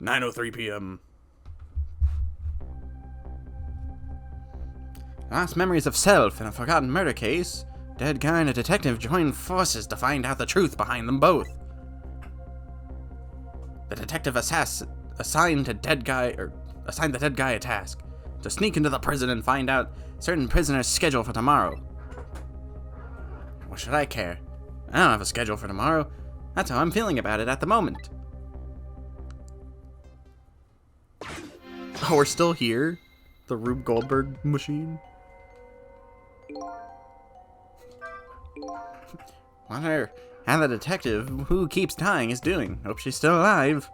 9:03 p.m. Lost memories of self in a forgotten murder case. Dead guy and a detective join forces to find out the truth behind them both. The detective assigned the dead guy a task to sneak into the prison and find out certain prisoners' schedule for tomorrow. What should I care? I don't have a schedule for tomorrow. That's how I'm feeling about it at the moment. Oh, we're still here? The Rube Goldberg machine? Wonder how the detective who keeps dying is doing. Hope she's still alive.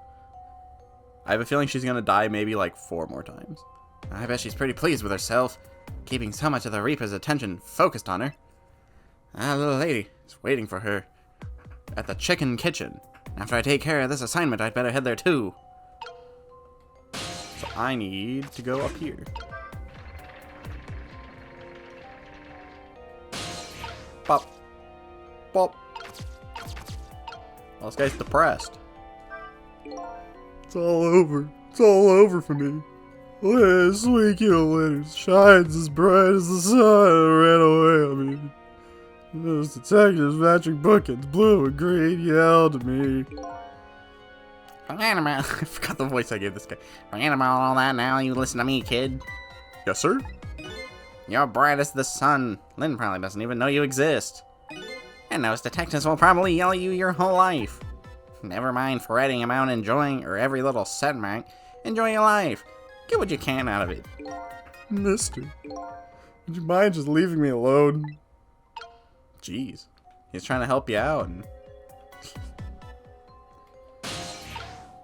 I have a feeling she's gonna die maybe like 4 more times. I bet she's pretty pleased with herself, keeping so much of the Reaper's attention focused on her. That little lady is waiting for her at the chicken kitchen. After I take care of this assignment, I'd better head there too. So I need to go up here. Pop. Pop. Well, this guy's depressed. It's all over. It's all over for me. This weekend shines as bright as the sun and ran away. I mean, those detectives matching buckets, blue and green, yelled at me. I forgot the voice I gave this guy. Forget about all that now. You listen to me, kid. Yes, sir? You're bright as the sun. Lynn probably doesn't even know you exist. And those detectives will probably yell at you your whole life. Never mind fretting about enjoying or every little setback. Enjoy your life. Get what you can out of it. Mister, would you mind just leaving me alone? Jeez. He's trying to help you out. And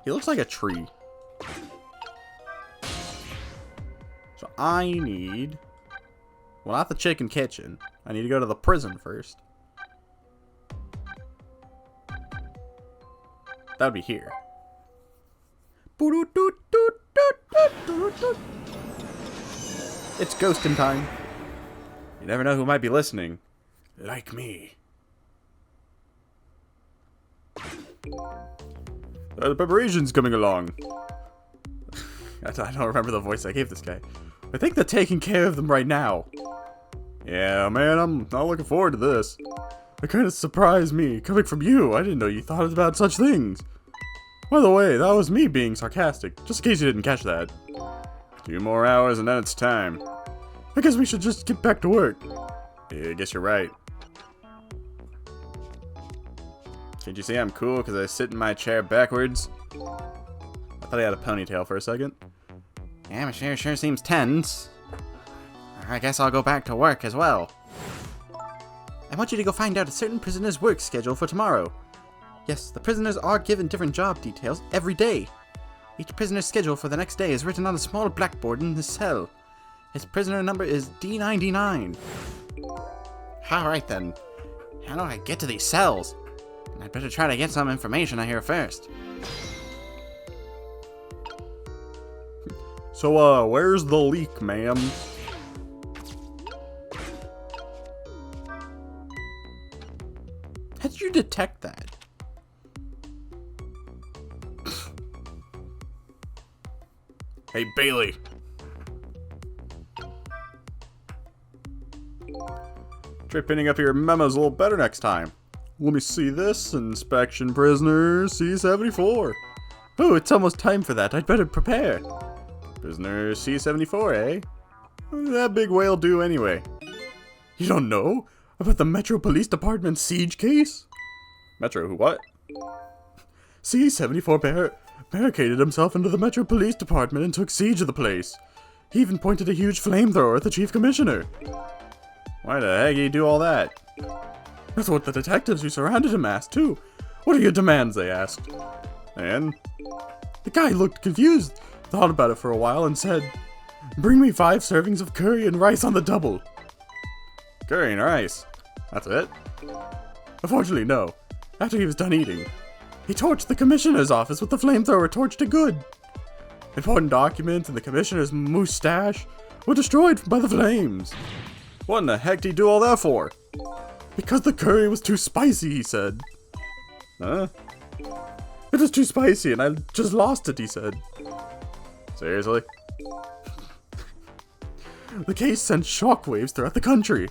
he looks like a tree. So I need... Well, not the chicken kitchen. I need to go to the prison first. That would be here. It's ghosting time. You never know who might be listening. Like me. The preparation's coming along. I don't remember the voice I gave this guy. I think they're taking care of them right now. Yeah, man, I'm not looking forward to this. It kind of surprised me, coming from you. I didn't know you thought about such things. By the way, that was me being sarcastic, just in case you didn't catch that. 2 more hours and then it's time. I guess we should just get back to work. Yeah, I guess you're right. Can't you see I'm cool because I sit in my chair backwards? I thought he had a ponytail for a second. Yeah, but sure seems tense. I guess I'll go back to work as well. I want you to go find out a certain prisoner's work schedule for tomorrow. Yes, the prisoners are given different job details every day. Each prisoner's schedule for the next day is written on a small blackboard in his cell. His prisoner number is D99. Alright then. How do I get to these cells? I'd better try to get some information out here first. So, where's the leak, ma'am? How did you detect that? Hey, Bailey. Try pinning up your memos a little better next time. Let me see this. Inspection prisoner C-74. Oh, it's almost time for that. I'd better prepare. Prisoner C-74, eh? What did that big whale do anyway? You don't know about the Metro Police Department siege case? Metro who what? C-74 barricaded himself into the Metro Police Department and took siege of the place. He even pointed a huge flamethrower at the Chief Commissioner. Why the heck did he do all that? That's what the detectives who surrounded him asked, too. What are your demands, they asked. And the guy looked confused, thought about it for a while, and said, "Bring me 5 servings of curry and rice on the double." Curry and rice? That's it? Unfortunately, no. After he was done eating, he torched the commissioner's office with the flamethrower torch to good. Important documents and the commissioner's mustache were destroyed by the flames. What in the heck did he do all that for? Because the curry was too spicy, he said. Huh? It was too spicy and I just lost it, he said. Seriously? The case sent shockwaves throughout the country.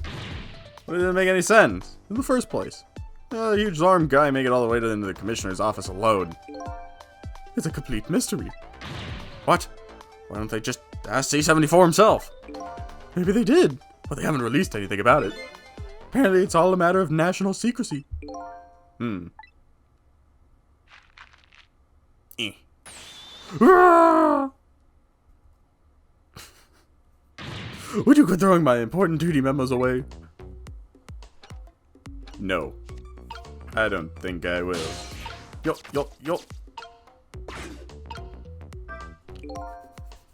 Well, it didn't make any sense. In the first place, A huge armed guy make it all the way to into the commissioner's office alone. it's a complete mystery. What? Why don't they just ask C-74 himself? Maybe they did, but they haven't released anything about it. Apparently it's all a matter of national secrecy. Eh. Ah! Would you quit throwing my important duty memos away? No. I don't think I will. Yo.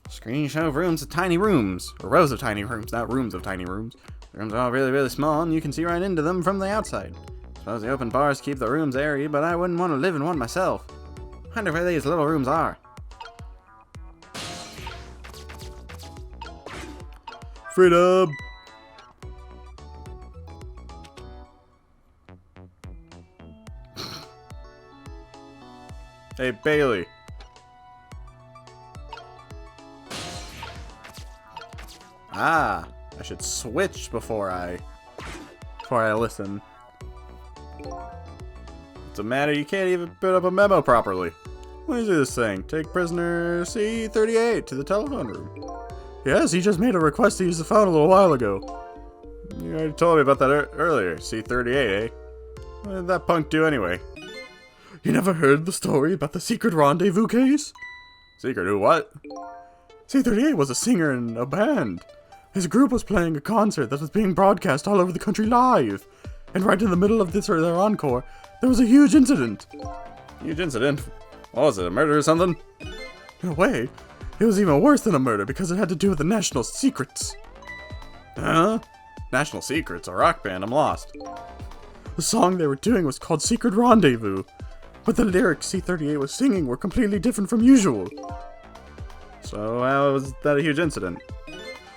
Screen show of rooms of tiny rooms. Or rows of tiny rooms, not rooms of tiny rooms. The rooms are all really, really small, and you can see right into them from the outside. Suppose the open bars keep the rooms airy, but I wouldn't want to live in one myself. Wonder where these little rooms are. Freedom! Hey, Bailey. I should switch before I listen. What's the matter? You can't even put up a memo properly. What is this thing? Take prisoner C-38 to the telephone room. Yes, he just made a request to use the phone a little while ago. You already told me about that earlier. C-38, eh? What did that punk do anyway? You never heard the story about the secret rendezvous case? Secret who what? C-38 was a singer in a band. His group was playing a concert that was being broadcast all over the country live. And right in the middle of their encore, there was a huge incident. Huge incident? What was it, a murder or something? In a way, it was even worse than a murder because it had to do with the national secrets. Huh? National Secrets, a rock band, I'm lost. The song they were doing was called Secret Rendezvous, but the lyrics C-38 was singing were completely different from usual. So how was that a huge incident?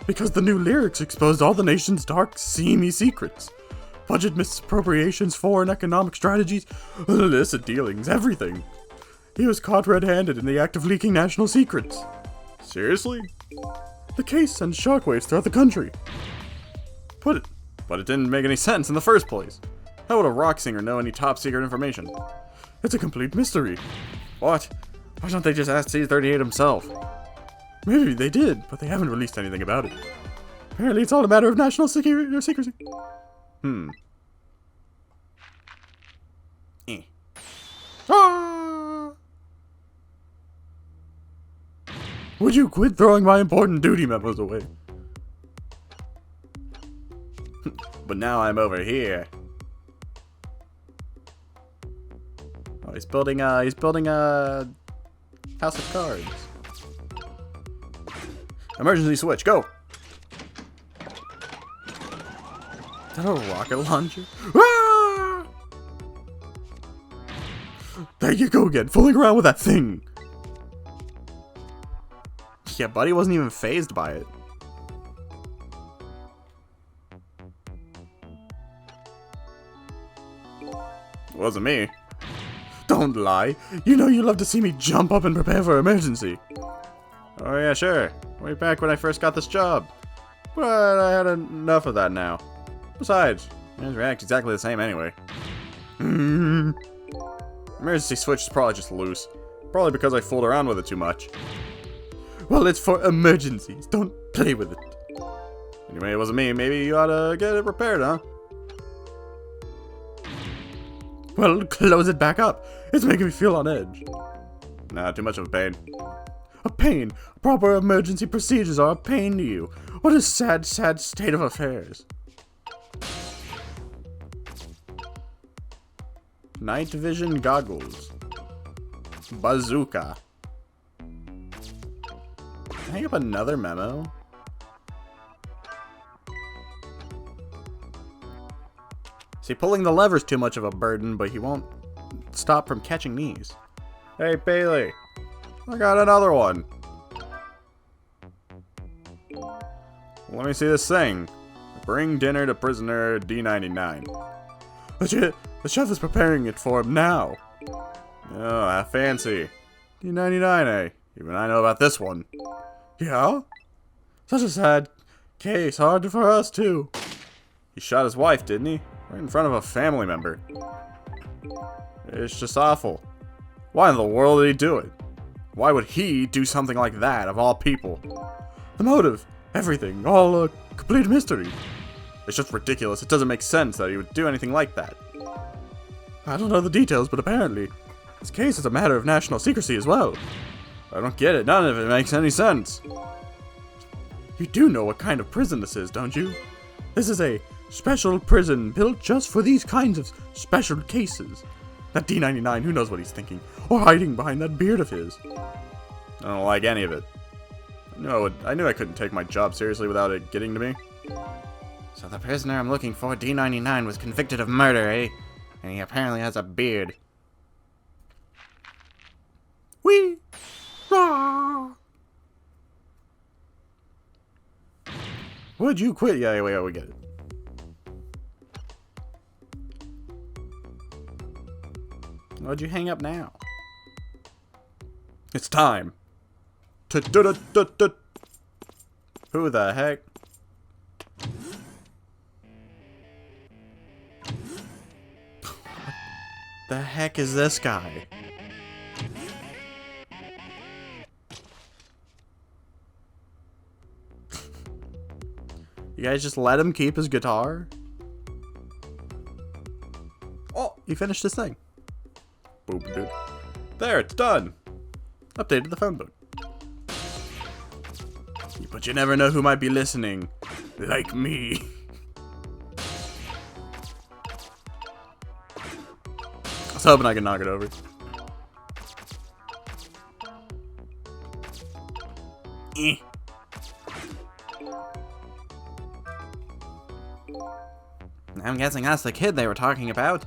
Because the new lyrics exposed all the nation's dark, seamy secrets. Budget misappropriations, foreign economic strategies, illicit dealings, everything. He was caught red-handed in the act of leaking national secrets. Seriously? The case sends shockwaves throughout the country. But it didn't make any sense in the first place. How would a rock singer know any top-secret information? It's a complete mystery. What? Why don't they just ask C-38 himself? Maybe they did, but they haven't released anything about it. Apparently it's all a matter of national secrecy. Ah! Would you quit throwing my important duty memos away? But now I'm over here. Oh, he's building a house of cards. Emergency switch, go! Is that a rocket launcher? Ah! There you go again, fooling around with that thing. Yeah, Buddy wasn't even fazed by it. It wasn't me. Don't lie. You know you love to see me jump up and prepare for emergency. Oh yeah, sure. Way back when I first got this job. But I had enough of that now. Besides, things react exactly the same anyway. Emergency switch is probably just loose. Probably because I fooled around with it too much. Well, it's for emergencies. Don't play with it. Anyway, it wasn't me. Maybe you ought to get it repaired, huh? Well, close it back up. It's making me feel on edge. Nah, too much of a pain. A pain? Proper emergency procedures are a pain to you. What a sad, sad state of affairs. Night vision goggles. Bazooka. Hang up another memo. See, pulling the lever's too much of a burden, but he won't stop from catching these. Hey, Bailey. I got another one. Let me see this thing. Bring dinner to prisoner D-99. Legit, the chef is preparing it for him now. Oh, how fancy. D99, eh? Even I know about this one. Yeah? Such a sad case. Hard for us, too. He shot his wife, didn't he? Right in front of a family member. It's just awful. Why in the world did he do it? Why would he do something like that, of all people? The motive, everything, all a complete mystery. It's just ridiculous. It doesn't make sense that he would do anything like that. I don't know the details, but apparently, this case is a matter of national secrecy as well. I don't get it. None of it makes any sense. You do know what kind of prison this is, don't you? This is a special prison built just for these kinds of special cases. That D99, who knows what he's thinking, or hiding behind that beard of his. I don't like any of it. I knew I couldn't take my job seriously without it getting to me. So the prisoner I'm looking for, D99, was convicted of murder, eh? And he apparently has a beard. Whee! Rah! Would you quit? Yeah, we get it. Why'd you hang up now? It's time. Who the heck? The heck is this guy? You guys just let him keep his guitar? Oh, he finished his thing. Boop, dude. There, it's done. Updated the phone book. But you never know who might be listening. Like me. I was hoping I could knock it over. Eh. I'm guessing that's the kid they were talking about.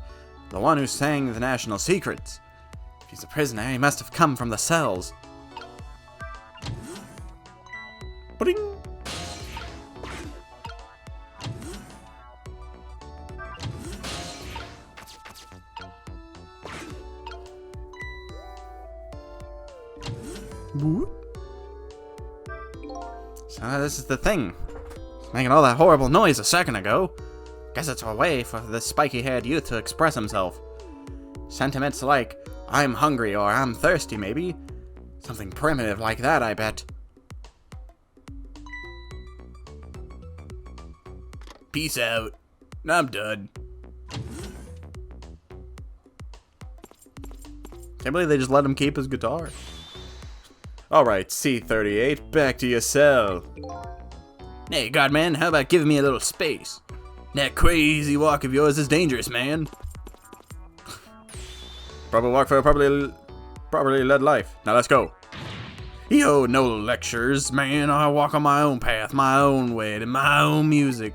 The one who sang the national secrets. If he's a prisoner, he must have come from the cells. Ba-ding. Boop. So this is the thing. It's making all that horrible noise a second ago. Guess it's a way for this spiky-haired youth to express himself. Sentiments like, I'm hungry or I'm thirsty, maybe. Something primitive like that, I bet. Peace out. I'm done. Can't believe they just let him keep his guitar. Alright, C38, back to your cell. Hey, Godman, how about giving me a little space? That crazy walk of yours is dangerous, man. Proper walk for a properly led life. Now let's go. Yo, no lectures, man. I walk on my own path, my own way, to my own music.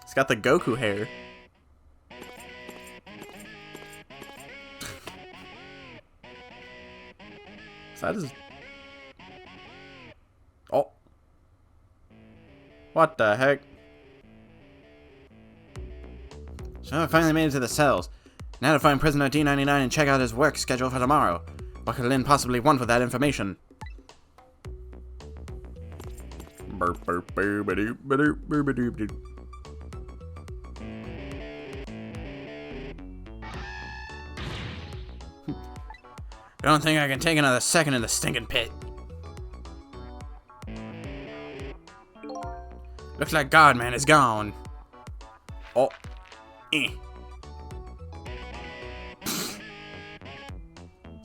It's got the Goku hair. So that is... Oh. What the heck? So I finally made it to the cells. Now to find prisoner D99 and check out his work schedule for tomorrow. What could Lynn possibly want with that information? Don't think I can take another second in the stinking pit. Looks like Godman is gone. Oh. Eh. Is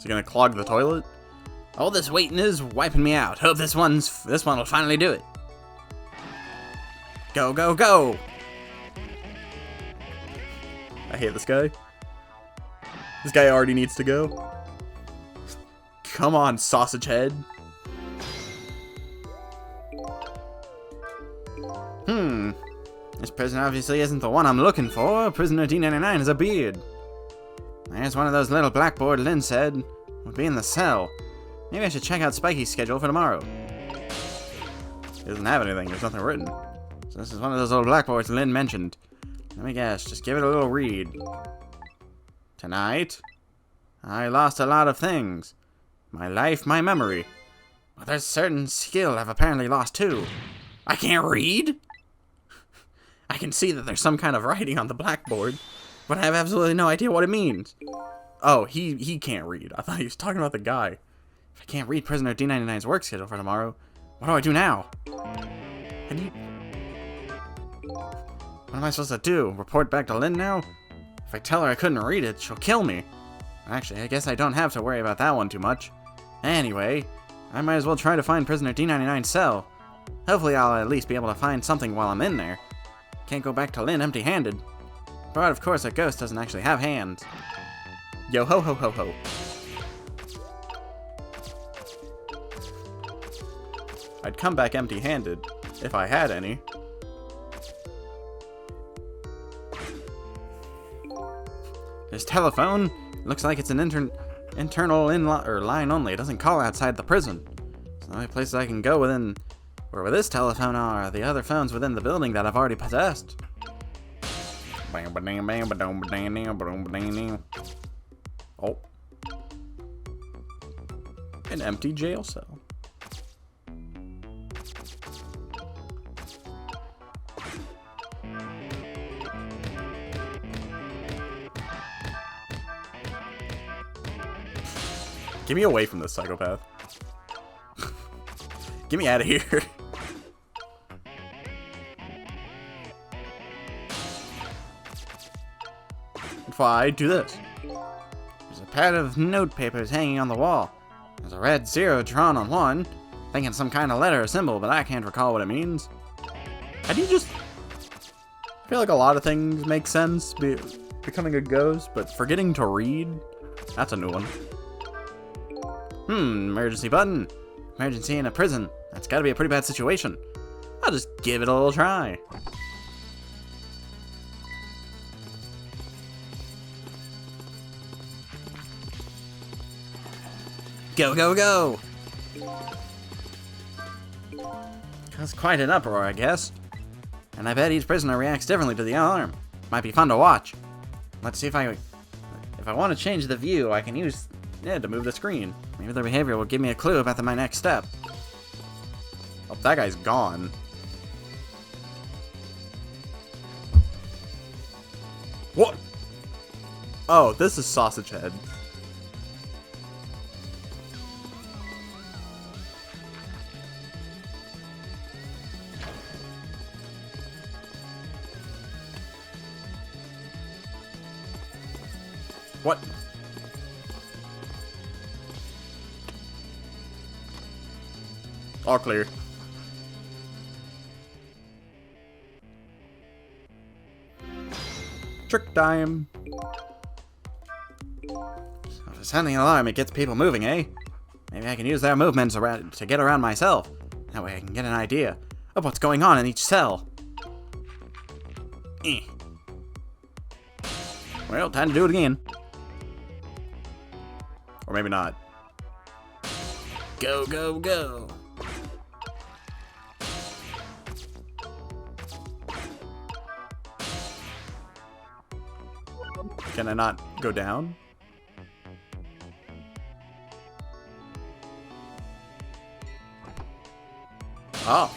he gonna clog the toilet? All this waiting is wiping me out. Hope this one will finally do it. Go, go, go! I hate this guy. This guy already needs to go. Come on, sausage head. This prisoner obviously isn't the one I'm looking for. Prisoner D99 has a beard. There's one of those little blackboard Lynn said would be in the cell. Maybe I should check out Spiky's schedule for tomorrow. He doesn't have anything. There's nothing written. So this is one of those little blackboards Lynn mentioned. Let me guess. Just give it a little read. Tonight, I lost a lot of things. My life, my memory. But there's certain skill I've apparently lost too. I can't read? I can see that there's some kind of writing on the blackboard, but I have absolutely no idea what it means. Oh, he can't read. I thought he was talking about the guy. If I can't read Prisoner D99's work schedule for tomorrow, what do I do now? What am I supposed to do? Report back to Lynn now? If I tell her I couldn't read it, she'll kill me. Actually, I guess I don't have to worry about that one too much. Anyway, I might as well try to find Prisoner D99's cell. Hopefully I'll at least be able to find something while I'm in there. Can't go back to Lynn empty-handed. But of course a ghost doesn't actually have hands. Yo ho ho ho ho. I'd come back empty-handed, if I had any. This telephone looks like it's an internal line only. It doesn't call outside the prison. So the only places I can go within, or with this telephone, are the other phones within the building that I've already possessed. Oh. An empty jail cell. Get me away from this psychopath. Get me out of here. If I do this. There's a pad of note papers hanging on the wall. There's a red 0 drawn on one. Thinking some kind of letter or symbol, but I can't recall what it means. How do you just... I feel like a lot of things make sense becoming a ghost, but forgetting to read? That's a new one. Emergency button. Emergency in a prison. That's gotta be a pretty bad situation. I'll just give it a little try. Go, go, go! That's quite an uproar, I guess. And I bet each prisoner reacts differently to the alarm. Might be fun to watch. Let's see if I want to change the view, I can use to move the screen. Maybe their behavior will give me a clue about my next step. Oh, that guy's gone. What? Oh, this is Sausage Head. What? All clear. Trick time. If it's sounding an alarm, it gets people moving, eh? Maybe I can use their movements to get around myself. That way I can get an idea of what's going on in each cell. Well, time to do it again. Or maybe not. Go, go, go. Can I not go down? Oh.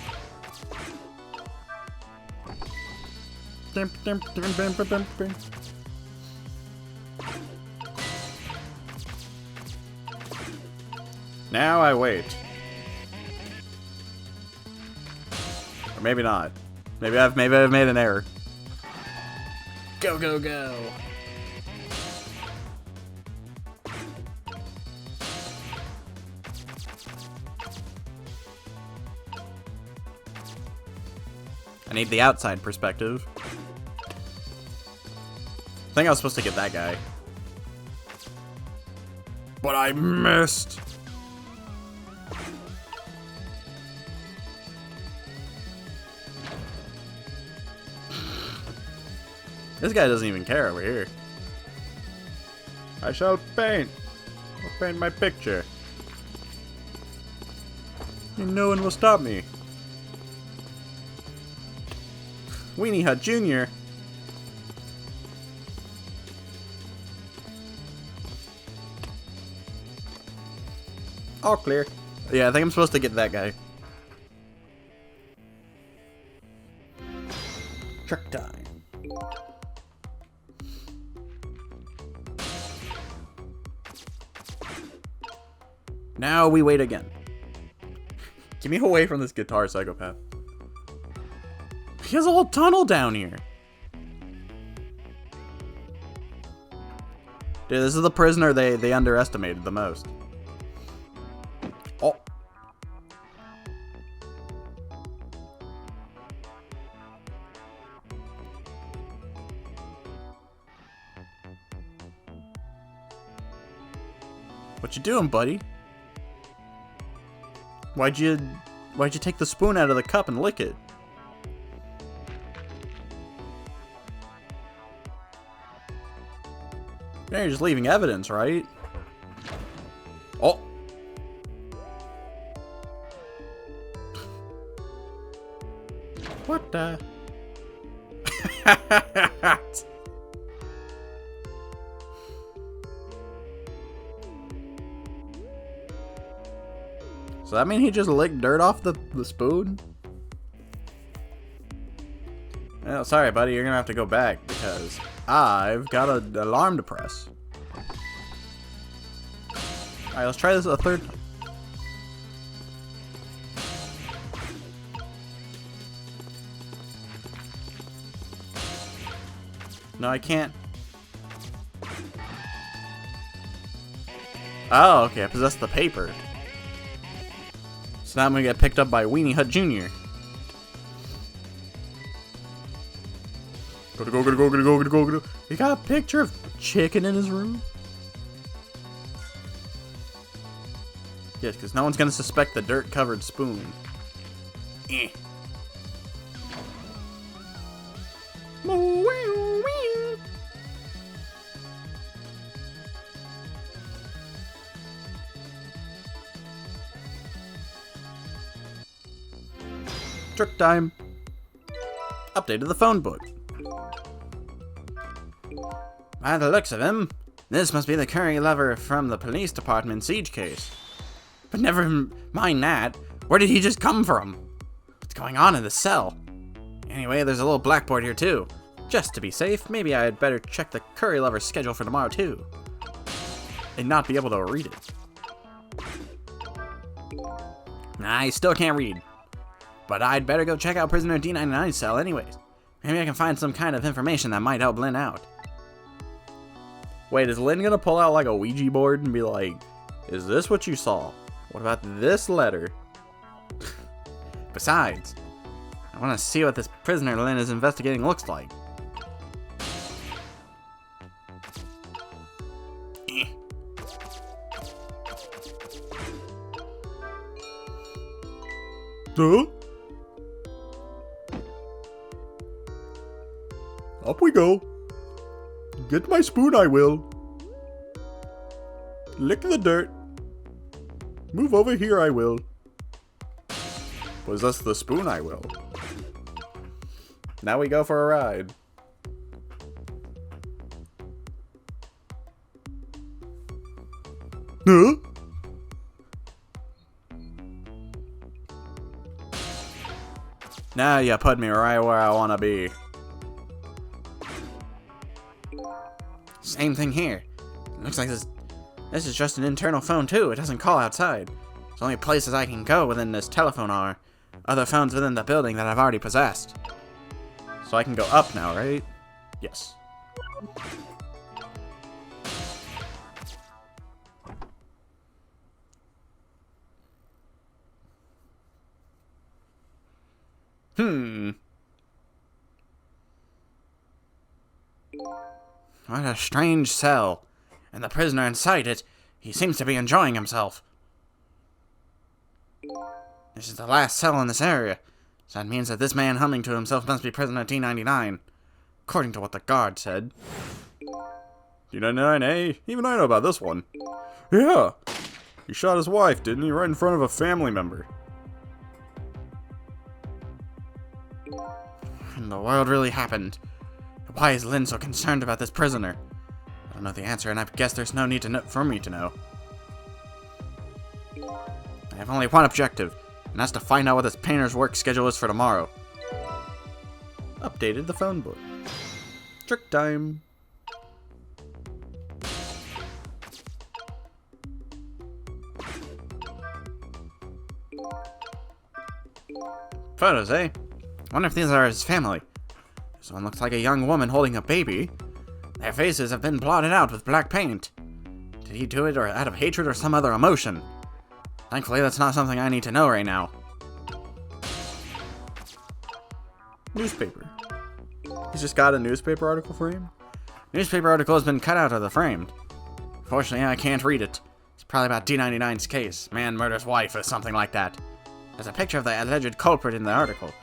Now I wait. Or maybe not. Maybe I've made an error. Go, go, go. I need the outside perspective. I think I was supposed to get that guy. But I missed. This guy doesn't even care over here. I shall paint. I'll paint my picture. And no one will stop me. Weenie Hut Jr. All clear. Yeah, I think I'm supposed to get that guy. Trick time. Now we wait again. Get me away from this guitar psychopath. He has a whole tunnel down here. Dude, this is the prisoner they underestimated the most. Oh. What you doing, buddy? Why'd you take the spoon out of the cup and lick it? You're just leaving evidence, right? Oh. What the? So that mean he just licked dirt off the spoon? Well, sorry, buddy. You're gonna have to go back because I've got an alarm to press. Alright, let's try this a third time. No, I can't. Oh, okay. I possess the paper. So now I'm gonna get picked up by Weenie Hut Jr. Gotta go. He got a picture of chicken in his room? Yes, because no one's gonna suspect the dirt-covered spoon. Eh. Trick time. Updated the phone book. By the looks of him, this must be the curry lover from the police department siege case. But never mind that. Where did he just come from? What's going on in the cell? Anyway, there's a little blackboard here too. Just to be safe, maybe I'd better check the curry lover's schedule for tomorrow too. And not be able to read it. I still can't read. But I'd better go check out prisoner D99's cell anyways. Maybe I can find some kind of information that might help Lynn out. Wait, is Lynn gonna pull out like a Ouija board and be like, is this what you saw? What about this letter? Besides, I want to see what this prisoner Lynn is investigating looks like. Huh? Up we go. Get my spoon, I will. Lick the dirt. Move over here, I will. Possess the spoon, I will. Now we go for a ride. Huh? Now you put me right where I want to be. Same thing here. It looks like this is just an internal phone too. It doesn't call outside. There's only places I can go within this telephone are other phones within the building that I've already possessed. So I can go up now, right? Yes. What a strange cell. And the prisoner inside it, he seems to be enjoying himself. This is the last cell in this area, so that means that this man humming to himself must be prisoner T99, according to what the guard said. D99A? Even I know about this one. Yeah. He shot his wife, didn't he? Right in front of a family member. And the world really happened. Why is Lynn so concerned about this prisoner? I don't know the answer, and I guess there's no need for me to know. I have only one objective, and that's to find out what this painter's work schedule is for tomorrow. Updated the phone book. Trick time. Photos, eh? Wonder if these are his family. This one looks like a young woman holding a baby. Their faces have been blotted out with black paint. Did he do it or out of hatred or some other emotion? Thankfully, that's not something I need to know right now. Newspaper. He's just got a newspaper article frame? Newspaper article has been cut out of the frame. Fortunately, I can't read it. It's probably about D99's case. Man murders wife or something like that. There's a picture of the alleged culprit in the article.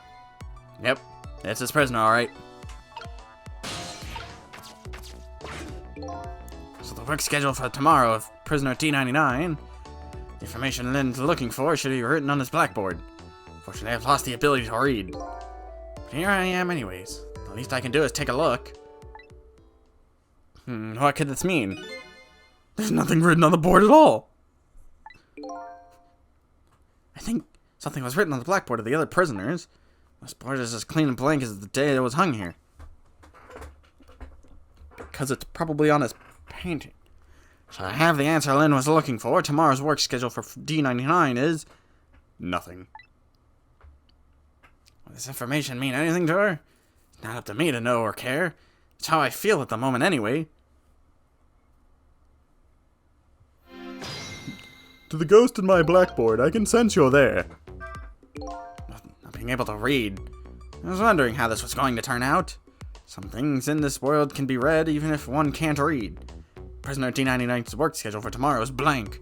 Yep, it's his prisoner, alright. So the work schedule for tomorrow of prisoner D99. The information Lynn's looking for should be written on his blackboard. Fortunately, I've lost the ability to read. But here I am anyways. The least I can do is take a look. What could this mean? There's nothing written on the board at all. I think something was written on the blackboard of the other prisoners. This board is as clean and blank as the day it was hung here. Because it's probably on his painting. So I have the answer Lynn was looking for. Tomorrow's work schedule for D99 is nothing. Will this information mean anything to her? It's not up to me to know or care. It's how I feel at the moment anyway. To the ghost in my blackboard, I can sense you're there. Not being able to read. I was wondering how this was going to turn out. Some things in this world can be read even if one can't read. Prisoner D99's work schedule for tomorrow is blank.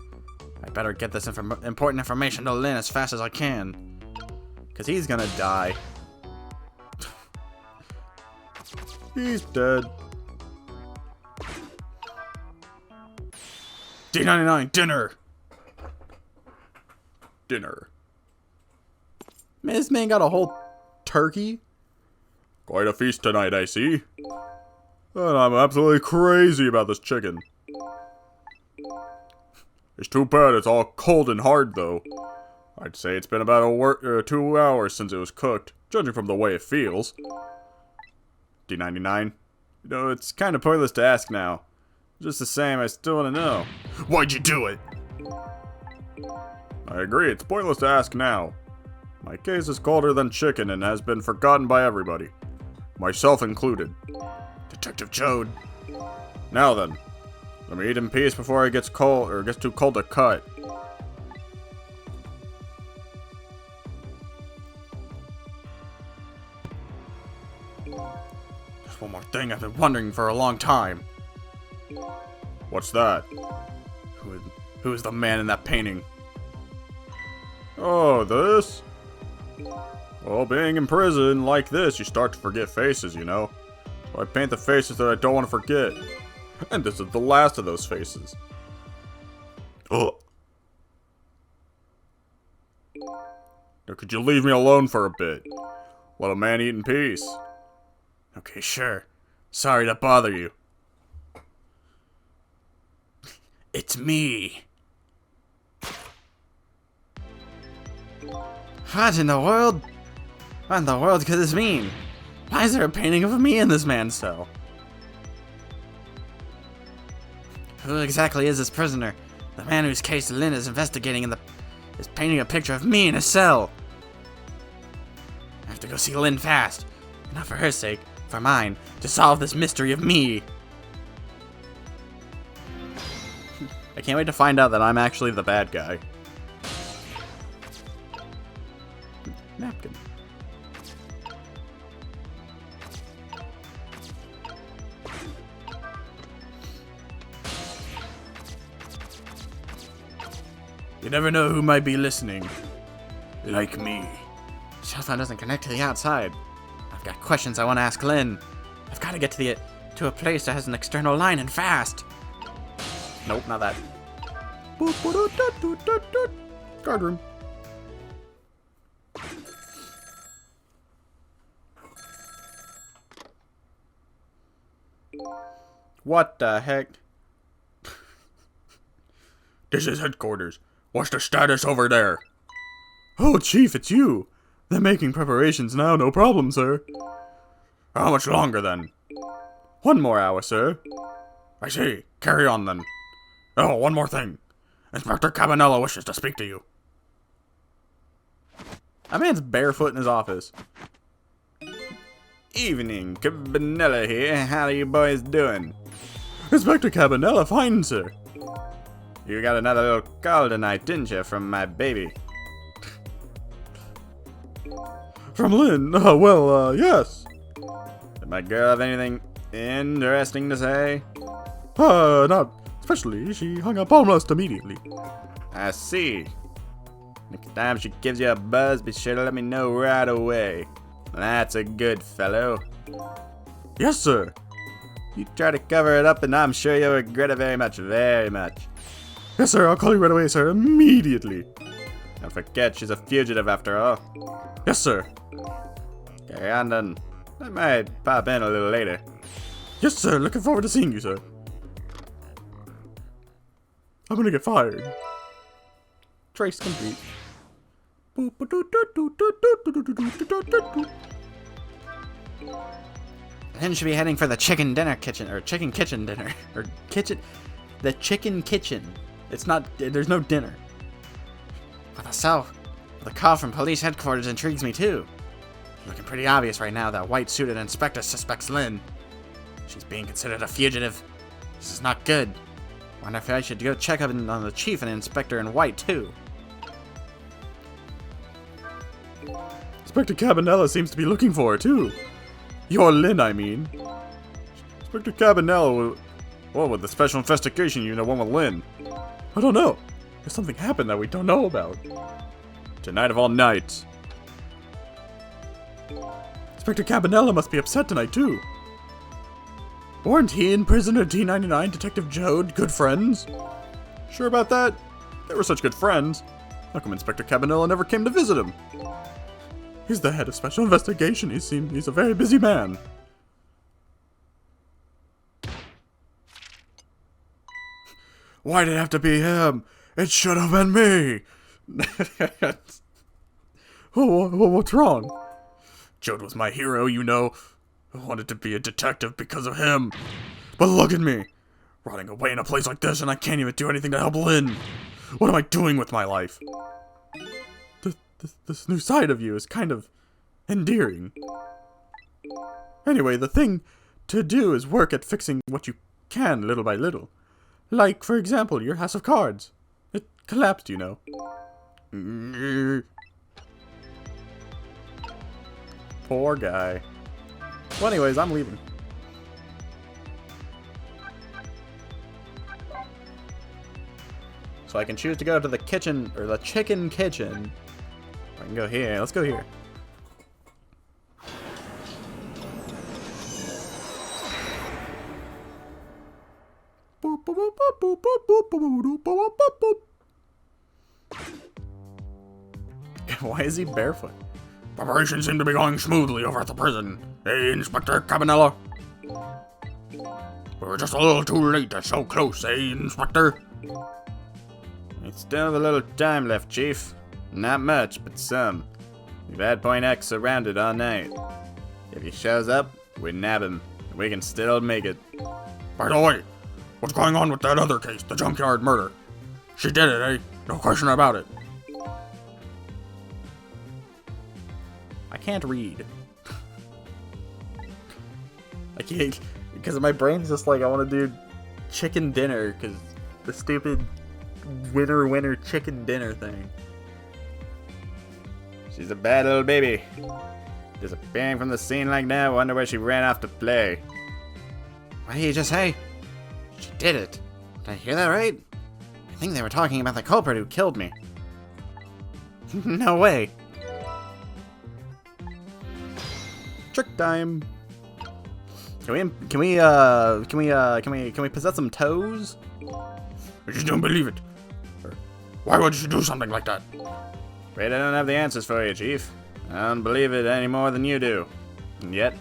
I better get this important information to Lynn as fast as I can. Because he's gonna die. He's dead. D99, dinner! Dinner. Man, this man got a whole turkey? Quite a feast tonight, I see. And I'm absolutely crazy about this chicken. It's too bad it's all cold and hard, though. I'd say it's been about 2 hours since it was cooked, judging from the way it feels. D99. You know, it's kind of pointless to ask now. Just the same, I still want to know. Why'd you do it? I agree, it's pointless to ask now. My case is colder than chicken and has been forgotten by everybody. Myself included. Detective Chode. Now then, let me eat in peace before it gets cold or gets too cold to cut. There's one more thing I've been wondering for a long time. What's that? Who is the man in that painting? Oh, this? Well, being in prison like this, you start to forget faces, you know? So I paint the faces that I don't want to forget. And this is the last of those faces. Ugh. Now, could you leave me alone for a bit? Let a man eat in peace. Okay, sure. Sorry to bother you. It's me. What in the world? What in the world could this mean? Why is there a painting of me in this man's cell? Who exactly is this prisoner? The man whose case Lynn is investigating is painting a picture of me in a cell. I have to go see Lynn fast. Not for her sake, for mine, to solve this mystery of me. I can't wait to find out that I'm actually the bad guy. Napkin. You never know who might be listening. Like me. Cell phone doesn't connect to the outside. I've got questions I want to ask Lynn. I've got to get to a place that has an external line and fast. Nope, not that. Guard room. What the heck? This is headquarters. What's the status over there? Oh, Chief, it's you. They're making preparations now, no problem, sir. How much longer then? 1 more hour, sir. I see. Carry on then. Oh, one more thing. Inspector Cabanela wishes to speak to you. A man's barefoot in his office. Evening, Cabanela here. How are you boys doing? Inspector Cabanela, fine, sir. You got another little call tonight, didn't you, from my baby? From Lynn? Yes. Did my girl have anything interesting to say? Not especially. She hung up almost immediately. I see. Next time she gives you a buzz, be sure to let me know right away. That's a good fellow. Yes, sir. You try to cover it up and I'm sure you'll regret it very much, very much. Yes, sir. I'll call you right away, sir. Immediately. Don't forget she's a fugitive after all. Yes, sir. Carry on then. I might pop in a little later. Yes, sir. Looking forward to seeing you, sir. I'm gonna get fired. Trace complete. Then should be heading for the chicken dinner kitchen, or chicken kitchen dinner, or kitchen, the chicken kitchen. It's not, there's no dinner. But the call from police headquarters intrigues me too. Looking pretty obvious right now that white-suited inspector suspects Lynn. She's being considered a fugitive. This is not good. Wonder if I should go check up on the chief and inspector in white too. Inspector Cabanela seems to be looking for her, too. Your Lynn, I mean. Inspector Cabanela, well, with the special investigation unit, one with Lynn. I don't know. There's something happened that we don't know about. Tonight of all nights. Inspector Cabanela must be upset tonight, too. Weren't he and prisoner D99 Detective Jode good friends? Sure about that? They were such good friends. How come Inspector Cabanela never came to visit him? He's the head of special investigation. He's a very busy man. Why did it have to be him? It should have been me. What's wrong? Jode was my hero, you know. I wanted to be a detective because of him. But look at me. Rotting away in a place like this and I can't even do anything to help Lynn. What am I doing with my life? This new side of you is kind of endearing. Anyway, the thing to do is work at fixing what you can little by little. Like, for example, your house of cards. It collapsed, you know. Poor guy. Well, anyways, I'm leaving. So I can choose to go to the kitchen, or the chicken kitchen. I can go here. Let's go here. Why is he barefoot? Preparations seem to be going smoothly over at the prison. Hey, Inspector Cabanela. We were just a little too late. That's so close, eh, Inspector? We still have a little time left, Chief. Not much, but some. We've had Point X surrounded all night. If he shows up, we nab him. We can still make it. By the way, what's going on with that other case, the junkyard murder? She did it, eh? No question about it. I can't read. I can't, because my brain's just like, I want to do chicken dinner, because the stupid winner chicken dinner thing. She's a bad little baby. Disappearing from the scene like that, wonder where she ran off to play. What did you just say? She did it. Did I hear that right? I think they were talking about the culprit who killed me. No way. Trick time. Can we possess some toes? I just don't believe it. Why would you do something like that? Afraid I don't have the answers for you, Chief. I don't believe it any more than you do. And yet,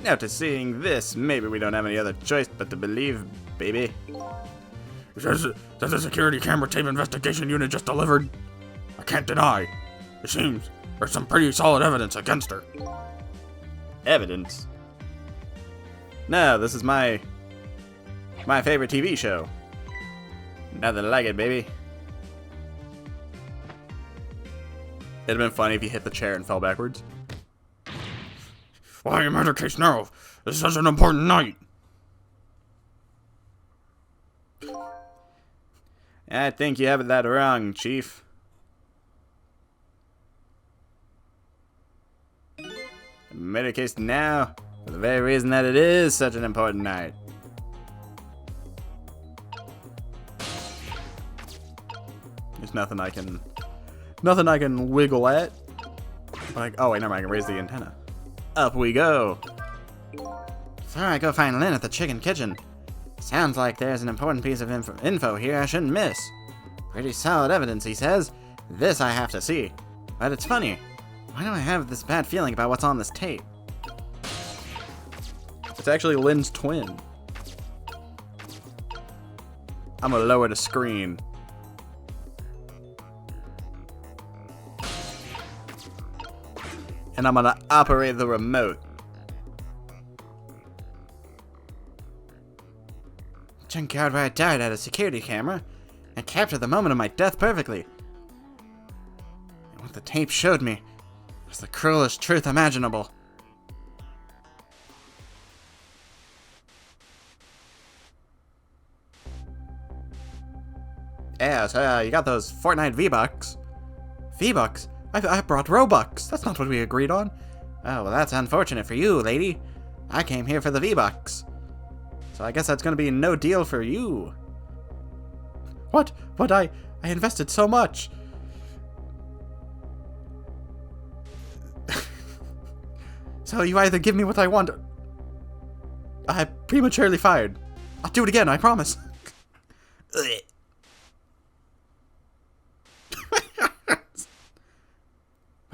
after seeing this, maybe we don't have any other choice but to believe, baby. says that the security camera tape investigation unit just delivered. I can't deny. It seems there's some pretty solid evidence against her. Evidence? No, this is my favorite TV show. Nothing like it, baby. It'd have been funny if he hit the chair and fell backwards. Why a murder case now? This is such an important night. I think you have that wrong, Chief. Murder case now, for the very reason that it is such an important night. There's nothing I can wiggle at. Like, oh wait, never mind, I can raise the antenna. Up we go. So I go find Lynn at the chicken kitchen. Sounds like there's an important piece of info here I shouldn't miss. Pretty solid evidence, he says. This I have to see. But it's funny. Why do I have this bad feeling about what's on this tape? It's actually Lynn's twin. I'm gonna lower the screen. And I'm gonna operate the remote. Junkyard where I died at a security camera and captured the moment of my death perfectly. And what the tape showed me was the cruelest truth imaginable. Yeah, so you got those Fortnite V-Bucks. V-Bucks? I brought Robux. That's not what we agreed on. Oh, well, that's unfortunate for you, lady. I came here for the V-Bucks. So I guess that's gonna be no deal for you. What? But I invested so much. So you either give me what I want. I prematurely fired. I'll do it again, I promise.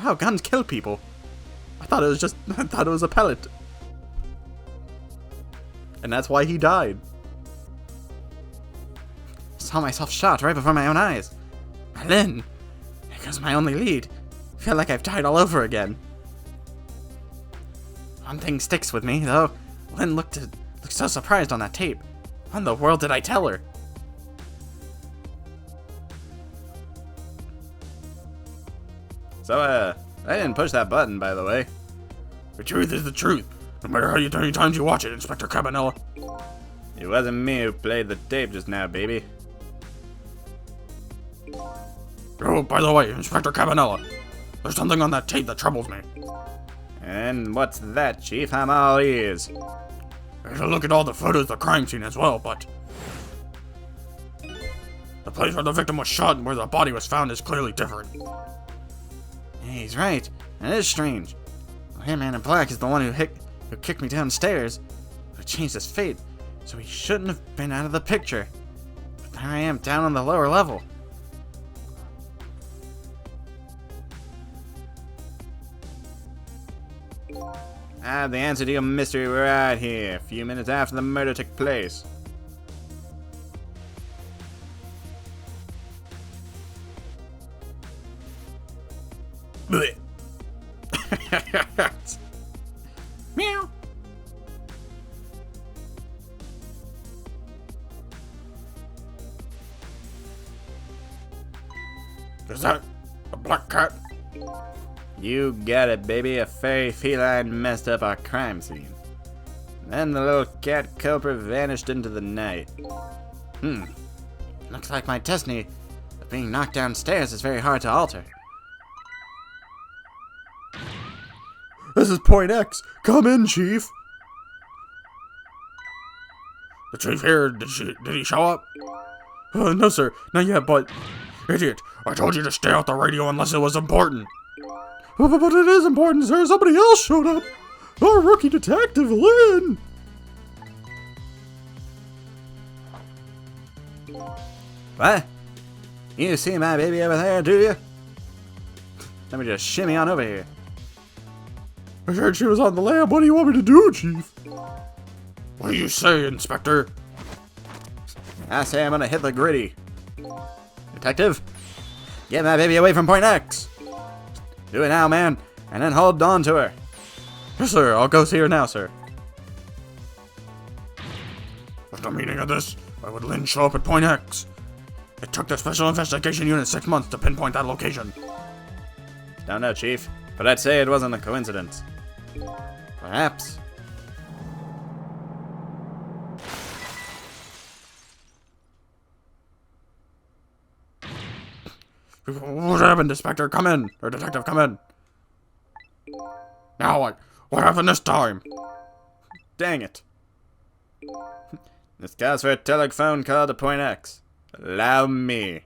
Wow, guns kill people. I thought it was a pellet. And that's why he died. Saw myself shot right before my own eyes. Lynn, because my only lead. Feel like I've died all over again. One thing sticks with me, though. Lynn looked so surprised on that tape. What in the world did I tell her? So, I didn't push that button, by the way. The truth is the truth, no matter how many times you watch it, Inspector Cabanella. It wasn't me who played the tape just now, baby. Oh, by the way, Inspector Cabanella, there's something on that tape that troubles me. And what's that, Chief? I'm all ears. There's a look at all the photos of the crime scene as well, but the place where the victim was shot and where the body was found is clearly different. He's right. It is strange. The Hitman in Black is the one who kicked me downstairs, who changed his fate, so he shouldn't have been out of the picture. But there I am down on the lower level. I have the answer to your mystery right here, a few minutes after the murder took place. Meow. Is that a black cat? You got it, baby. A furry feline messed up our crime scene. Then the little cat culprit vanished into the night. Looks like my destiny of being knocked downstairs is very hard to alter. This is Point X. Come in, Chief. The chief here, did he show up? No, sir. Not yet, but... Idiot, I told you to stay off the radio unless it was important. But it is important, sir. Somebody else showed up. Our rookie detective, Lynn. What? You see my baby over there, do you? Let me just shimmy on over here. I heard she was on the lam. What do you want me to do, Chief? What do you say, Inspector? I say I'm gonna hit the gritty. Detective, get my baby away from Point X. Do it now, man, and then hold on to her. Yes, sir. I'll go see her now, sir. What's the meaning of this? Why would Lynn show up at Point X? It took the Special Investigation Unit 6 months to pinpoint that location. Don't know, Chief, but I'd say it wasn't a coincidence. Perhaps. What happened, Inspector? Come in. Or Detective, come in. Now what? What happened this time? Dang it. This calls for a telephone call to Point X. Allow me.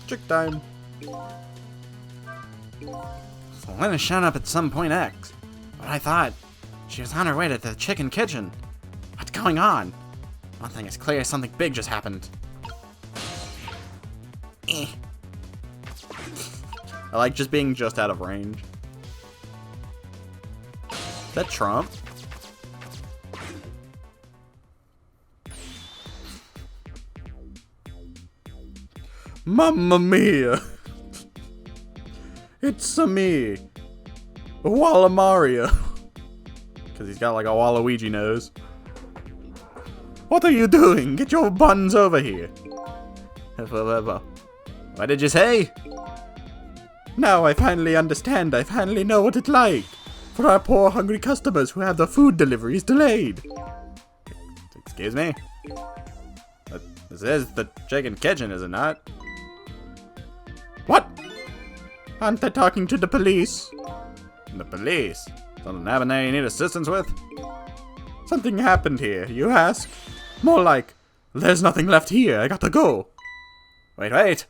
Chick time. So Lynn has shown up at some Point X. But I thought she was on her way to the chicken kitchen. What's going on? One thing is clear, something big just happened. Eh. I like just being just out of range. Is that Trump? Mamma mia! It's me, Walla Mario. Because he's got like a Waluigi nose. What are you doing? Get your buns over here. What did you say? Now I finally understand. I finally know what it's like for our poor hungry customers who have their food deliveries delayed. Excuse me? This is the chicken kitchen, is it not? What? Aren't they talking to the police? The police? Something happened there you need assistance with? Something happened here, you ask? More like, there's nothing left here, I got to go. Wait. Is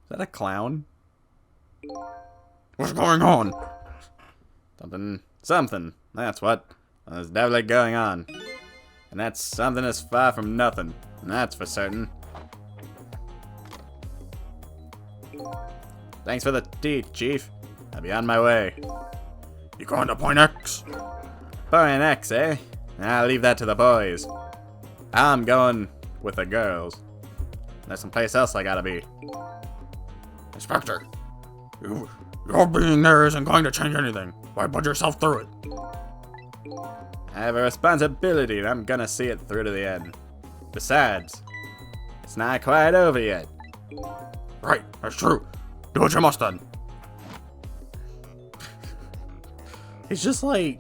that a clown? What's going on? Something. That's what. There's definitely going on. And that something is far from nothing. That's for certain. Thanks for the tea, Chief. I'll be on my way. You going to Point X? Point X, eh? I'll leave that to the boys. I'm going with the girls. There's someplace else I gotta be. Inspector, your being there isn't going to change anything. Why put yourself through it? I have a responsibility and I'm gonna see it through to the end. Besides, it's not quite over yet. Right, that's true. Do what you must then. It's just like...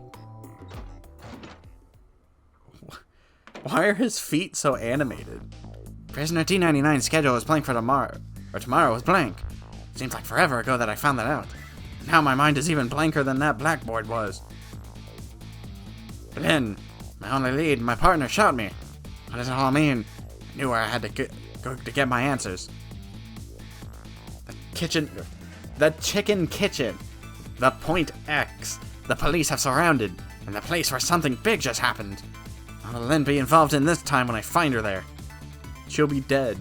Why are his feet so animated? Prisoner T99's schedule was blank for tomorrow. Or tomorrow was blank. Seems like forever ago that I found that out. Now my mind is even blanker than that blackboard was. Lynn, my only lead, my partner shot me. What does it all mean? I knew where I had to go to get my answers. The chicken kitchen. The Point X. The police have surrounded, and the place where something big just happened. Will Lynn be involved in this time when I find her there? She'll be dead.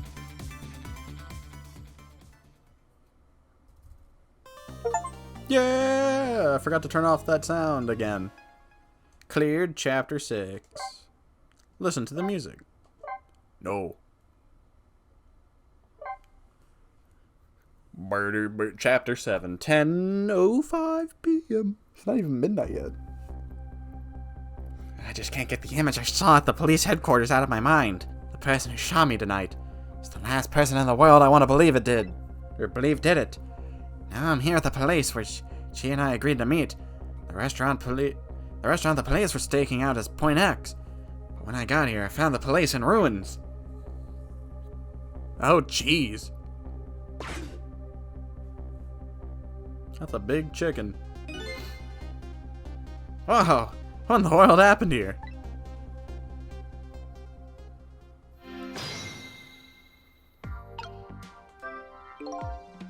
Yeah! I forgot to turn off that sound again. Cleared chapter 6. Listen to the music. No. Chapter 7. 10:05 p.m. It's not even midnight yet. I just can't get the image I saw at the police headquarters out of my mind. The person who shot me tonight is the last person in the world I want to believe it did. Or believe did it. Now I'm here at the place where she and I agreed to meet. The restaurant the police were staking out as Point X. But when I got here, I found the place in ruins. Oh, jeez. That's a big chicken. Whoa! What in the world happened here?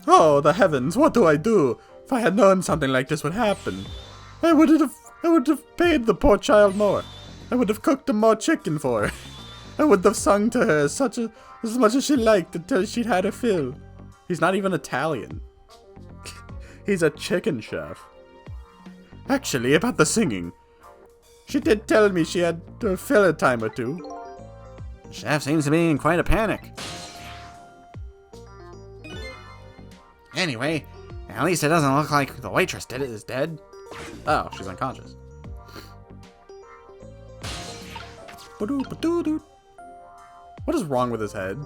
Oh, the heavens, what do I do? If I had known something like this would happen, I would have paid the poor child more. I would have cooked more chicken for her. I would have sung to her as much as she liked until she'd had her fill. He's not even Italian. He's a chicken chef. Actually, about the singing. She did tell me she had to fill a time or two. The chef seems to be in quite a panic. Anyway, at least it doesn't look like the waitress is dead. Oh, she's unconscious. What is wrong with his head?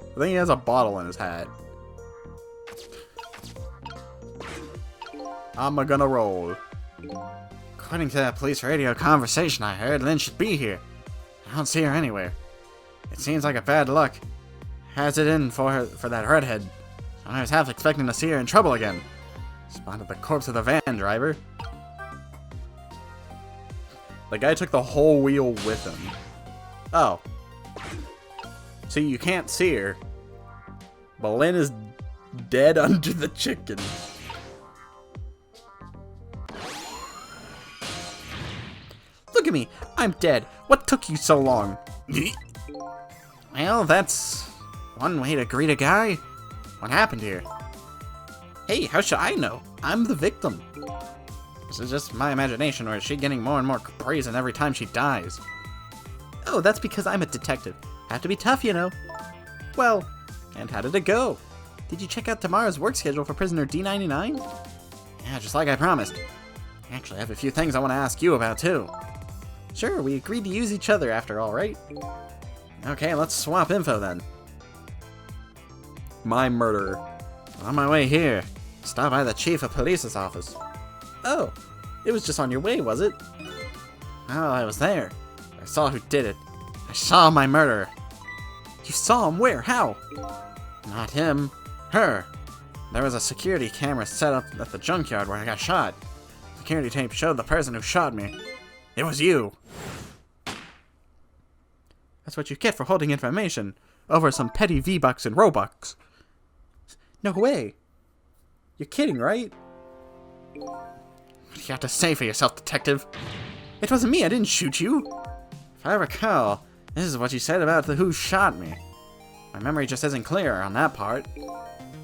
I think he has a bottle in his hat. I'm gonna roll. According to that police radio conversation I heard, Lynn should be here. I don't see her anywhere. It seems like a bad luck. Has it in for that redhead. I was half expecting to see her in trouble again. Spotted the corpse of the van driver. The guy took the whole wheel with him. Oh. See, you can't see her. But Lynn is dead under the chicken. Look at me. I'm dead. What took you so long? Well, that's one way to greet a guy. What happened here? Hey, how should I know? I'm the victim. This is just my imagination, or is she getting more and more brazen every time she dies? Oh, that's because I'm a detective. Have to be tough, you know. Well, and how did it go? Did you check out tomorrow's work schedule for prisoner D99? Yeah, just like I promised. Actually, I have a few things I want to ask you about, too. Sure, we agreed to use each other after all, right? Okay, let's swap info then. My murderer. On my way here, stop by the chief of police's office. Oh, it was just on your way, was it? Well, I was there. I saw who did it. I saw my murderer. You saw him where? How? Not him. Her. There was a security camera set up at the junkyard where I got shot. Security tape showed the person who shot me. It was you. That's what you get for holding information over some petty V-Bucks and Robux. No way. You're kidding, right? What do you have to say for yourself, detective? It wasn't me. I didn't shoot you. If I recall, this is what you said about the who shot me. My memory just isn't clear on that part.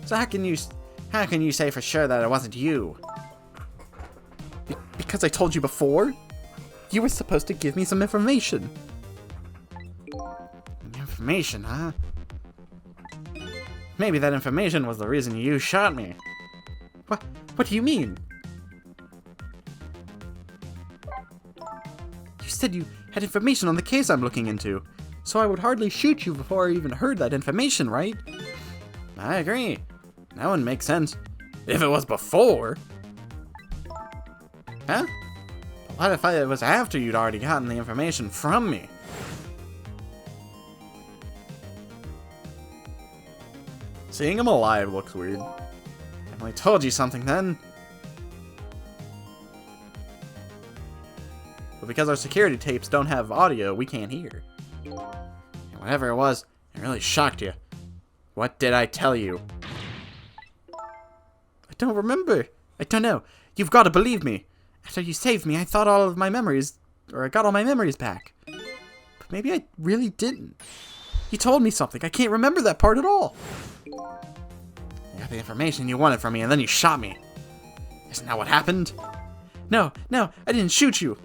So how can you say for sure that it wasn't you? Because I told you before? You were supposed to give me some information. Information, huh? Maybe that information was the reason you shot me. What do you mean? You said you had information on the case I'm looking into, so I would hardly shoot you before I even heard that information, right? I agree. That wouldn't make sense. If it was before. Huh? But what if it was after you'd already gotten the information from me? Seeing him alive looks weird. Definitely told you something then. But because our security tapes don't have audio, we can't hear. And whatever it was, it really shocked you. What did I tell you? I don't remember. I don't know. You've got to believe me. After you saved me, I thought all of my memories, or I got all my memories back. But maybe I really didn't. You told me something. I can't remember that part at all. You got the information you wanted from me, and then you shot me. Isn't that what happened? No, I didn't shoot you.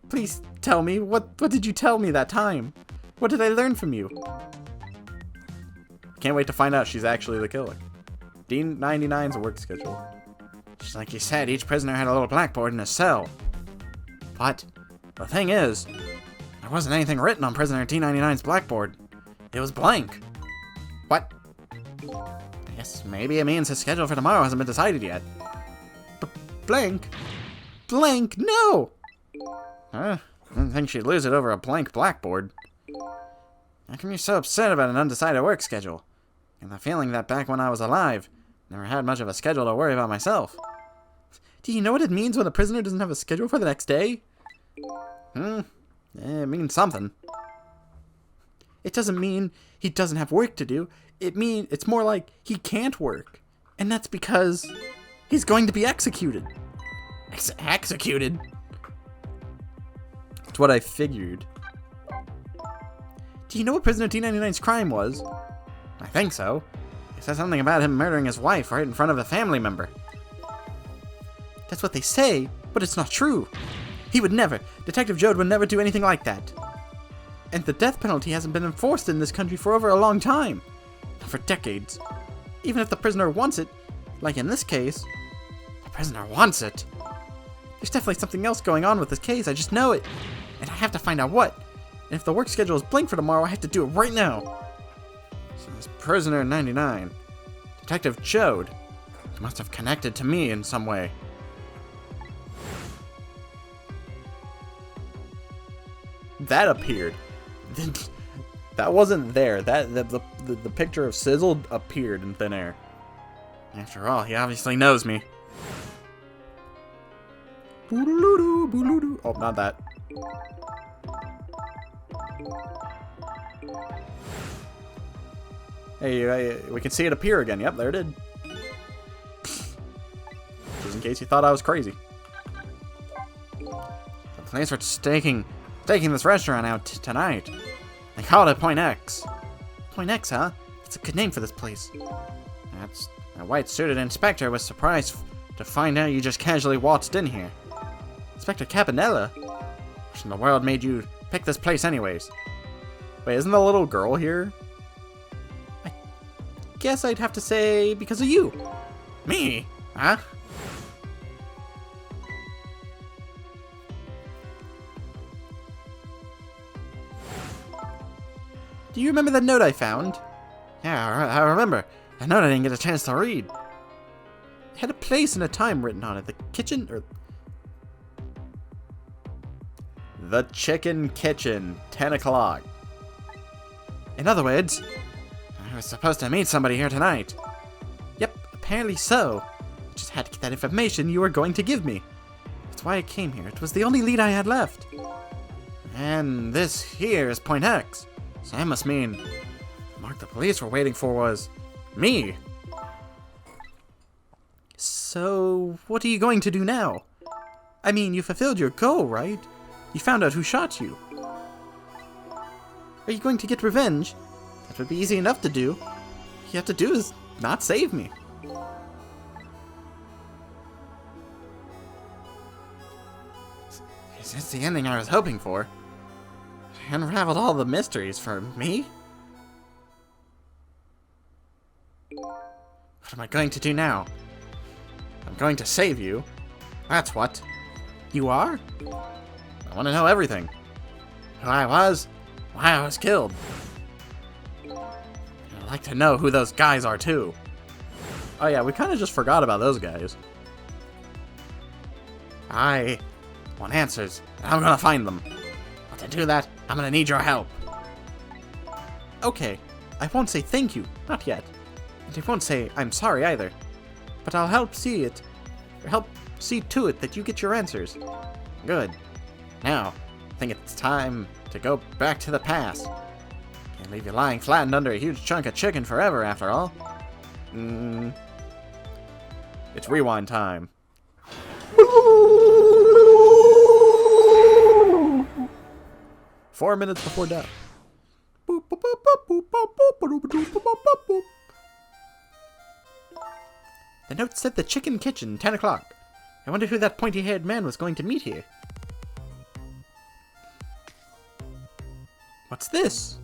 Please tell me, what did you tell me that time? What did I learn from you? Can't wait to find out she's actually the killer. D99's work schedule. Just like you said, each prisoner had a little blackboard in his cell. But the thing is, there wasn't anything written on prisoner D99's blackboard. It was blank. What? I guess maybe it means his schedule for tomorrow hasn't been decided yet. Blank? Blank? No! I didn't think she'd lose it over a blank blackboard. How come you're so upset about an undecided work schedule? And the feeling that back when I was alive, never had much of a schedule to worry about myself. Do you know what it means when a prisoner doesn't have a schedule for the next day? It means something. It doesn't mean he doesn't have work to do. It's more like he can't work. And that's because he's going to be executed. Executed? That's what I figured. Do you know what prisoner D99's crime was? I think so. said something about him murdering his wife right in front of a family member. That's what they say, but it's not true. He would never. Detective Joad would never do anything like that. And the death penalty hasn't been enforced in this country for over a long time. For decades. Even if the prisoner wants it, like in this case, the prisoner wants it. There's definitely something else going on with this case, I just know it. And I have to find out what. And if the work schedule is blank for tomorrow, I have to do it right now. So this prisoner 99, Detective Joad, must have connected to me in some way. That appeared. That wasn't there. The picture of Sizzle appeared in thin air. After all, he obviously knows me. Boodaloo, boodaloo. Oh, not that. Hey, we can see it appear again. Yep, there it did. Just in case you thought I was crazy. The police were staking this restaurant out tonight. They called it Point X. Point X, huh? That's a good name for this place. That's a white-suited inspector was surprised to find out you just casually waltzed in here. Inspector Cabanella? What in the world made you pick this place anyways? Wait, isn't the little girl here? I guess I'd have to say because of you. Me? Huh? Do you remember the note I found? Yeah, I remember. A note I didn't get a chance to read. It had a place and a time written on it. The kitchen, or... The Chicken Kitchen, 10 o'clock. In other words, I was supposed to meet somebody here tonight. Yep, apparently so. I just had to get that information you were going to give me. That's why I came here. It was the only lead I had left. And this here is Point X. So that must mean the mark the police were waiting for was me. So, what are you going to do now? I mean, you fulfilled your goal, right? You found out who shot you. Are you going to get revenge? That would be easy enough to do. All you have to do is not save me. Is this the ending I was hoping for? Unraveled all the mysteries for me? What am I going to do now? I'm going to save you. That's what. You are? I want to know everything. Who I was, why I was killed. And I'd like to know who those guys are too. Oh yeah, we kind of just forgot about those guys. I want answers, and I'm gonna find them. But to do that, I'm gonna need your help. Okay, I won't say thank you, not yet. And I won't say I'm sorry either. But I'll help see to it that you get your answers. Good. Now, I think it's time to go back to the past. Can't leave you lying flattened under a huge chunk of chicken forever, after all. It's rewind time. 4 minutes before death. The note said the Chicken Kitchen, 10 o'clock. I wonder who that pointy-haired man was going to meet here. What's this?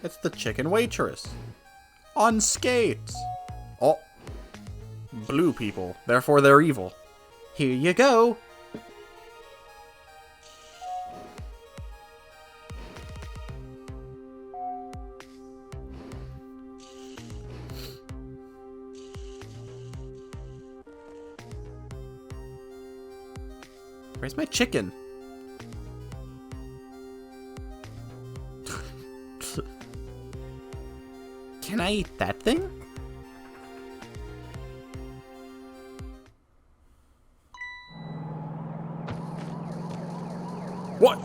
It's the chicken waitress. On skates. Oh. Blue people. Therefore they're evil. Here you go. Where's my chicken? Can I eat that thing? What?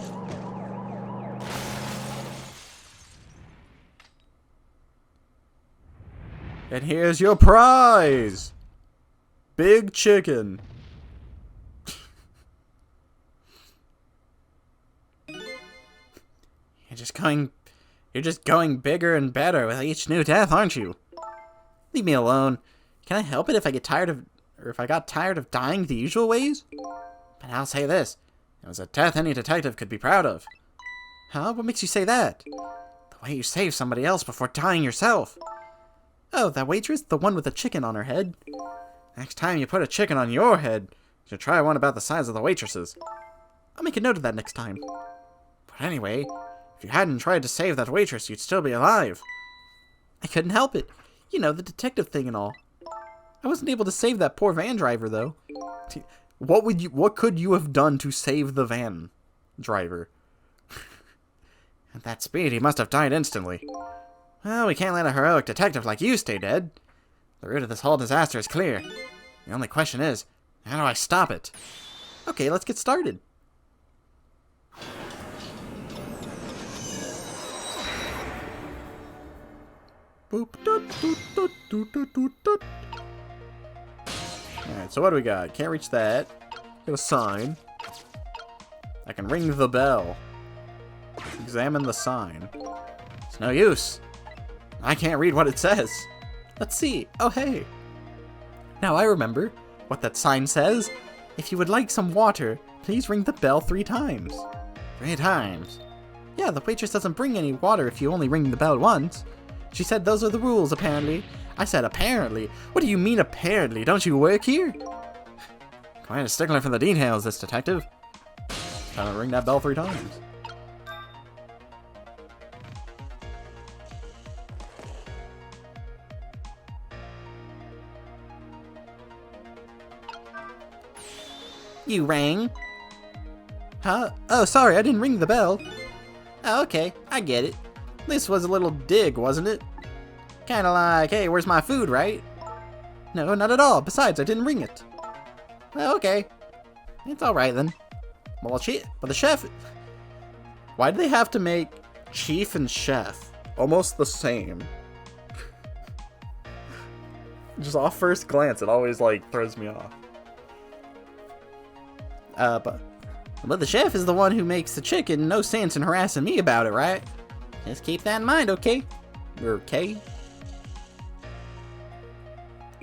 And here's your prize. Big chicken. You're just going bigger and better with each new death, aren't you? Leave me alone. Can I help it if I got tired of dying the usual ways? But I'll say this. It was a death any detective could be proud of. Huh? What makes you say that? The way you saved somebody else before dying yourself. Oh, that waitress? The one with the chicken on her head? Next time you put a chicken on your head, you should try one about the size of the waitress's. I'll make a note of that next time. But anyway, if you hadn't tried to save that waitress, you'd still be alive. I couldn't help it. You know, the detective thing and all. I wasn't able to save that poor van driver, though. What could you have done to save the van driver? At that speed, he must have died instantly. Well, we can't let a heroic detective like you stay dead. The root of this whole disaster is clear. The only question is, how do I stop it? Okay, let's get started. Alright, so what do we got? Can't reach that. Got a sign. I can ring the bell. Examine the sign. It's no use. I can't read what it says. Let's see. Oh, hey. Now I remember what that sign says. If you would like some water, please ring the bell 3 times. 3 times? Yeah, the waitress doesn't bring any water if you only ring the bell once. She said those are the rules, apparently. I said apparently. What do you mean apparently? Don't you work here? Quite a stickler for the details, this detective. Time to ring that bell 3 times. You rang? Huh? Oh, sorry, I didn't ring the bell. Oh, okay, I get it. This was a little dig, wasn't it? Kinda like, hey, where's my food, right? No, not at all. Besides, I didn't ring it. Oh, okay. It's alright then. Well, but the chef... Why do they have to make chief and chef almost the same? Just off first glance, it always, like, throws me off. But the chef is the one who makes the chicken. No sense in harassing me about it, right? Just keep that in mind, okay? Okay?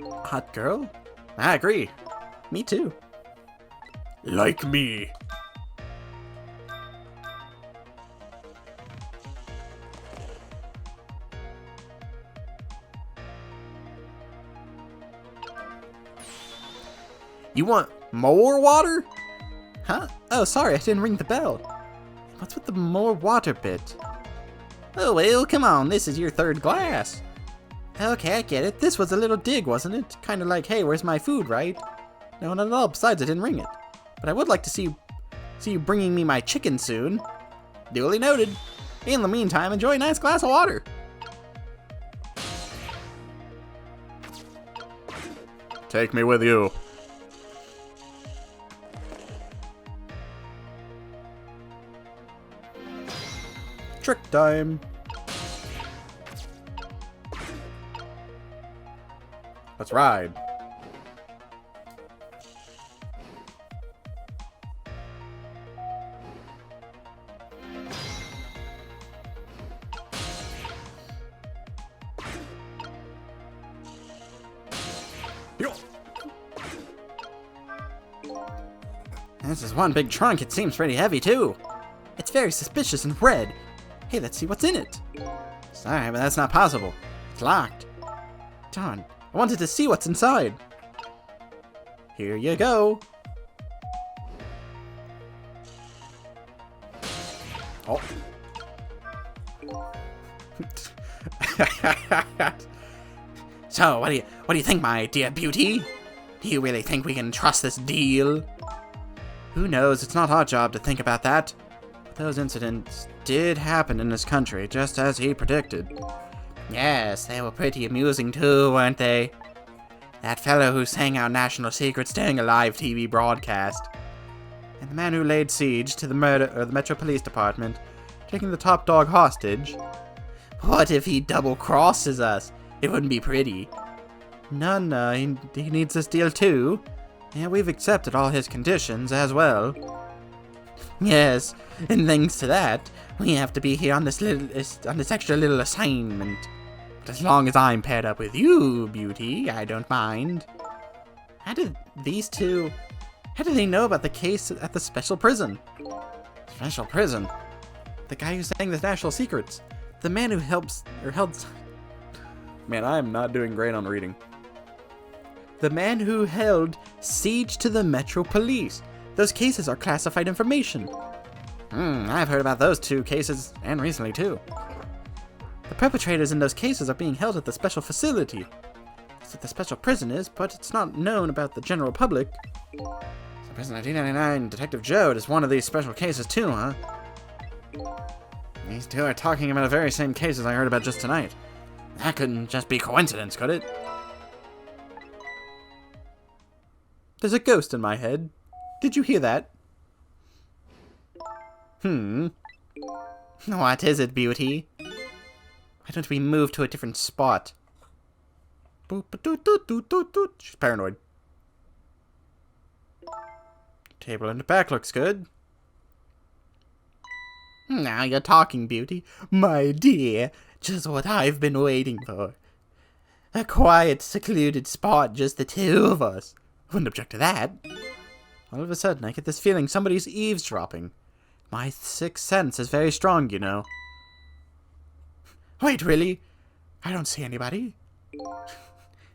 Hot girl? I agree. Me too. Like me. You want more water? Huh? Oh, sorry, I didn't ring the bell. What's with the more water bit? Oh, well, come on, this is your 3rd glass. Okay, I get it. This was a little dig, wasn't it? Kinda like, hey, where's my food, right? No, not at all. Besides, I didn't ring it. But I would like to see you bringing me my chicken soon. Duly noted. In the meantime, enjoy a nice glass of water. Take me with you. Trick time. Let's ride. This is one big trunk. It seems pretty heavy, too. It's very suspicious and red. Hey, let's see what's in it. Sorry, but that's not possible. It's locked. Darn. I wanted to see what's inside. Here you go. Oh. So, what do you think, my dear beauty? Do you really think we can trust this deal? Who knows? It's not our job to think about that. But those incidents did happen in this country, just as he predicted. Yes, they were pretty amusing too, weren't they? That fellow who sang our national secrets during a live TV broadcast. And the man who laid siege to the Metro Police Department, taking the top dog hostage. What if he double-crosses us? It wouldn't be pretty. No, he needs this deal too. And we've accepted all his conditions as well. Yes, and thanks to that, we have to be here on this extra little assignment. But as long as I'm paired up with you, Beauty, I don't mind. How did they know about the case at the special prison? Special prison? The guy who's saying the national secrets. The man who held... Man, I am not doing great on reading. The man who held siege to the Metro Police. Those cases are classified information. I've heard about those 2 cases, and recently too. The perpetrators in those cases are being held at the special facility. That's what the special prison is, but it's not known about the general public. So Prison 1999 Detective Joe is one of these special cases too, huh? These 2 are talking about the very same cases I heard about just tonight. That couldn't just be coincidence, could it? There's a ghost in my head. Did you hear that? What is it, Beauty? Why don't we move to a different spot? She's paranoid. Table in the back looks good. Now you're talking, Beauty. My dear, just what I've been waiting for. A quiet, secluded spot, just the 2 of us. Wouldn't object to that. All of a sudden, I get this feeling somebody's eavesdropping. My 6th sense is very strong, you know. Wait, really? I don't see anybody.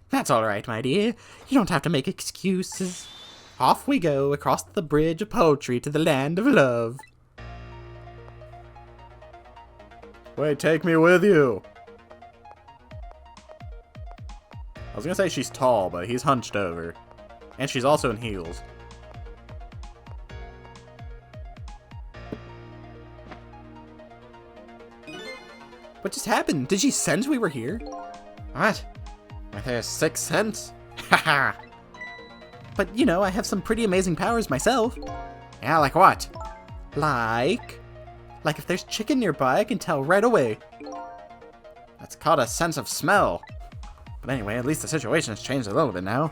That's alright, my dear. You don't have to make excuses. Off we go across the bridge of poetry to the land of love. Wait, take me with you. I was gonna say she's tall, but he's hunched over. And she's also in heels. What just happened? Did she sense we were here? What? With her 6th sense? Haha! But, you know, I have some pretty amazing powers myself. Yeah, like what? Like if there's chicken nearby, I can tell right away. That's called a sense of smell. But anyway, at least the situation has changed a little bit now.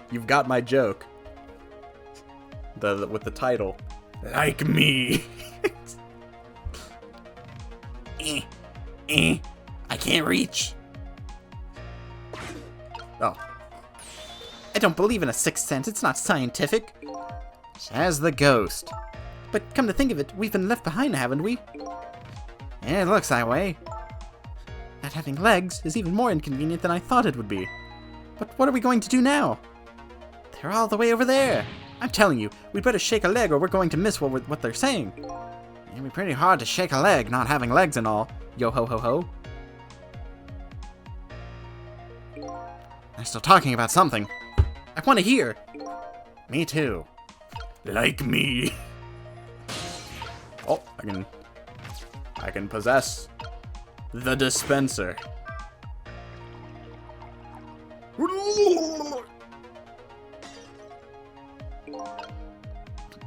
You've got my joke. With the title. Like me. I can't reach. Oh. I don't believe in a 6th sense. It's not scientific. Says the ghost. But come to think of it, we've been left behind, haven't we? Yeah, it looks that way. Not having legs is even more inconvenient than I thought it would be. But what are we going to do now? They're all the way over there. I'm telling you, we'd better shake a leg or we're going to miss what they're saying. It'd be pretty hard to shake a leg, not having legs and all. Yo ho ho ho. They're still talking about something. I want to hear. Me too. Like me. Oh, I can possess the dispenser.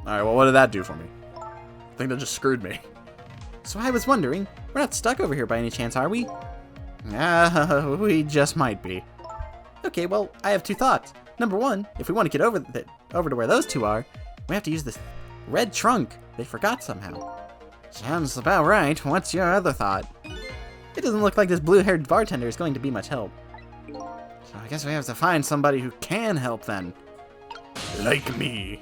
Alright, well, what did that do for me? I think that just screwed me. So I was wondering, we're not stuck over here by any chance, are we? We just might be. Okay, well, I have 2 thoughts. Number 1, if we want to get over to where those 2 are, we have to use this red trunk they forgot somehow. Sounds about right. What's your other thought? It doesn't look like this blue-haired bartender is going to be much help. So I guess we have to find somebody who can help then. Like me.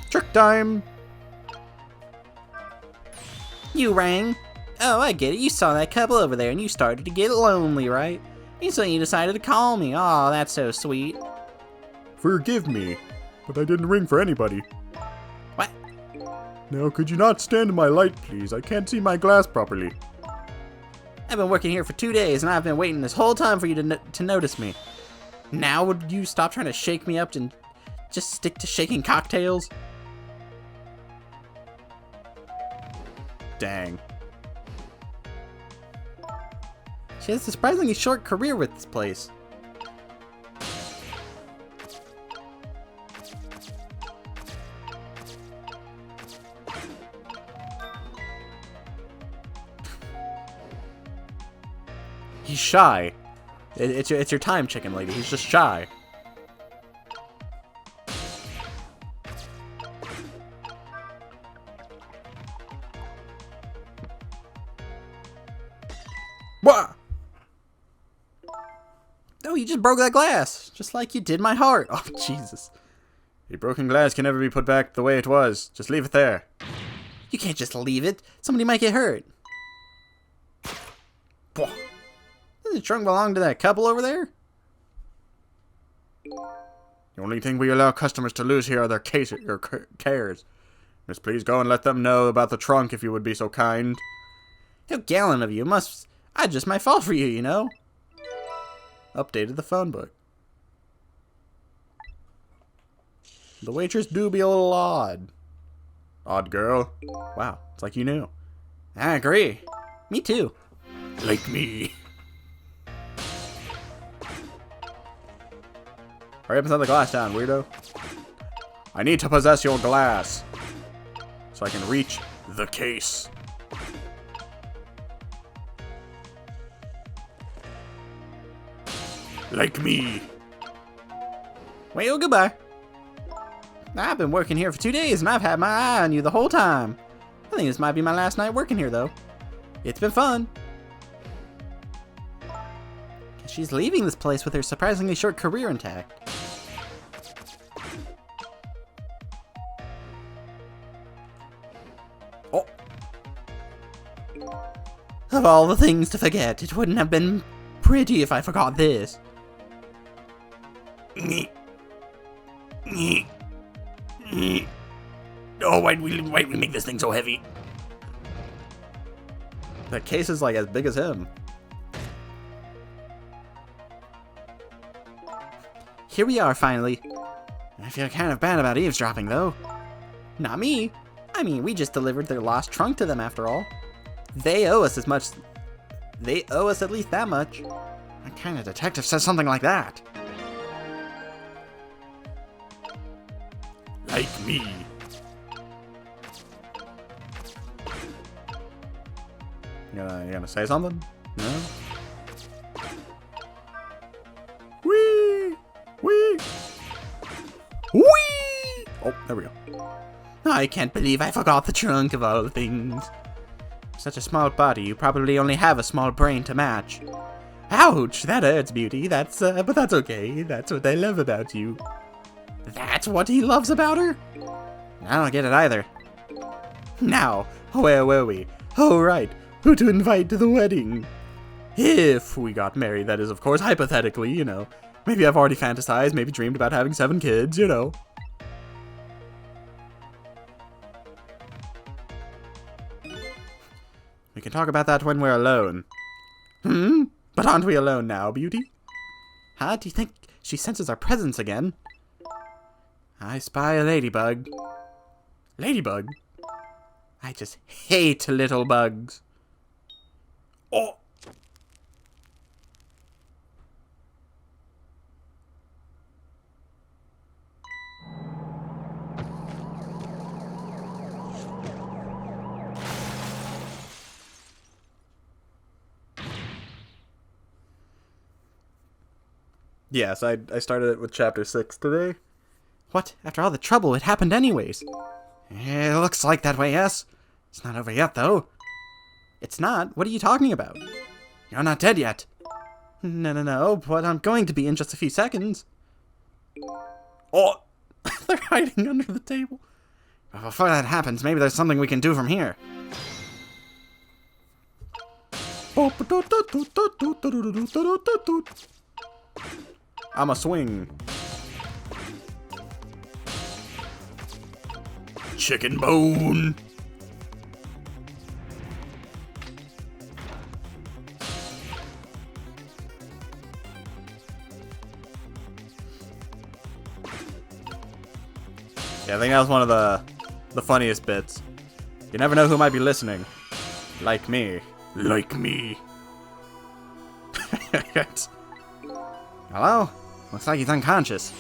Trick time! You rang? Oh, I get it. You saw that couple over there and you started to get lonely, right? And so you decided to call me. Oh, that's so sweet. Forgive me, but I didn't ring for anybody. What? Now, could you not stand in my light, please? I can't see my glass properly. I've been working here for 2 days and I've been waiting this whole time for you to notice me. Now would you stop trying to shake me up and just stick to shaking cocktails? Dang. She has a surprisingly short career with this place. He's shy. It's your time, chicken lady. He's just shy. What? Oh, you just broke that glass, just like you did my heart. Oh, Jesus. A broken glass can never be put back the way it was. Just leave it there. You can't just leave it. Somebody might get hurt. Does the trunk belong to that couple over there? The only thing we allow customers to lose here are their cares. Miss, please go and let them know about the trunk if you would be so kind. How gallant of you. I just might fall for you, you know. Updated the phone book. The waitress do be a little odd. Odd girl. Wow, it's like you knew. I agree. Me too. Like me. Hurry up and set the glass down, weirdo. I need to possess your glass so I can reach the case. Like me. Well, goodbye. I've been working here for 2 days, and I've had my eye on you the whole time. I think this might be my last night working here, though. It's been fun. She's leaving this place with her surprisingly short career intact. Oh. Of all the things to forget, it wouldn't have been pretty if I forgot this. Oh, why'd we make this thing so heavy? That case is like as big as him. Here we are, finally. I feel kind of bad about eavesdropping, though. Not me. I mean, we just delivered their lost trunk to them, after all. They owe us as much. They owe us at least that much. What kind of detective says something like that? Like me. You gonna say something? No? Whee! Whee! Whee! Oh, there we go. I can't believe I forgot the trunk of all things. Such a small body, you probably only have a small brain to match. Ouch, that hurts, Beauty. But that's okay. That's what I love about you. That's what he loves about her? I don't get it either. Now, where were we? Oh, right. Who to invite to the wedding? If we got married, that is, of course, hypothetically, you know. Maybe I've already fantasized, maybe dreamed about having 7 kids, you know. We can talk about that when we're alone. But aren't we alone now, Beauty? Huh? Do you think she senses our presence again? I spy a ladybug. Ladybug? I just hate little bugs. Oh! Yes, I started it with chapter 6 today. What? After all the trouble, it happened anyways. It looks like that way, yes. It's not over yet, though. It's not? What are you talking about? You're not dead yet. No, but I'm going to be in just a few seconds. Oh! They're hiding under the table. But before that happens, maybe there's something we can do from here. I'm a swing. Chicken bone. Yeah, I think that was one of the funniest bits. You never know who might be listening. Like me. Like me. Hello? Looks like he's unconscious.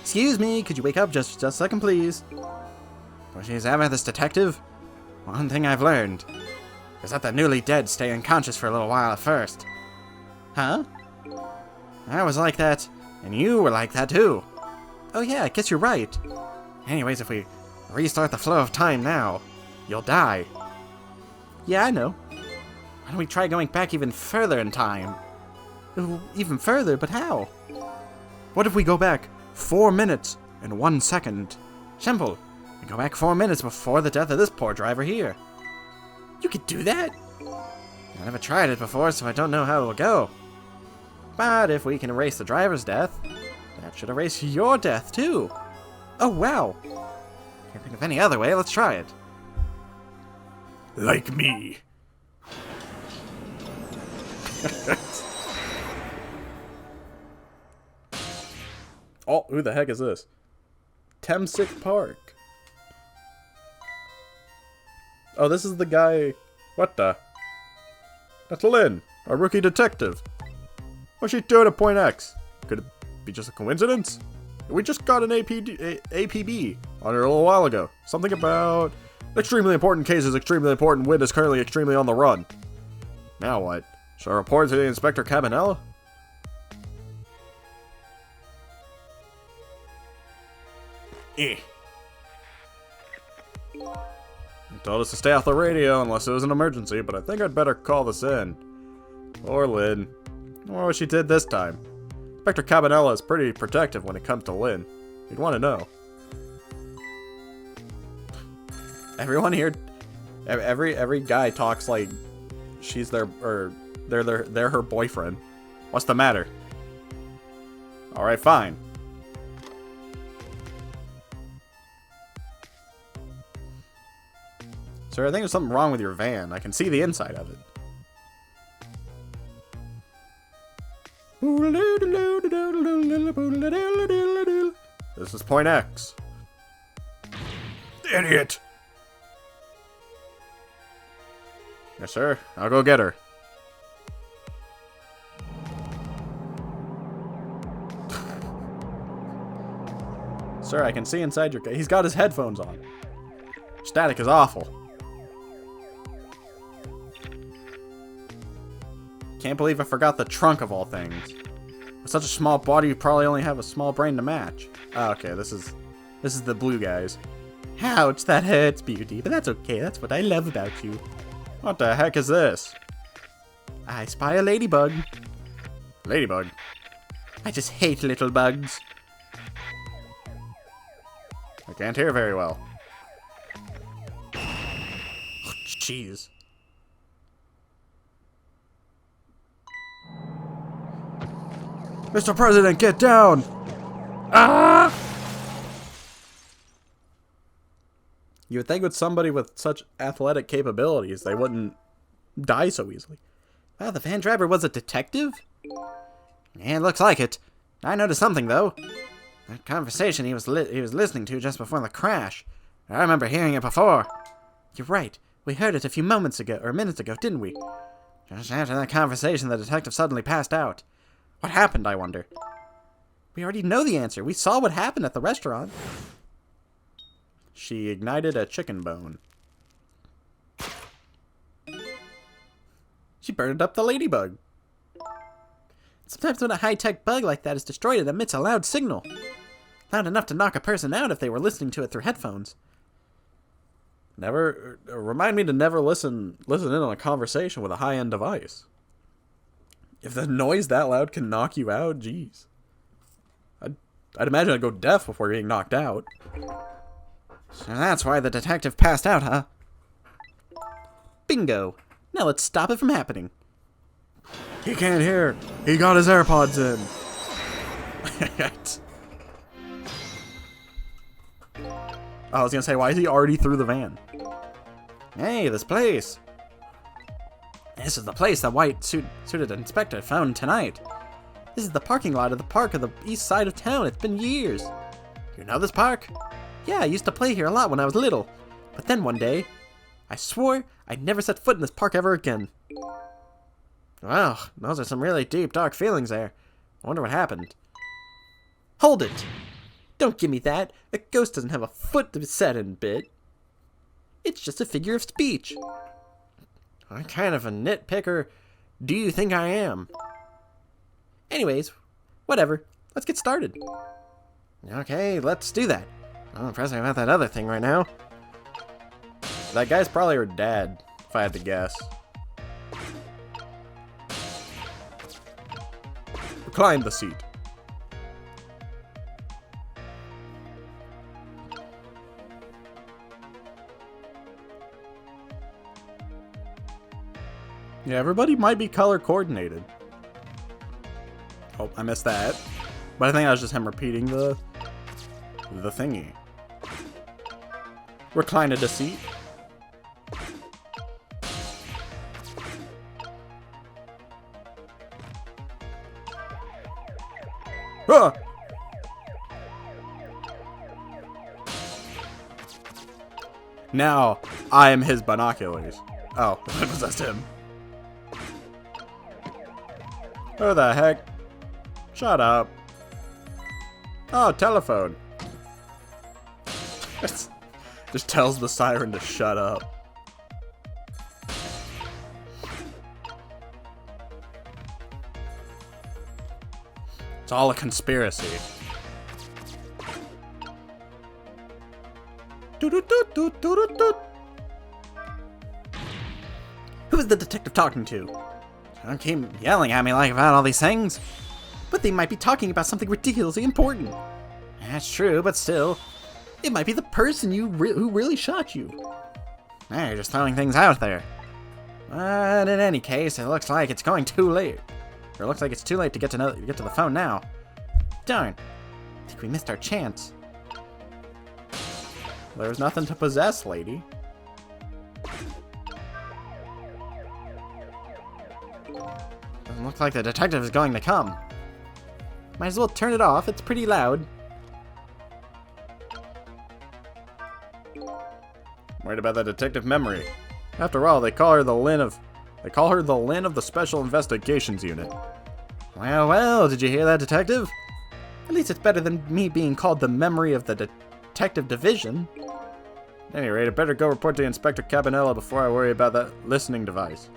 Excuse me, could you wake up just a second, please? Was she ever this detective? One thing I've learned is that the newly dead stay unconscious for a little while at first. Huh? I was like that, and you were like that too. Oh yeah, I guess you're right. Anyways, if we restart the flow of time now, you'll die. Yeah, I know. Why don't we try going back even further in time? Even further, but how? What if we go back 4 minutes and 1 second? Simple. We go back 4 minutes before the death of this poor driver here. You could do that? I never tried it before, so I don't know how it will go. But if we can erase the driver's death, that should erase your death too. Oh wow. Can't think of any other way, let's try it. Like me. Oh, who the heck is this? Temsick Park. Oh, this is the guy... What the? That's Lynn, our rookie detective. What's she doing at Point X? Could it be just a coincidence? We just got an APB on her a little while ago. Something about... Extremely important cases, extremely important witness, currently extremely on the run. Now what? Should I report to the Inspector Cabanella? He told us to stay off the radio unless it was an emergency, but I think I'd better call this in. Or Lynn. Or what she did this time. Inspector Cabanella is pretty protective when it comes to Lynn. You'd want to know. Everyone here, every guy talks like she's their, or they're her boyfriend. What's the matter? Alright, fine. Sir, I think there's something wrong with your van. I can see the inside of it. This is Point X. Idiot! Yes, sir. I'll go get her. Sir, I can see inside your car. He's got his headphones on. Static is awful. Can't believe I forgot the trunk of all things. With such a small body, you probably only have a small brain to match. Oh, okay, this is the blue guys. Ouch, that hurts, Beauty, but that's okay. That's what I love about you. What the heck is this? I spy a ladybug. Ladybug? I just hate little bugs. I can't hear very well. Jeez. Mr. President, get down! Ah! You would think with somebody with such athletic capabilities, they wouldn't die so easily. Wow, the van driver was a detective? Yeah, it looks like it. I noticed something, though. That conversation he was listening to just before the crash. I remember hearing it before. You're right. We heard it a few moments ago, or minutes ago, didn't we? Just after that conversation, the detective suddenly passed out. What happened, I wonder? We already know the answer. We saw what happened at the restaurant. She ignited a chicken bone. She burned up the ladybug. Sometimes when a high-tech bug like that is destroyed, it emits a loud signal. Loud enough to knock a person out if they were listening to it through headphones. Remind me to never listen in on a conversation with a high-end device. If the noise that loud can knock you out, jeez. I'd imagine I'd go deaf before being knocked out. So that's why the detective passed out, huh? Bingo. Now let's stop it from happening. He can't hear. He got his AirPods in. I was gonna say, why is he already through the van? Hey, this place. This is the place that white suited inspector found tonight. This is the parking lot of the park of the east side of town. It's been years. You know this park? Yeah, I used to play here a lot when I was little. But then one day, I swore I'd never set foot in this park ever again. Wow, those are some really deep, dark feelings there. I wonder what happened. Hold it! Don't give me that. A ghost doesn't have a foot to set in, bit. It's just a figure of speech. What kind of a nitpicker do you think I am? Anyways, whatever. Let's get started. Okay, let's do that. I'm impressed about that other thing right now. That guy's probably her dad, if I had to guess. Recline the seat. Yeah, everybody might be color coordinated. Oh, I missed that. But I think that was just him repeating the thingy. Recline a seat. Ah! Now, I am his binoculars. Oh, I possessed him. Who the heck? Shut up. Oh, telephone. Just tells the siren to shut up. It's all a conspiracy. Who is the detective talking to? Don't keep yelling at me like about all these things. But they might be talking about something ridiculously important. That's true, but still, it might be the person who really shot you. Now you're just throwing things out there. But in any case, it looks like it's going too late. Or it looks like it's too late to get to the phone now. Darn. I think we missed our chance. There's nothing to possess, lady. Doesn't look like the detective is going to come. Might as well turn it off, it's pretty loud. Worried about that detective memory. After all, they call her the Lynn of the Special Investigations Unit. Well, well, did you hear that, detective? At least it's better than me being called the memory of the detective division. At any rate, I better go report to Inspector Cabanella before I worry about that listening device.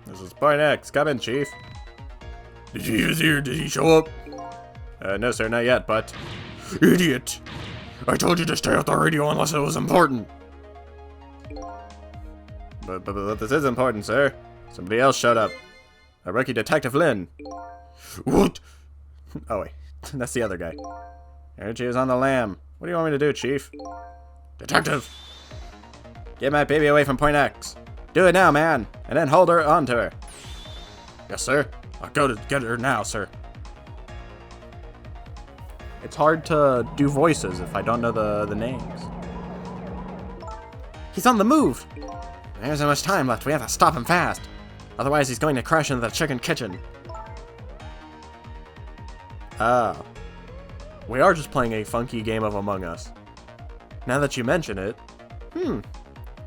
This is Point X. Come in, Chief. Did he was here? Did he show up? No, sir, not yet, but... Idiot! I told you to stay off the radio unless it was important. But this is important, sir. Somebody else showed up. A rookie Detective Lynn. What? Oh, wait. That's the other guy. Here she is on the lam. What do you want me to do, Chief? Detective! Get my baby away from Point X. Do it now, man. And then hold her onto her. Yes, sir. I'll go to get her now, sir. It's hard to do voices if I don't know the names. He's on the move! There's so much time left, we have to stop him fast. Otherwise he's going to crash into the chicken kitchen. Ah. We are just playing a funky game of Among Us. Now that you mention it.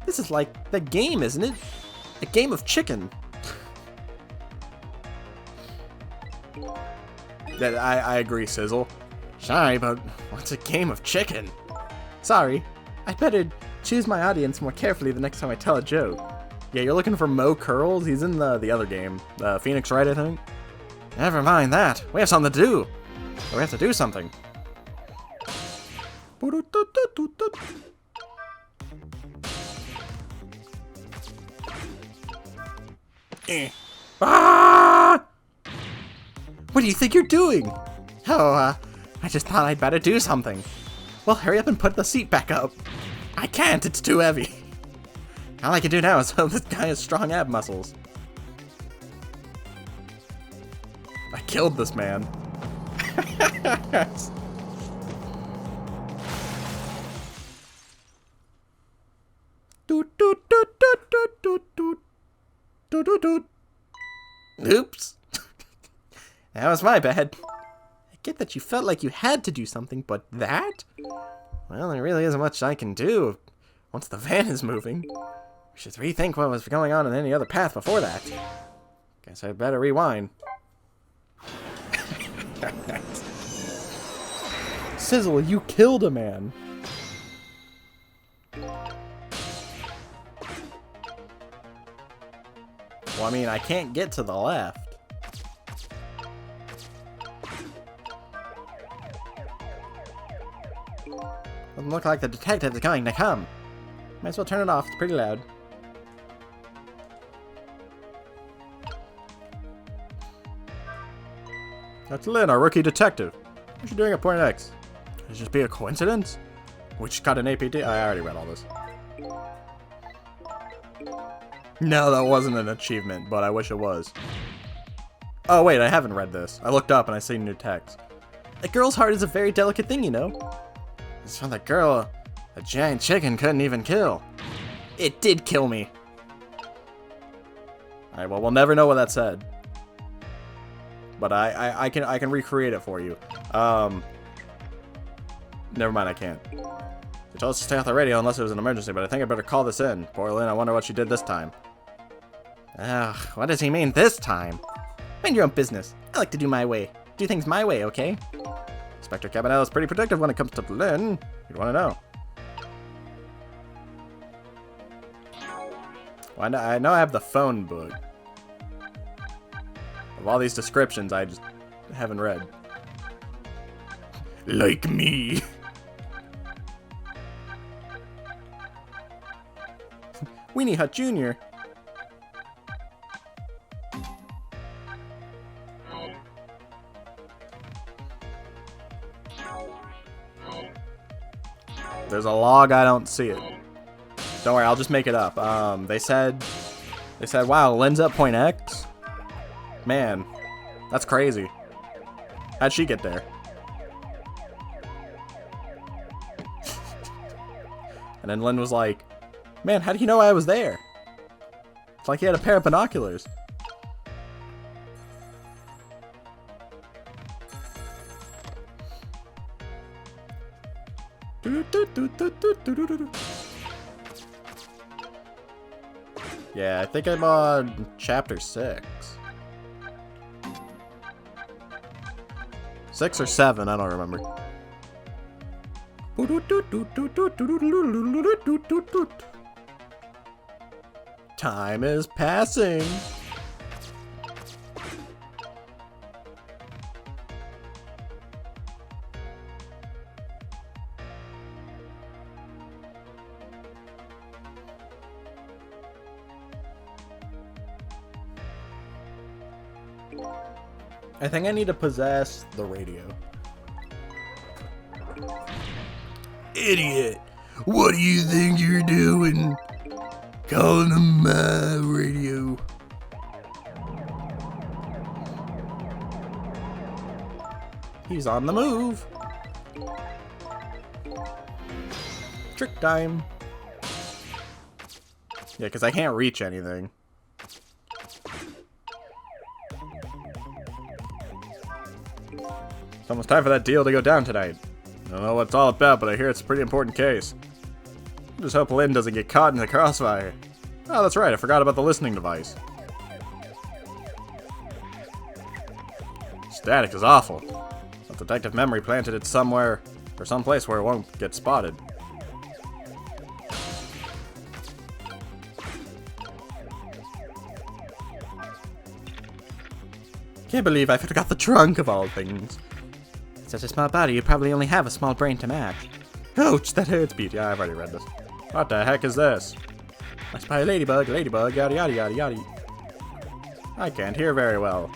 This is like the game, isn't it? A game of chicken. I agree, Sizzle. Sorry, but what's a game of chicken? Sorry, I'd better choose my audience more carefully the next time I tell a joke. Yeah, you're looking for Mo Curls? He's in the other game. Phoenix Wright, I think? Never mind that. We have something to do. We have to do something. Ah! What do you think you're doing? Oh, I just thought I'd better do something. Well, hurry up and put the seat back up. I can't, it's too heavy. All I can do now is hope this guy has strong ab muscles. I killed this man. Oops. That was my bad. I get that you felt like you had to do something, but that? Well, there really isn't much I can do once the van is moving. We should rethink what was going on in any other path before that. Guess I'd better rewind. Sizzle, you killed a man. Well, I mean, I can't get to the left. Doesn't look like the detective is going to come. Might as well turn it off. It's pretty loud. That's Lynn, our rookie detective. What's she doing at Point X? Could it just be a coincidence? We just got an APD. I already read all this. No, that wasn't an achievement, but I wish it was. Oh, wait, I haven't read this. I looked up and I see new text. A girl's heart is a very delicate thing, you know. It's from the girl a giant chicken couldn't even kill. It did kill me. Alright, well, we'll never know what that said. But I can recreate it for you. Never mind, I can't. They told us to stay off the radio unless it was an emergency, but I think I better call this in. Poor Lynn, I wonder what she did this time. Ugh, what does he mean this time? Mind your own business. I like to do my way. Do things my way, okay? Inspector Cabanel is pretty protective when it comes to Lynn. You'd want to know. Well, I know I have the phone book. Of all these descriptions, I just haven't read. Like me. Weenie Hut Jr. There's a log, I don't see it. Don't worry, I'll just make it up. They said, wow, Lynn's at Point X? Man, that's crazy. How'd she get there? And then Lynn was like, man, how do you know I was there? It's like he had a pair of binoculars. Yeah, I think I'm on chapter 6. 6 or 7, I don't remember. Time is passing. I think I need to possess the radio. Idiot! What do you think you're doing? Calling him my radio. He's on the move. Trick time. Yeah, because I can't reach anything. It's almost time for that deal to go down tonight. I don't know what it's all about, but I hear it's a pretty important case. I just hope Lynn doesn't get caught in the crossfire. Oh, that's right, I forgot about the listening device. Static is awful. But Detective Memory planted it somewhere, or someplace where it won't get spotted. Can't believe I forgot the trunk of all things. Such a small body, you probably only have a small brain to match. Ouch, that hurts, Pete. Yeah, I've already read this. What the heck is this? I spy a ladybug, yada yada yada yada. I can't hear very well.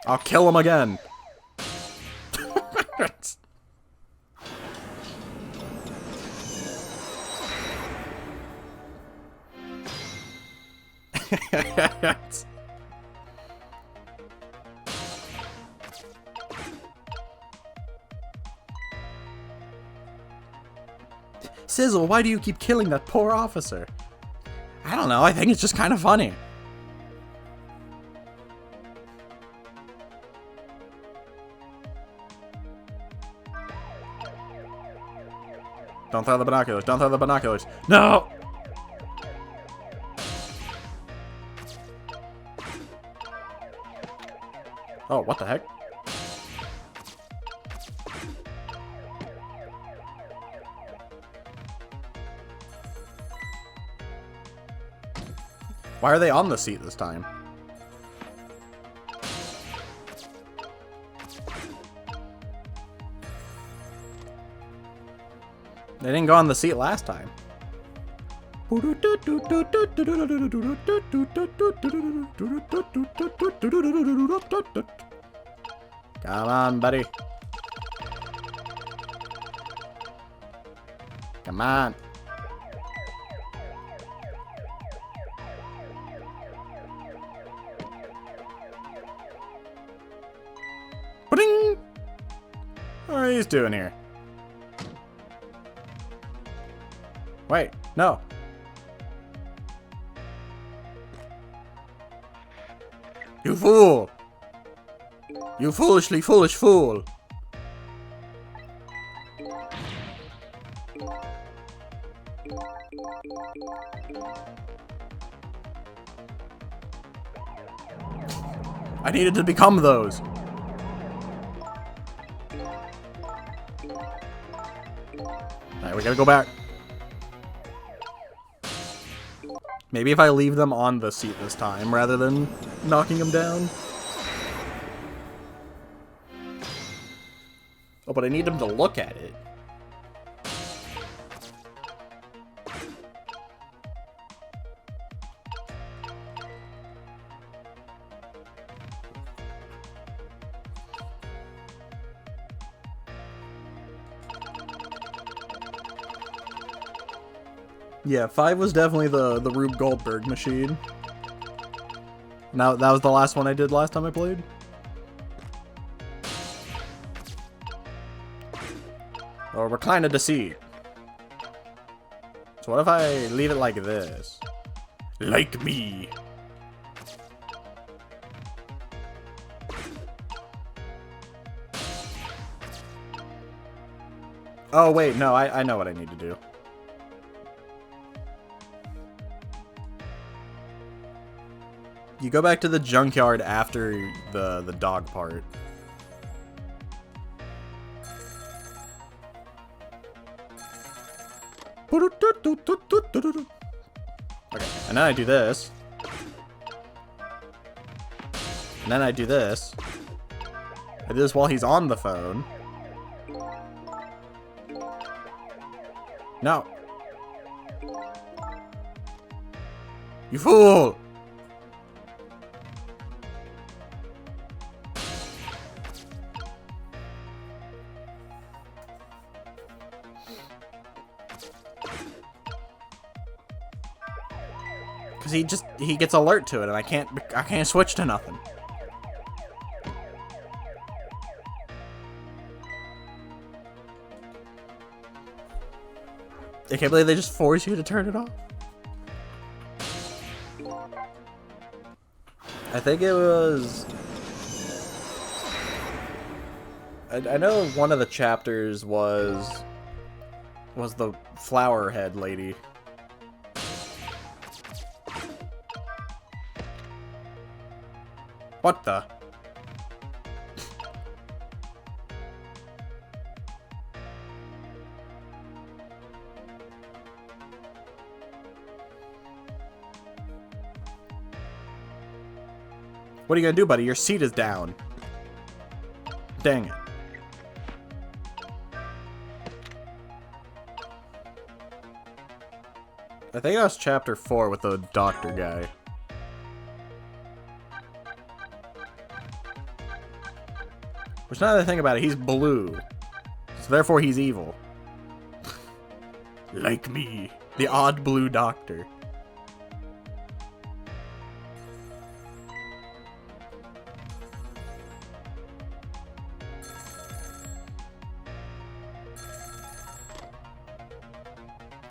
I'll kill him again. Sizzle, why do you keep killing that poor officer? I don't know, I think it's just kind of funny. Don't throw the binoculars, don't throw the binoculars. No! Oh, what the heck? Why are they on the seat this time? They didn't go on the seat last time. Come on, buddy. Come on. Ba-ding! What are you doing here? Wait, no. You fool! You foolishly foolish fool! I needed to become those. Alright, we gotta go back. Maybe if I leave them on the seat this time, rather than knocking them down. Oh, but I need them to look at it. Yeah, 5 was definitely the Rube Goldberg machine. Now that was the last one I did last time I played. Or recline to seat. So what if I leave it like this? Like me. Oh wait, no, I know what I need to do. You go back to the junkyard after the dog part. Okay, and then I do this. And then I do this. I do this while he's on the phone. No. You fool! Because he gets alert to it and I can't switch to nothing. I can't believe they just force you to turn it off. I think it was... I know one of the chapters was the flower head lady. What the? What are you gonna do, buddy? Your seat is down. Dang it. I think that was chapter 4 with the doctor guy. Which, now that I think about it, he's blue. So therefore he's evil. Like me. The odd blue doctor.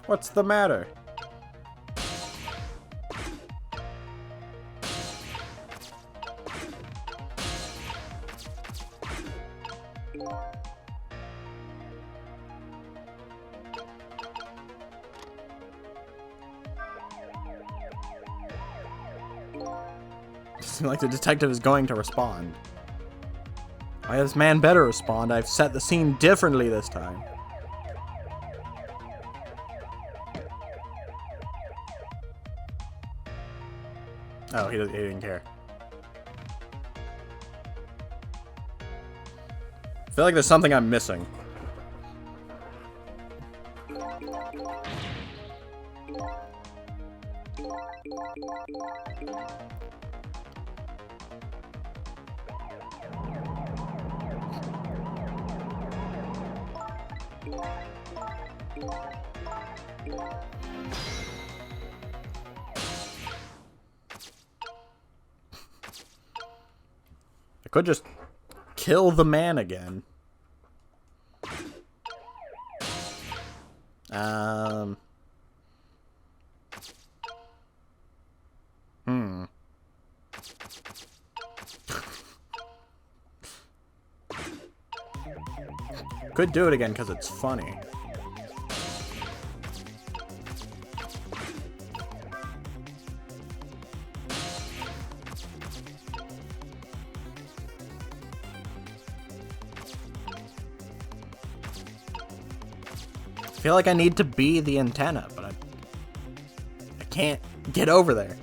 What's the matter? Seems like the detective is going to respond. Why this man better respond? I've set the scene differently this time. Oh, he didn't care. I feel like there's something I'm missing. I could just kill the man again. Could do it again because it's funny. I feel like I need to be the antenna, but I can't get over there.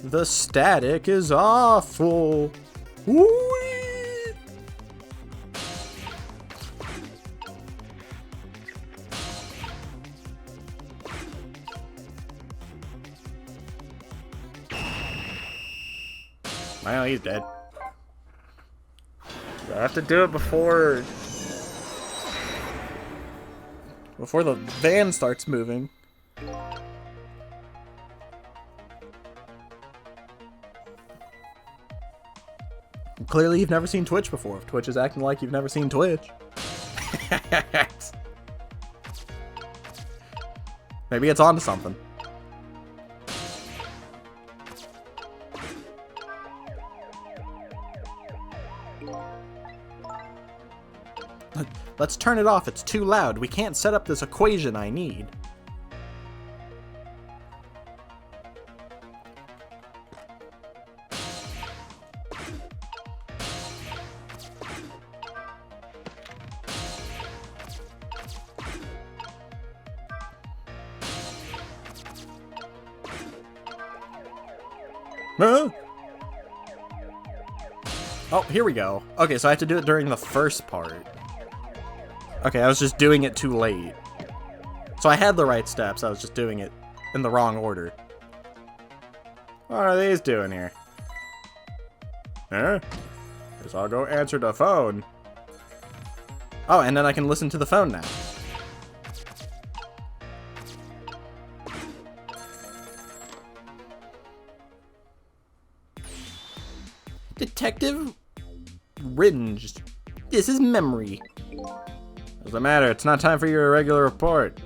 The static is awful. Whee! Well, he's dead. I have to do it before the van starts moving. Clearly, you've never seen Twitch before. If Twitch is acting like you've never seen Twitch. Maybe it's onto something. Let's turn it off. It's too loud. We can't set up this equation I need. Huh? Oh, here we go. Okay, so I have to do it during the first part. Okay, I was just doing it too late. So I had the right steps, I was just doing it in the wrong order. What are these doing here? Huh? Guess I'll go answer the phone. Oh, and then I can listen to the phone now. Detective Ringe. This is memory. What's the matter? It's not time for your irregular report.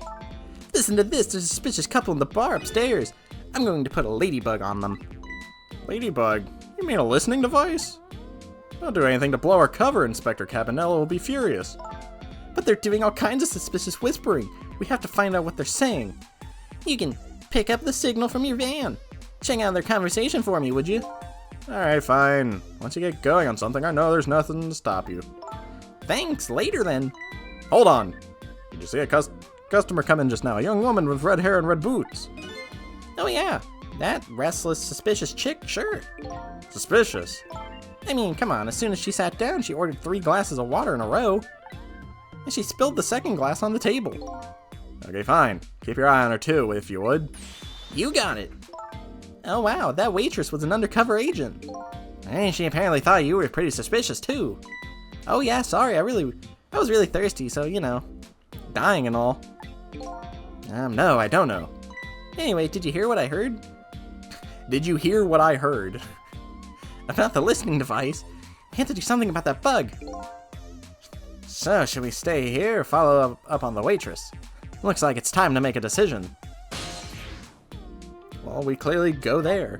Listen to this. There's a suspicious couple in the bar upstairs. I'm going to put a ladybug on them. Ladybug? You mean a listening device? Don't do anything to blow our cover. Inspector Cabanello will be furious. But they're doing all kinds of suspicious whispering. We have to find out what they're saying. You can pick up the signal from your van. Check out their conversation for me, would you? Alright, fine. Once you get going on something, I know there's nothing to stop you. Thanks, later then. Hold on. Did you see a customer come in just now? A young woman with red hair and red boots. Oh yeah, that restless, suspicious chick, sure. Suspicious? I mean, come on, as soon as she sat down, she ordered 3 glasses of water in a row. And she spilled the second glass on the table. Okay, fine. Keep your eye on her too, if you would. You got it. Oh wow, that waitress was an undercover agent. And she apparently thought you were pretty suspicious too. Oh yeah, sorry, I was really thirsty, so you know, dying and all. No, I don't know. Anyway, did you hear what I heard? Did you hear what I heard? About the listening device? I have to do something about that bug. So, should we stay here or follow up on the waitress? Looks like it's time to make a decision. Well, we clearly go there.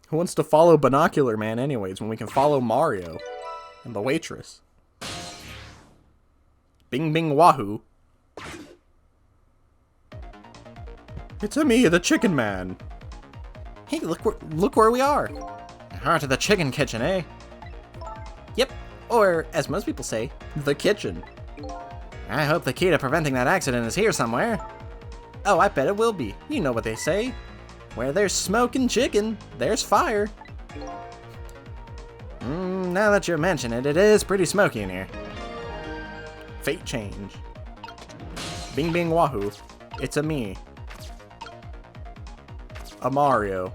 Who wants to follow Binocular Man anyways when we can follow Mario and the waitress? Bing bing wahoo. It's me, the Chicken Man. Hey, look where we are. Heart of the chicken kitchen, eh? Yep, or as most people say, the kitchen. I hope the key to preventing that accident is here somewhere. Oh, I bet it will be. You know what they say. Where there's smoke and chicken, there's fire. Now that you mention it, it is pretty smoky in here. Fate change. Bing bing wahoo. It's a me. A Mario.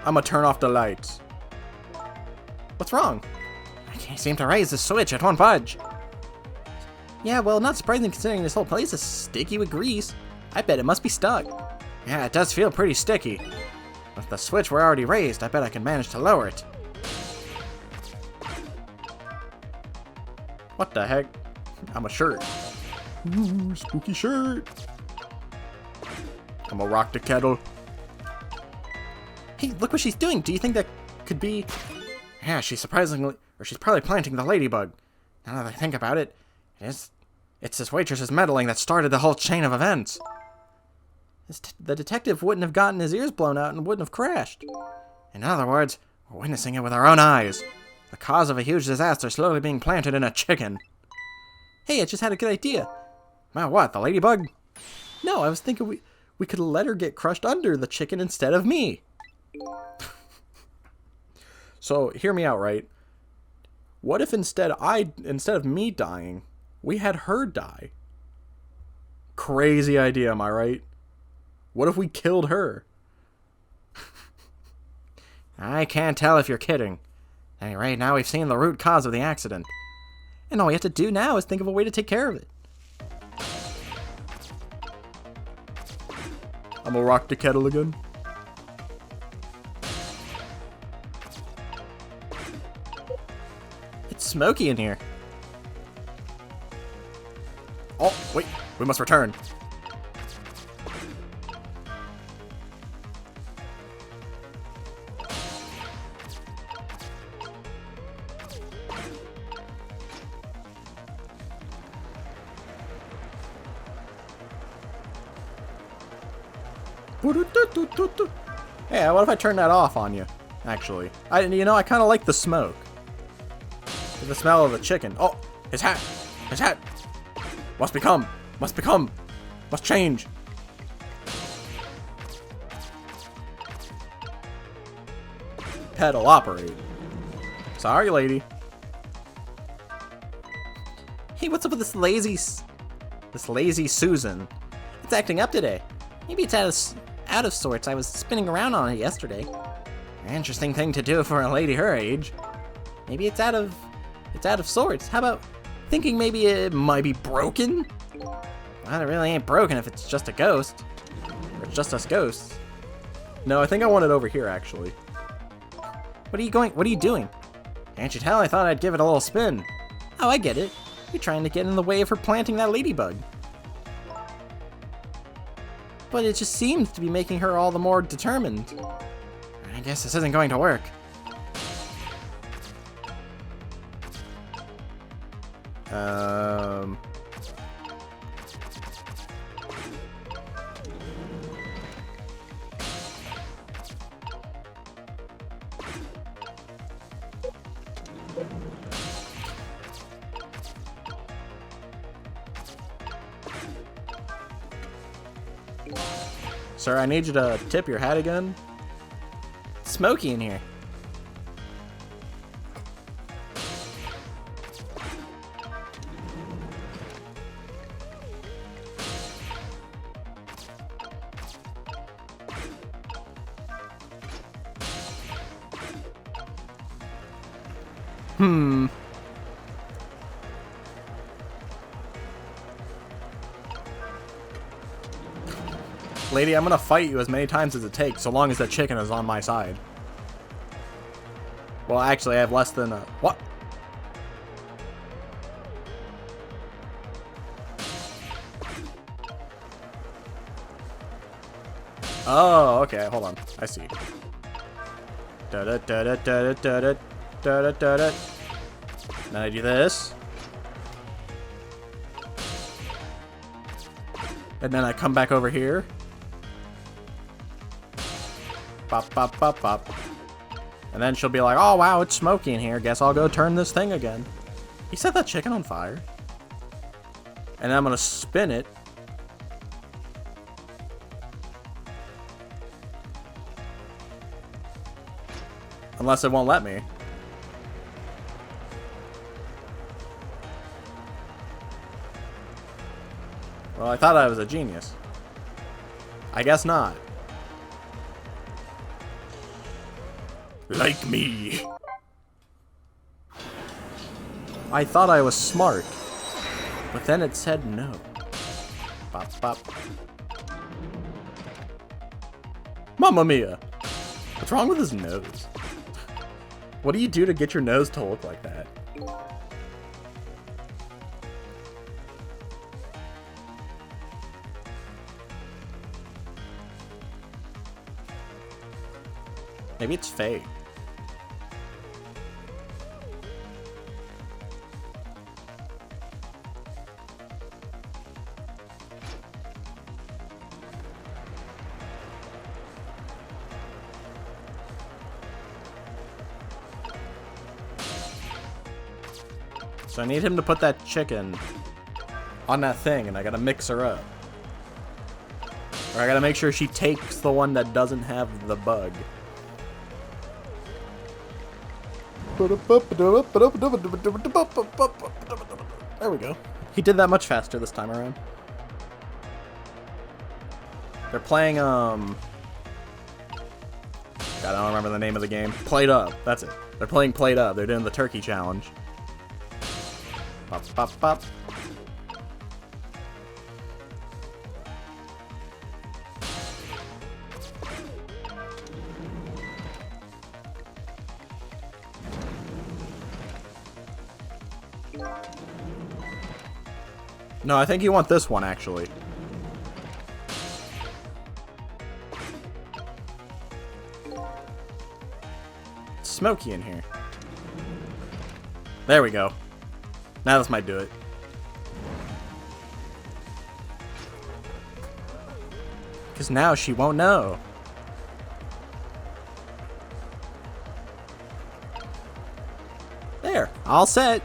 I'ma turn off the lights. What's wrong? I can't seem to raise the switch, it won't budge. Yeah, well, not surprising considering this whole place is sticky with grease. I bet it must be stuck. Yeah, it does feel pretty sticky. If the switch were already raised, I bet I can manage to lower it. What the heck? I'm a shirt. Ooh, spooky shirt. I'm gonna rock the kettle. Hey, look what she's doing. Do you think that could be... Yeah, she's probably planting the ladybug. Now that I think about it, it's this waitress's meddling that started the whole chain of events. The detective wouldn't have gotten his ears blown out and wouldn't have crashed. In other words, we're witnessing it with our own eyes. The cause of a huge disaster slowly being planted in a chicken. Hey, I just had a good idea. Well, what, the ladybug? No, I was thinking we could let her get crushed under the chicken instead of me. So, hear me out, right? What if instead of me dying, we had her die? Crazy idea, am I right? What if we killed her? I can't tell if you're kidding. Anyway, now we've seen the root cause of the accident. And all we have to do now is think of a way to take care of it. I'm gonna rock the kettle again. It's smoky in here. Oh, wait. We must return. Yeah, what if I turn that off on you? Actually, I kind of like the smoke. The smell of the chicken. Oh, his hat! His hat! Must become! Must change! Pedal operate. Sorry, lady. Hey, what's up with this lazy Susan? It's acting up today. Maybe it's out of sorts. I was spinning around on it yesterday. Interesting thing to do for a lady her age. Maybe it's out of sorts. How about thinking maybe it might be broken? Well, it really ain't broken if it's just a ghost. Or it's just us ghosts. No, I think I want it over here, actually. What are you doing? Can't you tell? I thought I'd give it a little spin. Oh, I get it. You're trying to get in the way of her planting that ladybug. But it just seems to be making her all the more determined. I guess this isn't going to work. Sir, I need you to tip your hat again. It's smoky in here. Lady, I'm gonna fight you as many times as it takes, so long as that chicken is on my side. Well, actually, I have less than a... What? Oh, okay, hold on. I see. Da da da da da da da da da da da. Then I do this. And then I come back over here. Pop, pop, pop, pop. And then she'll be like, oh wow, it's smoky in here. Guess I'll go turn this thing again. He set that chicken on fire. And then I'm gonna spin it. Unless it won't let me. Well, I thought I was a genius. I guess not. Like me. I thought I was smart. But then it said no. Bop, bop. Mamma mia! What's wrong with his nose? What do you do to get your nose to look like that? Maybe it's fake. So I need him to put that chicken on that thing, and I gotta mix her up. Or I gotta make sure she takes the one that doesn't have the bug. There we go. He did that much faster this time around. They're playing, God, I don't remember the name of the game. Played Up, that's it. They're playing Played Up. They're doing the turkey challenge. Pop, pop, pop. No, I think you want this one, actually. It's smoky in here. There we go. Now this might do it. Because now she won't know. There, all set.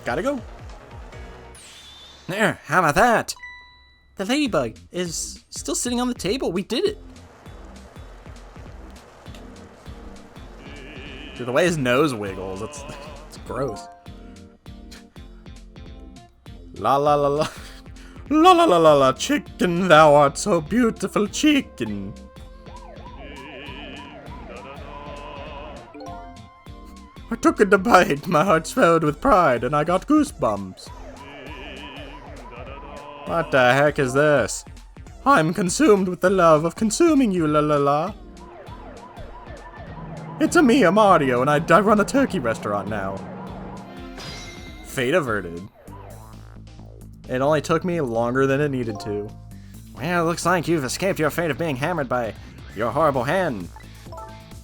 Gotta go. There, how about that? The ladybug is still sitting on the table. We did it. Dude, the way his nose wiggles, it's gross. La la la la. La la la la la, chicken, thou art so beautiful, chicken. I took a bite, my heart swelled with pride, and I got goosebumps. What the heck is this? I'm consumed with the love of consuming you, la la la. It's a me, I'm Mario, and I run a turkey restaurant now. Fate averted. It only took me longer than it needed to. Well, looks like you've escaped your fate of being hammered by your horrible hand.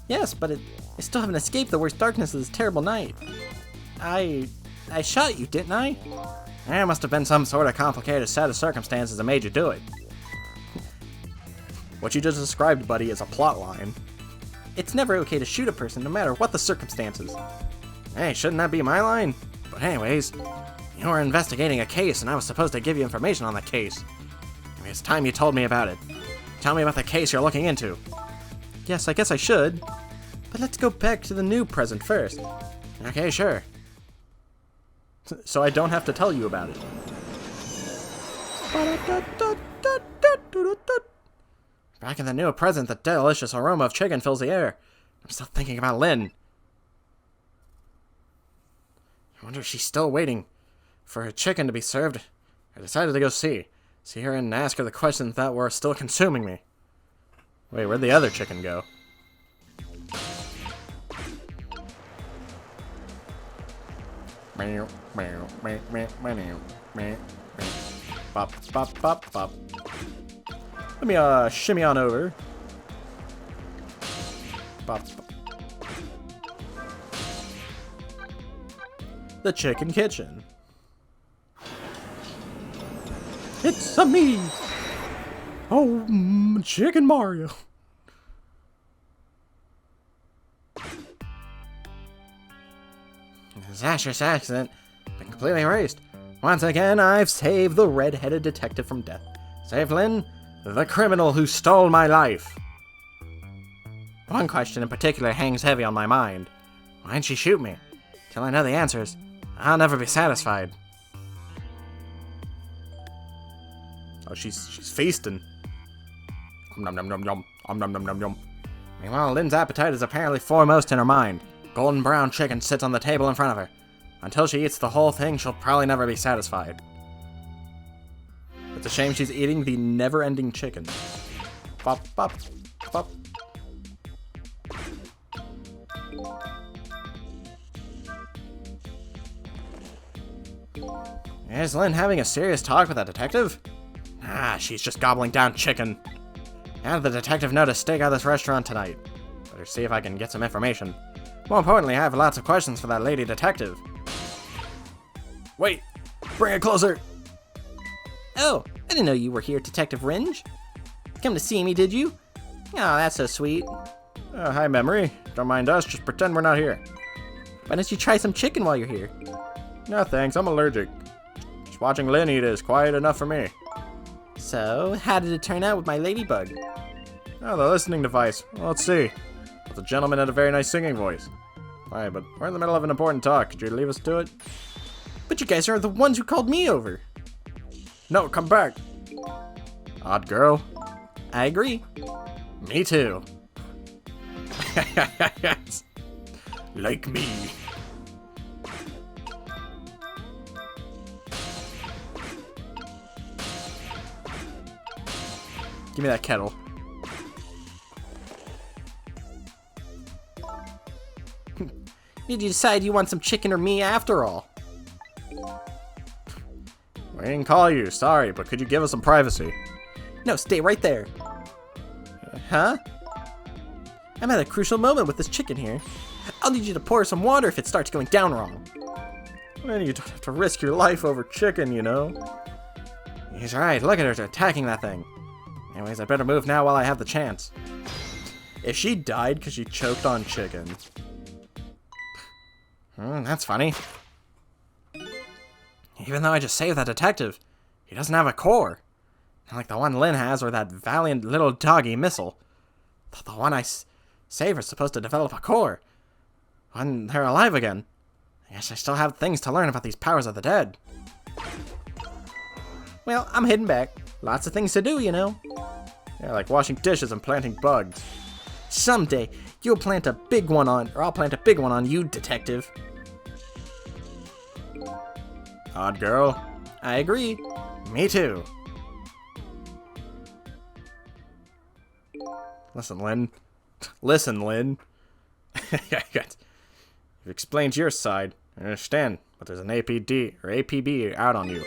Yes, but I still haven't escaped the worst darkness of this terrible night. I shot you, didn't I? There must have been some sort of complicated set of circumstances that made you do it. What you just described, buddy, is a plot line. It's never okay to shoot a person, no matter what the circumstances. Hey, shouldn't that be my line? But anyways, you were investigating a case, and I was supposed to give you information on the case. It's time you told me about it. Tell me about the case you're looking into. Yes, I guess I should. But let's go back to the new present first. Okay, sure. So I don't have to tell you about it. Back in the new present, the delicious aroma of chicken fills the air. I'm still thinking about Lynn. I wonder if she's still waiting for her chicken to be served. I decided to go see her and ask her the questions that were still consuming me. Wait, where'd the other chicken go? Bop, bop, bop, bop. Let me, shimmy on over. Bop, bop. The Chicken Kitchen. It's a me! Oh, Chicken Mario. Disastrous accident. Been completely erased. Once again, I've saved the red-headed detective from death. Saved Lynn, the criminal who stole my life. One question in particular hangs heavy on my mind. Why'd she shoot me? Till I know the answers, I'll never be satisfied. Oh, she's feasting. Nom nom nom nom. Nom nom nom nom. Meanwhile, Lynn's appetite is apparently foremost in her mind. Golden brown chicken sits on the table in front of her. Until she eats the whole thing, she'll probably never be satisfied. It's a shame she's eating the never-ending chicken. Bop, bop, bop. Is Lynn having a serious talk with that detective? Ah, she's just gobbling down chicken. How did the detective know to stake out this restaurant tonight? Better see if I can get some information. More importantly, I have lots of questions for that lady detective. Wait! Bring it closer! Oh, I didn't know you were here, Detective Ringe. Come to see me, did you? Oh, that's so sweet. Hi, Memory. Don't mind us, just pretend we're not here. Why don't you try some chicken while you're here? No thanks, I'm allergic. Just watching Lynn eat is quiet enough for me. So, how did it turn out with my ladybug? Oh, the listening device. Well, let's see. The gentleman had a very nice singing voice. Alright, but we're in the middle of an important talk. Could you leave us to it? But you guys are the ones who called me over. No, come back. Odd girl. I agree. Me too. Like me. Give me that kettle. Did you decide you want some chicken or me after all? We didn't call you, sorry, but could you give us some privacy? No, stay right there. Huh? I'm at a crucial moment with this chicken here. I'll need you to pour some water if it starts going down wrong. Well, you don't have to risk your life over chicken, you know. He's right, look at her attacking that thing. Anyways, I better move now while I have the chance. If she died because she choked on chicken. That's funny. Even though I just saved that detective, he doesn't have a core. Not like the one Lynn has or that valiant little doggy Missile. The one I saved is supposed to develop a core. When they're alive again. I guess I still have things to learn about these powers of the dead. Well, I'm heading back. Lots of things to do, you know. Yeah, like washing dishes and planting bugs. Someday, you'll plant a big one on, or I'll plant a big one on you, detective. Odd girl. I agree. Me too. Listen, Lynn. Listen, Lynn. You've explained your side. I understand, but there's an APD or APB out on you.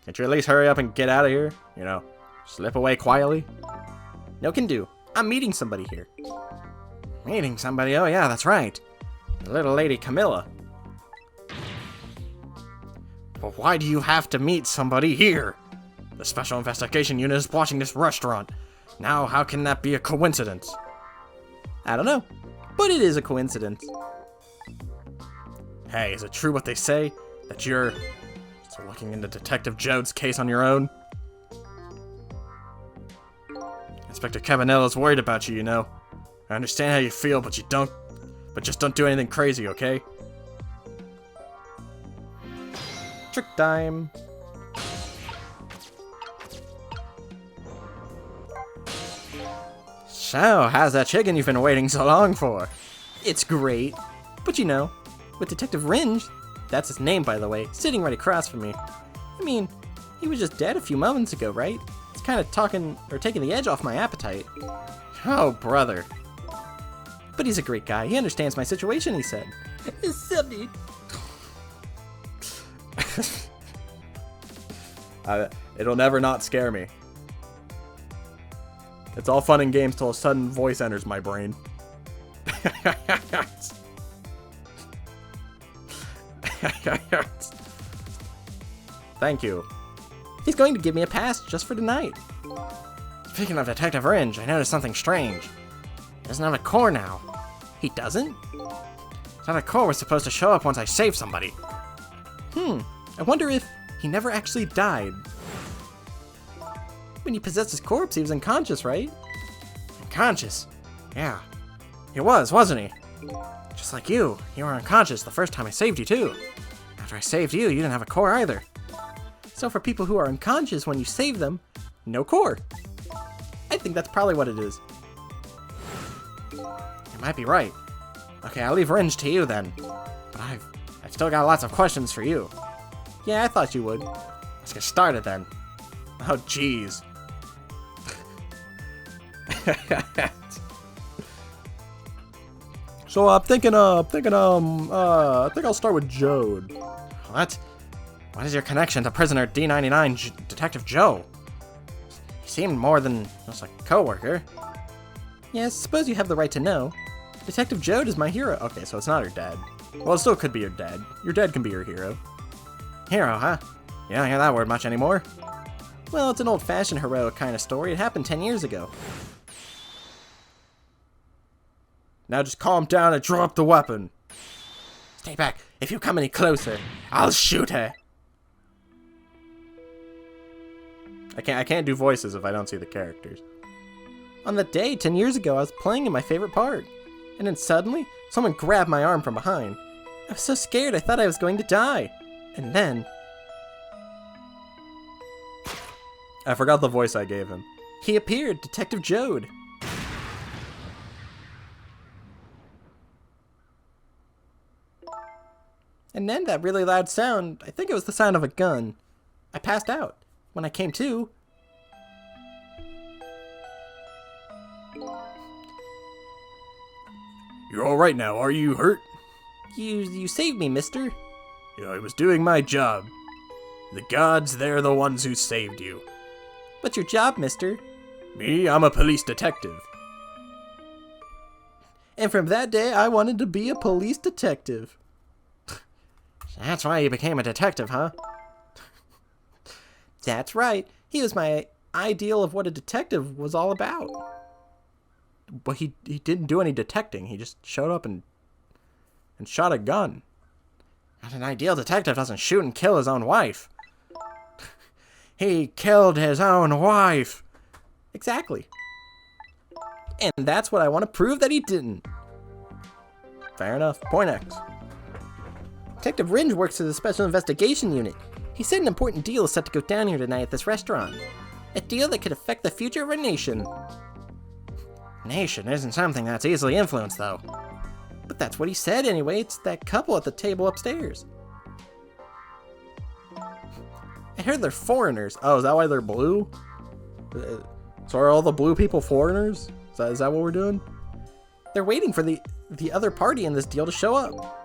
Can't you at least hurry up and get out of here? You know, slip away quietly? No can do. I'm meeting somebody here. Meeting somebody? Oh yeah, that's right. The little lady Camilla. But why do you have to meet somebody here? The Special Investigation Unit is watching this restaurant. Now, how can that be a coincidence? I don't know, but it is a coincidence. Hey, is it true what they say? That you're looking into Detective Jode's case on your own? Inspector Cabanilla's worried about you, you know. I understand how you feel, but just don't do anything crazy, okay? Trick time. So, how's that chicken you've been waiting so long for? It's great. But you know, with Detective Ringe, that's his name by the way, sitting right across from me. I mean, he was just dead a few moments ago, right? It's kind of taking the edge off my appetite. Oh, brother. But he's a great guy. He understands my situation, he said. Something. It'll never not scare me. It's all fun and games till a sudden voice enters my brain. Thank you. He's going to give me a pass just for tonight. Speaking of Detective Ringe, I noticed something strange. He doesn't have a core now. He doesn't? That core was supposed to show up once I saved somebody. I wonder if he never actually died. When you possessed his corpse, he was unconscious, right? Unconscious? Yeah. He was, wasn't he? Just like you. You were unconscious the first time I saved you, too. After I saved you, you didn't have a core either. So for people who are unconscious when you save them, no core. I think that's probably what it is. You might be right. Okay, I'll leave Ringe to you then. But I've still got lots of questions for you. Yeah, I thought you would. Let's get started then. Oh, jeez. So I'm thinking, I think I'll start with Jode. What? What is your connection to prisoner D99 Detective Joe? He seemed more than just a coworker. Yes, suppose you have the right to know. Detective Jode is my hero. Okay, so it's not her dad. Well, it still could be your dad. Your dad can be your hero. Hero, huh? You don't hear that word much anymore. Well, it's an old-fashioned heroic kind of story. It happened 10 years ago. Now just calm down and drop the weapon. Stay back. If you come any closer, I'll shoot her. I can't do voices if I don't see the characters. On that day, 10 years ago, I was playing in my favorite part. And then suddenly, someone grabbed my arm from behind. I was so scared I thought I was going to die. And then... I forgot the voice I gave him. he appeared, Detective Jode. And then that really loud sound, I think it was the sound of a gun. I passed out. When I came to... You're alright now, are you hurt? You saved me, mister. Yeah, I was doing my job. The gods, they're the ones who saved you. What's your job, mister? Me, I'm a police detective. And from that day, I wanted to be a police detective. That's why you became a detective, huh? That's right. He was my ideal of what a detective was all about. But he didn't do any detecting. He just showed up and shot a gun. But an ideal detective doesn't shoot and kill his own wife. He killed his own wife. Exactly. And that's what I want to prove that he didn't. Fair enough. Point X. Detective Ringe works at the Special Investigation Unit. He said an important deal is set to go down here tonight at this restaurant. A deal that could affect the future of our nation. Nation isn't something that's easily influenced, though. But that's what he said anyway. It's that couple at the table upstairs. I heard they're foreigners. Oh, is that why they're blue? So are all the blue people foreigners? Is that what we're doing? They're waiting for the other party in this deal to show up.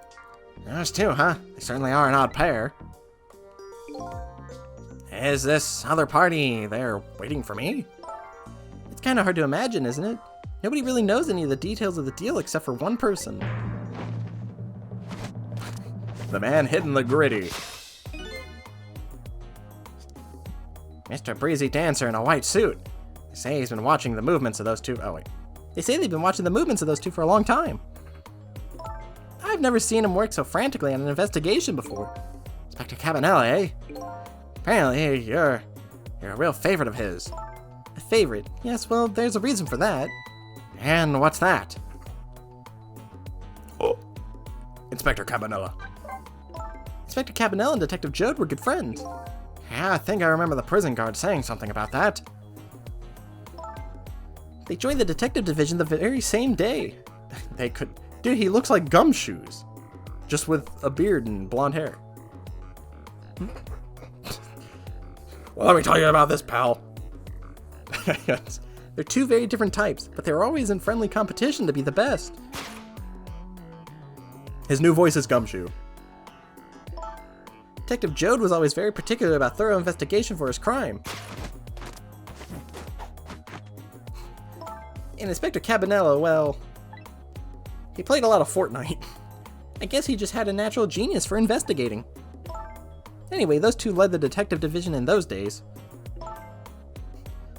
Those two, huh? They certainly are an odd pair. Is this other party there waiting for me? It's kind of hard to imagine, isn't it? Nobody really knows any of the details of the deal except for one person. The man hidden the gritty. Mr. Breezy Dancer in a white suit. They say he's been watching the movements of those two. Oh, wait. They say they've been watching the movements of those two for a long time. I've never seen him work so frantically on an investigation before. Inspector Cabanella, eh? Apparently, you're a real favorite of his. A favorite? Yes, well, there's a reason for that. And what's that? Oh. Inspector Cabanella. Inspector Cabanella and Detective Jode were good friends. Yeah, I think I remember the prison guard saying something about that. They joined the detective division the very same day. They could... Dude, he looks like Gumshoes. Just with a beard and blonde hair. Well, let me tell you about this, pal. They're two very different types, but they're always in friendly competition to be the best. His new voice is Gumshoe. Detective Jode was always very particular about thorough investigation for his crime. And Inspector Cabanela, well, he played a lot of Fortnite. I guess he just had a natural genius for investigating. Anyway, those two led the detective division in those days.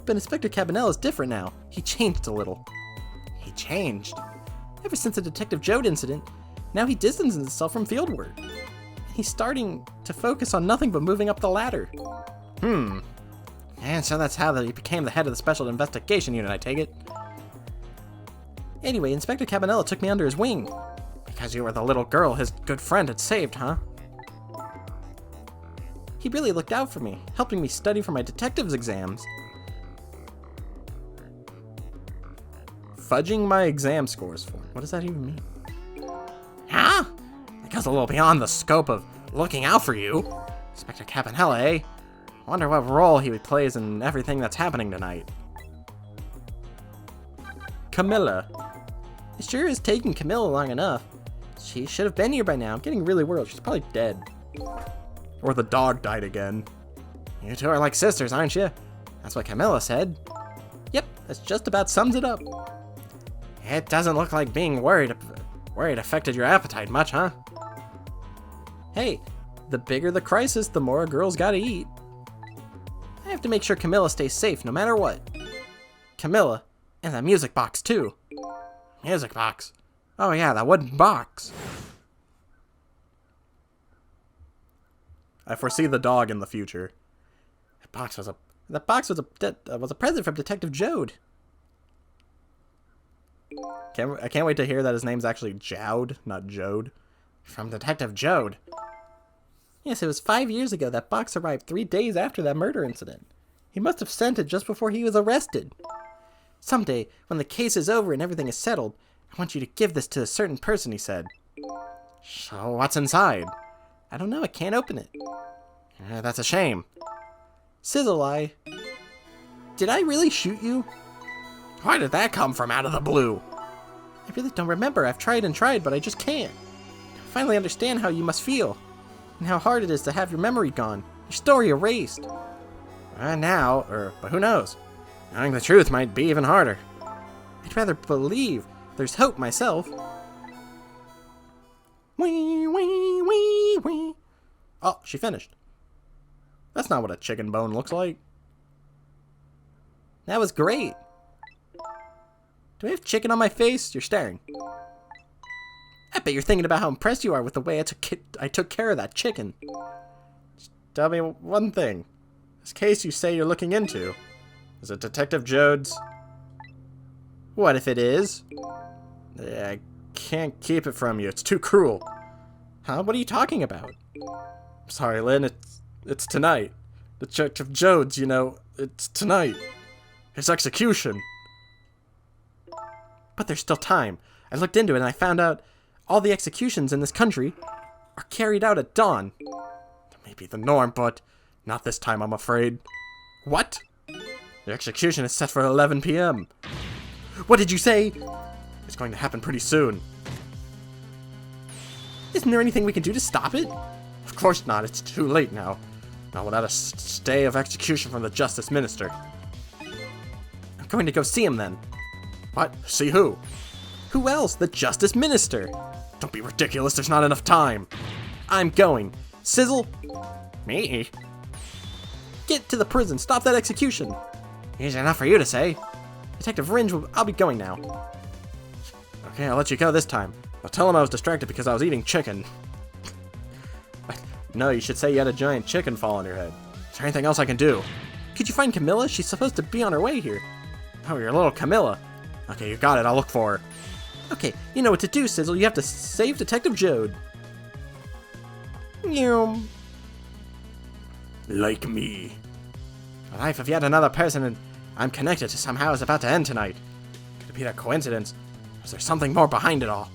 But Inspector Cabanela is different now. He changed a little. He changed? Ever since the Detective Jode incident, now he distances himself from field work. He's starting to focus on nothing but moving up the ladder. And so that's how he became the head of the Special Investigation Unit, I take it. Anyway, Inspector Cabanela took me under his wing. Because you were the little girl his good friend had saved, huh? He really looked out for me, helping me study for my detective's exams. Fudging my exam scores for. What does that even mean? Huh? That goes a little beyond the scope of looking out for you. Inspector Cabanela, eh? I wonder what role he plays in everything that's happening tonight. Camilla. It sure is taking Camilla long enough. She should have been here by now. I'm getting really worried. She's probably dead. Or the dog died again. You two are like sisters, aren't you? That's what Camilla said. Yep, that just about sums it up. It doesn't look like being worried affected your appetite much, huh? Hey, the bigger the crisis, the more a girl's gotta eat. I have to make sure Camilla stays safe no matter what. Camilla, and that music box too. Music box? Oh yeah, that wooden box. I foresee the dog in the future. That box was a present from Detective Jode. I can't wait to hear that his name's actually Jowd, not Jode. From Detective Jode. Yes, it was 5 years ago. That box arrived 3 days after that murder incident. He must have sent it just before he was arrested. Someday, when the case is over and everything is settled, I want you to give this to a certain person, he said. So what's inside? I don't know. I can't open it. That's a shame. Sizzle, did I really shoot you? Why did that come from out of the blue? I really don't remember. I've tried and tried, but I just can't. I finally understand how you must feel, and how hard it is to have your memory gone, your story erased. But who knows? Knowing the truth might be even harder. I'd rather believe there's hope myself. Wee, wee, wee, wee. Oh, she finished. That's not what a chicken bone looks like. That was great. Do I have chicken on my face? You're staring. I bet you're thinking about how impressed you are with the way I took care of that chicken. Just tell me one thing. This case you say you're looking into, is it Detective Jode's? What if it is? I can't keep it from you. It's too cruel. Huh? What are you talking about? I'm sorry, Lynn. It's tonight. Detective Jode's, you know, it's tonight. His execution. But there's still time. I looked into it and I found out all the executions in this country are carried out at dawn. That may be the norm, but not this time, I'm afraid. What? The execution is set for 11 p.m. What did you say? It's going to happen pretty soon. Isn't there anything we can do to stop it? Of course not. It's too late now. Not without a stay of execution from the Justice Minister. I'm going to go see him then. What? See who? Who else? The Justice Minister. Don't be ridiculous. There's not enough time. I'm going. Sizzle. Me? Get to the prison. Stop that execution. Easy enough for you to say. Detective Ringe, I'll be going now. Okay, I'll let you go this time. But tell him I was distracted because I was eating chicken. No, you should say you had a giant chicken fall on your head. Is there anything else I can do? Could you find Camilla? She's supposed to be on her way here. Oh, you're little Camilla. Okay, you got it. I'll look for her. Okay, you know what to do, Sizzle. You have to save Detective Jode. Like me. The life of yet another person and I'm connected to somehow is about to end tonight. Could it be a coincidence? Or is there something more behind it all?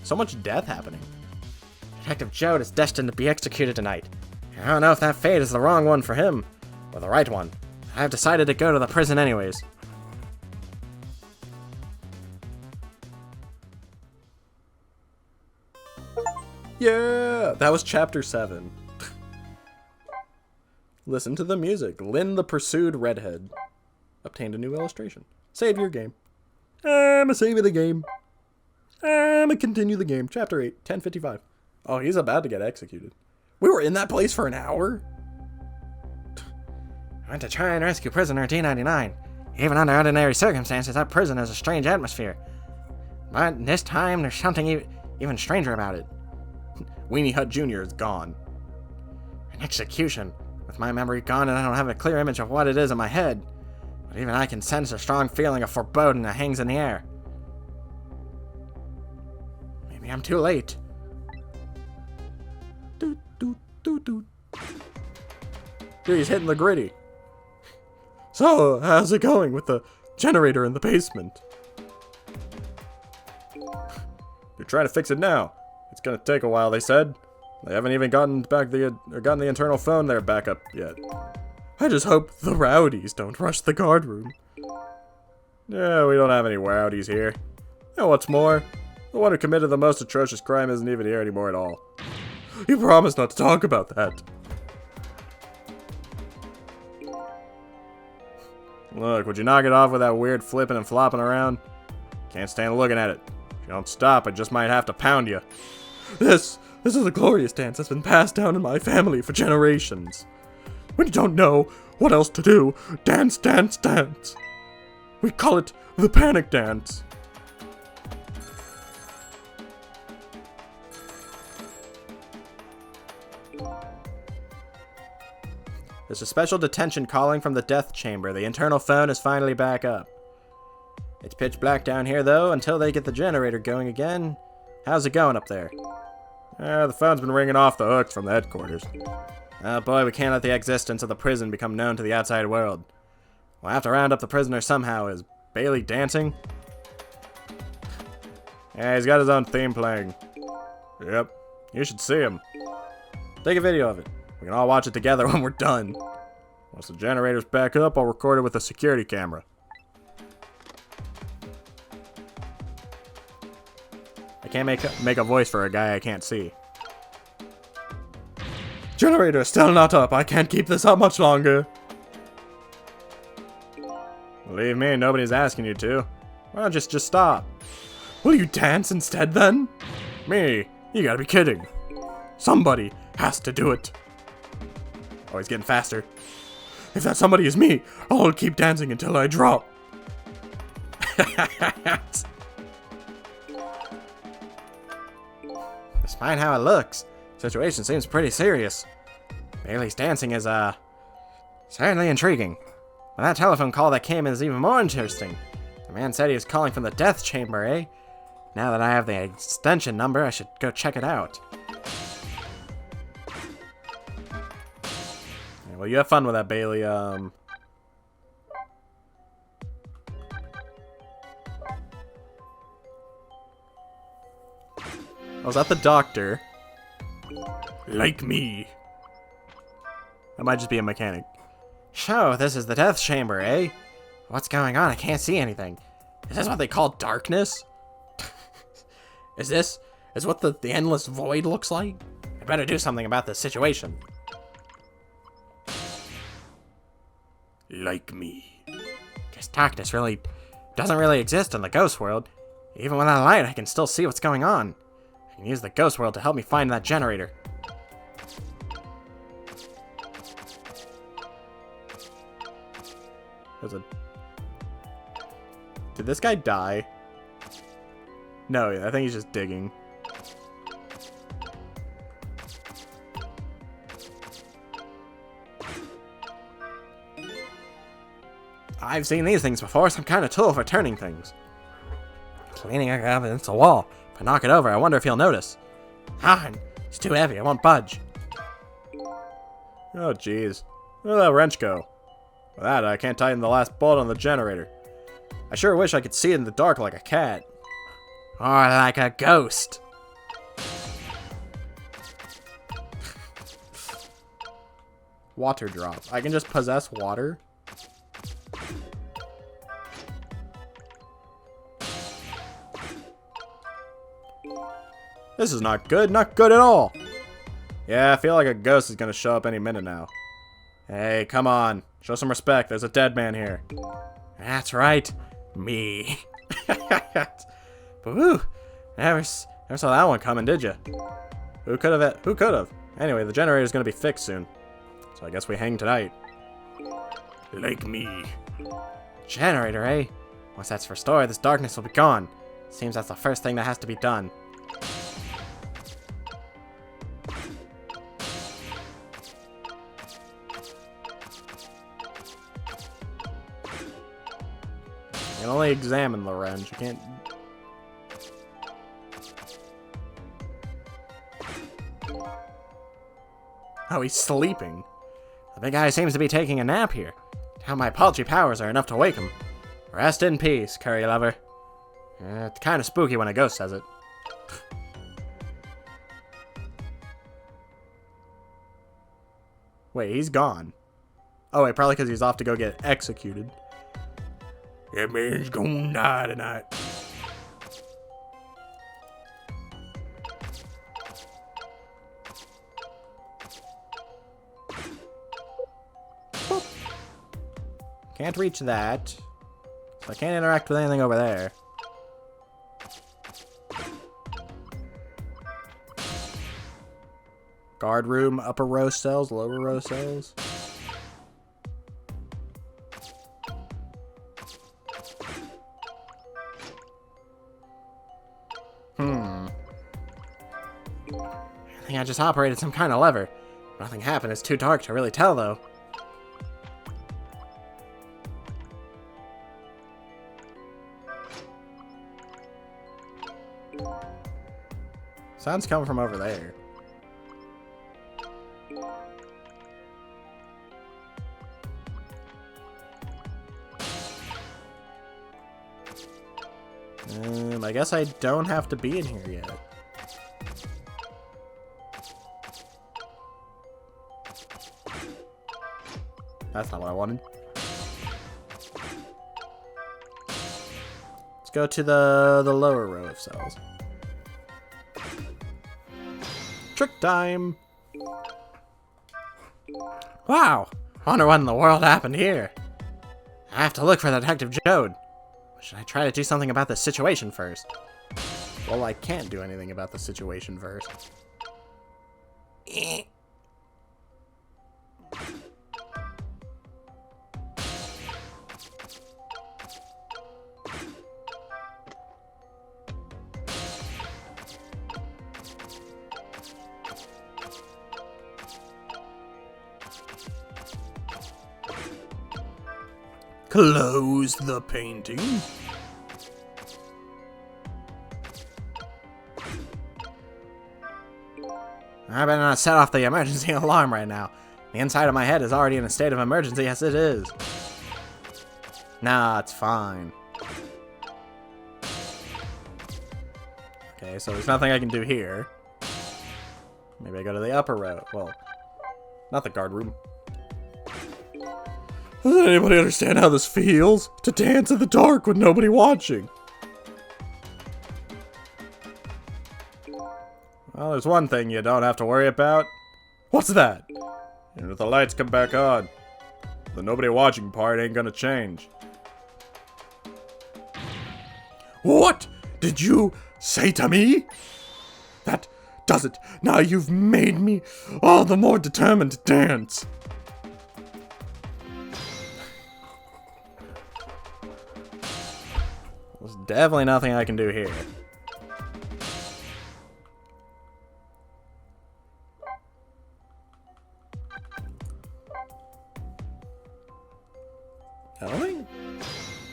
So much death happening. Detective Jode is destined to be executed tonight. I don't know if that fate is the wrong one for him, or the right one. I've decided to go to the prison anyways. Yeah, that was chapter 7. Listen to the music. Lynn the Pursued Redhead. Obtained a new illustration. Save your game. I'ma save the game. I'ma continue the game. Chapter 8, 10:55. Oh, he's about to get executed. We were in that place for an hour? I went to try and rescue prisoner D99. Even under ordinary circumstances, that prison has a strange atmosphere. But this time, there's something even stranger about it. Weenie Hut Jr. is gone. An execution. With my memory gone and I don't have a clear image of what it is in my head. But even I can sense a strong feeling of foreboding that hangs in the air. Maybe I'm too late. Dude, he's hitting the gritty. So, how's it going with the generator in the basement? You're trying to fix it now. It's gonna take a while, they said. They haven't even gotten the internal phone there back up yet. I just hope the rowdies don't rush the guard room. Yeah, we don't have any rowdies here. And what's more, the one who committed the most atrocious crime isn't even here anymore at all. You promised not to talk about that. Look, would you knock it off with that weird flipping and flopping around? Can't stand looking at it. If you don't stop, I just might have to pound you. This is a glorious dance that's been passed down in my family for generations. When you don't know what else to do, dance, dance, dance. We call it the panic dance. There's a special detention calling from the death chamber. The internal phone is finally back up. It's pitch black down here, though, until they get the generator going again. How's it going up there? The phone's been ringing off the hook from the headquarters. Oh boy, we can't let the existence of the prison become known to the outside world. We'll have to round up the prisoner somehow. Is Bailey dancing? Yeah, he's got his own theme playing. Yep, you should see him. Take a video of it. We can all watch it together when we're done. Once the generator's back up, I'll record it with a security camera. I can't make a voice for a guy I can't see. Generator still not up. I can't keep this up much longer. Believe me, nobody's asking you to. Why don't you just stop? Will you dance instead then? Me? You gotta be kidding. Somebody has to do it. Oh, he's getting faster. If that somebody is me, I'll keep dancing until I drop. Despite how it looks, the situation seems pretty serious. Bailey's dancing is, certainly intriguing. But that telephone call that came in is even more interesting. The man said he was calling from the death chamber, eh? Now that I have the extension number, I should go check it out. Yeah, well, you have fun with that, Bailey. Oh, is that the doctor? Like me. That might just be a mechanic. So, this is the death chamber, eh? What's going on? I can't see anything. Is this what they call darkness? Is what the endless void looks like? I better do something about this situation. Like me. Guess darkness doesn't really exist in the ghost world. Even without light, I can still see what's going on. I can use the ghost world to help me find that generator. Did this guy die? No, I think he's just digging. I've seen these things before, some kind of tool for turning things. Cleaning it up against the wall. If I knock it over, I wonder if he'll notice. Ah, it's too heavy, I won't budge. Oh, jeez. Where'd that wrench go? With that, I can't tighten the last bolt on the generator. I sure wish I could see it in the dark like a cat. Or like a ghost. Water drop. I can just possess water? This is not good. Not good at all. Yeah, I feel like a ghost is gonna show up any minute now. Hey, come on. Show some respect. There's a dead man here. That's right. Me. But whew, never saw that one coming, did you? Who could have? Who could have? Anyway, the generator's gonna be fixed soon. So I guess we hang tonight. Like me. Generator, eh? Once that's restored, this darkness will be gone. Seems that's the first thing that has to be done. You can only examine the wrench. You can't... Oh, he's sleeping. The big guy seems to be taking a nap here. How my paltry powers are enough to wake him. Rest in peace, curry lover. It's kind of spooky when a ghost says it. Wait, he's gone. Oh, wait, probably because he's off to go get executed. That man's gonna die tonight. Boop. Can't reach that. So I can't interact with anything over there. Guard room, upper row cells, lower row cells. I think I just operated some kind of lever. Nothing happened. It's too dark to really tell, though. Sounds coming from over there. I guess I don't have to be in here yet. That's not what I wanted. Let's go to the lower row of cells. Trick time! Wow! Wonder what in the world happened here. I have to look for Detective Jode. Should I try to do something about this situation first? Well, I can't do anything about the situation first. Close the painting. I better not set off the emergency alarm right now. The inside of my head is already in a state of emergency as it is. Nah, it's fine. Okay, so there's nothing I can do here. Maybe I go to the upper row. Well, not the guard room. Doesn't anybody understand how this feels? To dance in the dark with nobody watching. Well, there's one thing you don't have to worry about. What's that? And if the lights come back on, the nobody watching part ain't gonna change. What did you say to me? That does it. Now you've made me all the more determined to dance. There's definitely nothing I can do here.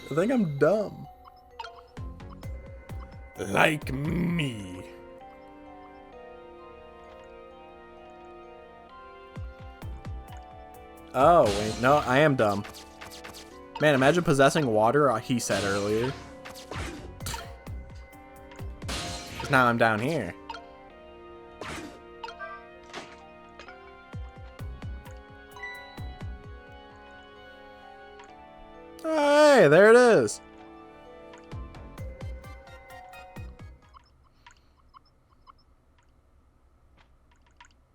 I think I'm dumb. Like me. Oh, wait, no, I am dumb. Man, imagine possessing water, he said earlier. 'Cause now I'm down here. Hey, there it is.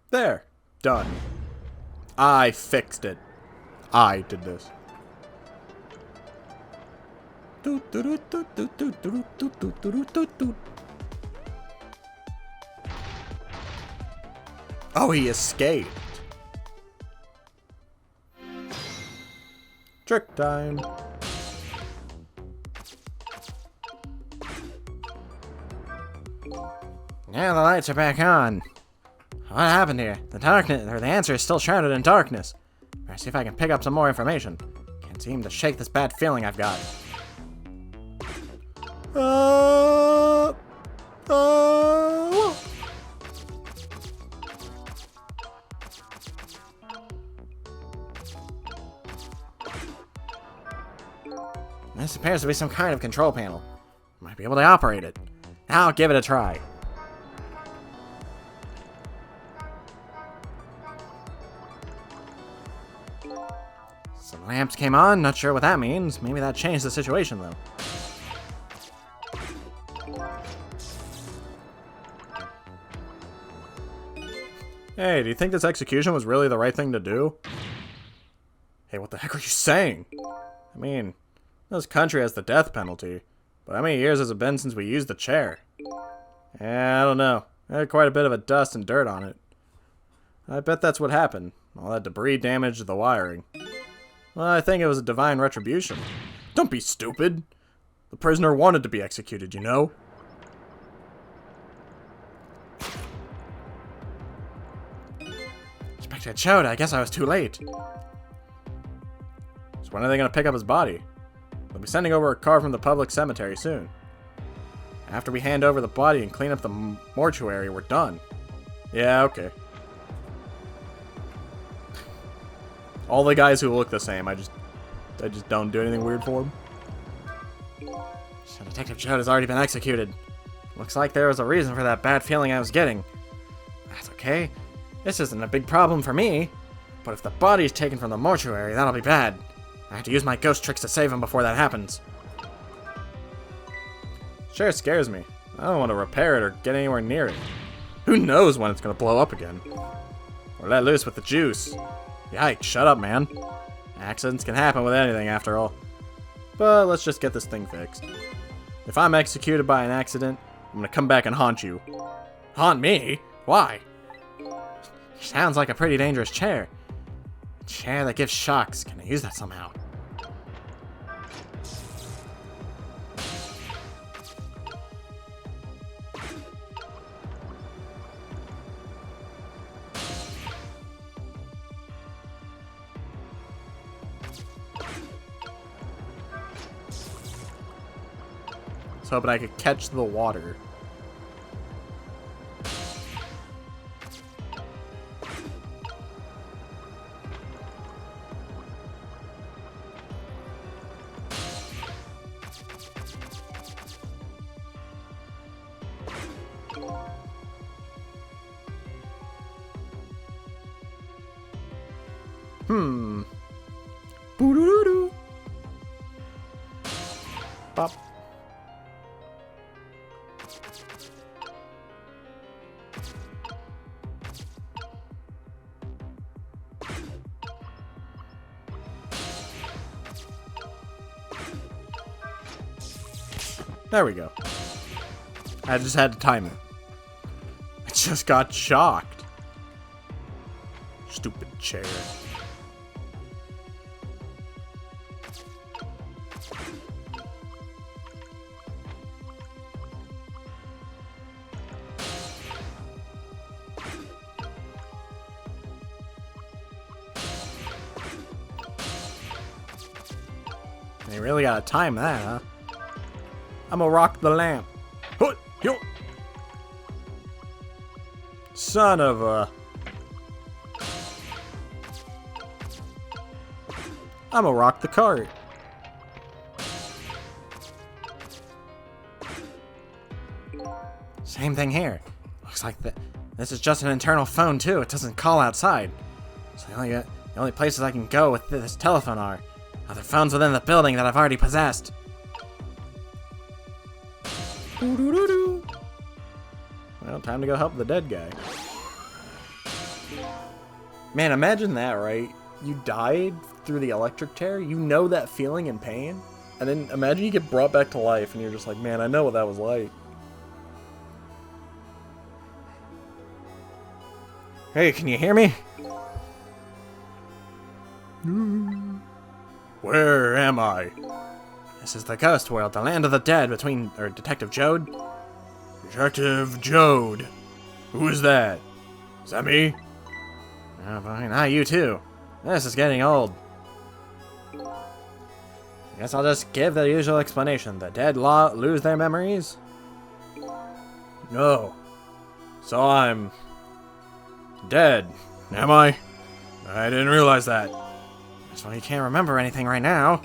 There. Done. I fixed it. I did this. Oh, he escaped. Trick time. Now the lights are back on. What happened here? The darkness, or the answer is still shrouded in darkness. Better see if I can pick up some more information. Can't seem to shake this bad feeling I've got. Whoa. This appears to be some kind of control panel. Might be able to operate it. I'll give it a try. Some lamps came on, not sure what that means. Maybe that changed the situation though. Hey, do you think this execution was really the right thing to do? Hey, what the heck are you saying? I mean, this country has the death penalty, but how many years has it been since we used the chair? Yeah, I don't know. It had quite a bit of a dust and dirt on it. I bet that's what happened. All that debris damaged the wiring. Well, I think it was a divine retribution. Don't be stupid. The prisoner wanted to be executed, you know? Inspector Choda, I guess I was too late. So when are they going to pick up his body? They'll be sending over a car from the public cemetery soon. After we hand over the body and clean up the mortuary, we're done. Yeah, okay. All the guys who look the same, I just don't do anything weird for them. So Detective Choda's already been executed. Looks like there was a reason for that bad feeling I was getting. That's okay. This isn't a big problem for me. But if the body's taken from the mortuary, that'll be bad. I have to use my ghost tricks to save him before that happens. Sure scares me. I don't want to repair it or get anywhere near it. Who knows when it's going to blow up again? Or let loose with the juice. Yikes, shut up, man. Accidents can happen with anything, after all. But let's just get this thing fixed. If I'm executed by an accident, I'm going to come back and haunt you. Haunt me? Why? Sounds like a pretty dangerous chair. A chair that gives shocks. Can I use that somehow? I was hoping I could catch the water. Boo-doo-doo-doo. Bop. There we go. I just had to time it. I just got shocked. Stupid chair. They really gotta time that, huh? I'ma rock the lamp. Hut, yo. Son of a... I'ma rock the cart. Same thing here. Looks like this is just an internal phone too. It doesn't call outside. So the only places I can go with this telephone are other phones within the building that I've already possessed. Doo-doo-doo-doo. Well, time to go help the dead guy. Man, imagine that, right? You died through the electric chair, you know that feeling and pain. And then imagine you get brought back to life and you're just like, man, I know what that was like. Hey, can you hear me? Where am I? This is the ghost world, the land of the dead Detective Jode? Detective Jode. Who is that? Is that me? Oh boy, now you too. This is getting old. Guess I'll just give the usual explanation. The dead lose their memories? No. So I'm dead, am I? I didn't realize that. That's why you can't remember anything right now.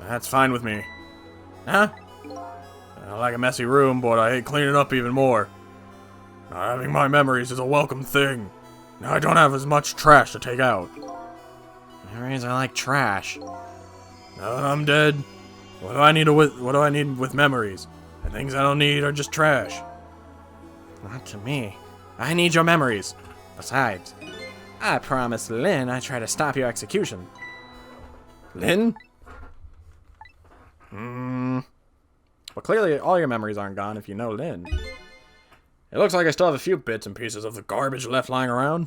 That's fine with me. Huh? I like a messy room, but I hate cleaning up even more. Not having my memories is a welcome thing. Now I don't have as much trash to take out. Memories are like trash. Now that I'm dead, what do I need with memories? The things I don't need are just trash. Not to me. I need your memories. Besides, I promised Lynn I'd try to stop your execution. Lynn? Well, clearly all your memories aren't gone if you know Lynn. It looks like I still have a few bits and pieces of the garbage left lying around.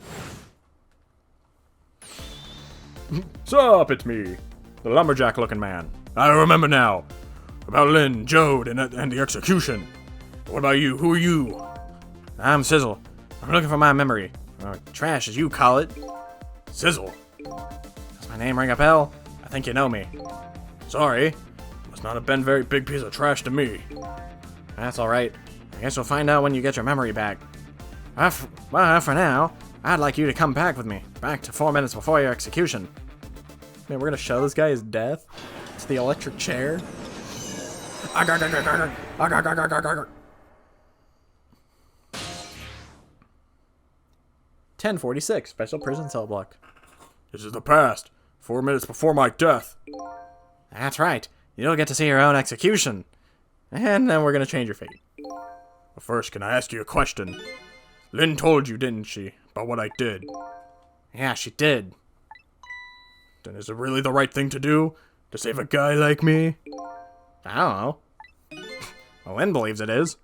Sup, it's me, the lumberjack-looking man. I remember now. About Lynn, Jode, and the execution. What about you? Who are you? I'm Sizzle. I'm looking for my memory. Or trash, as you call it. Sizzle. Does my name ring a bell? I think you know me. Sorry. Must not have been a very big piece of trash to me. That's alright. I guess we'll find out when you get your memory back. For now, I'd like you to come back with me. Back to 4 minutes before your execution. Man, we're gonna show this guy his death? It's the electric chair? 10:46, special prison cell block. This is the past. 4 minutes before my death. That's right. You'll get to see your own execution. And then we're gonna change your fate. But first, can I ask you a question? Lynn told you, didn't she, about what I did? Yeah, she did. Then is it really the right thing to do? To save a guy like me? I don't know. Well, Lynn believes it is.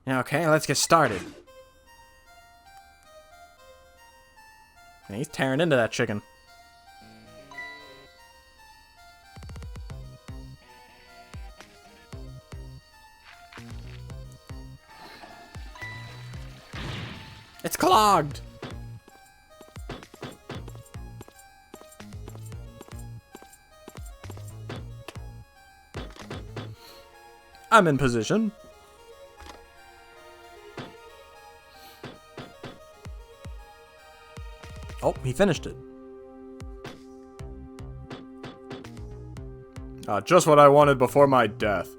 Okay, let's get started. And he's tearing into that chicken. It's clogged! I'm in position. Oh, he finished it. Just what I wanted before my death.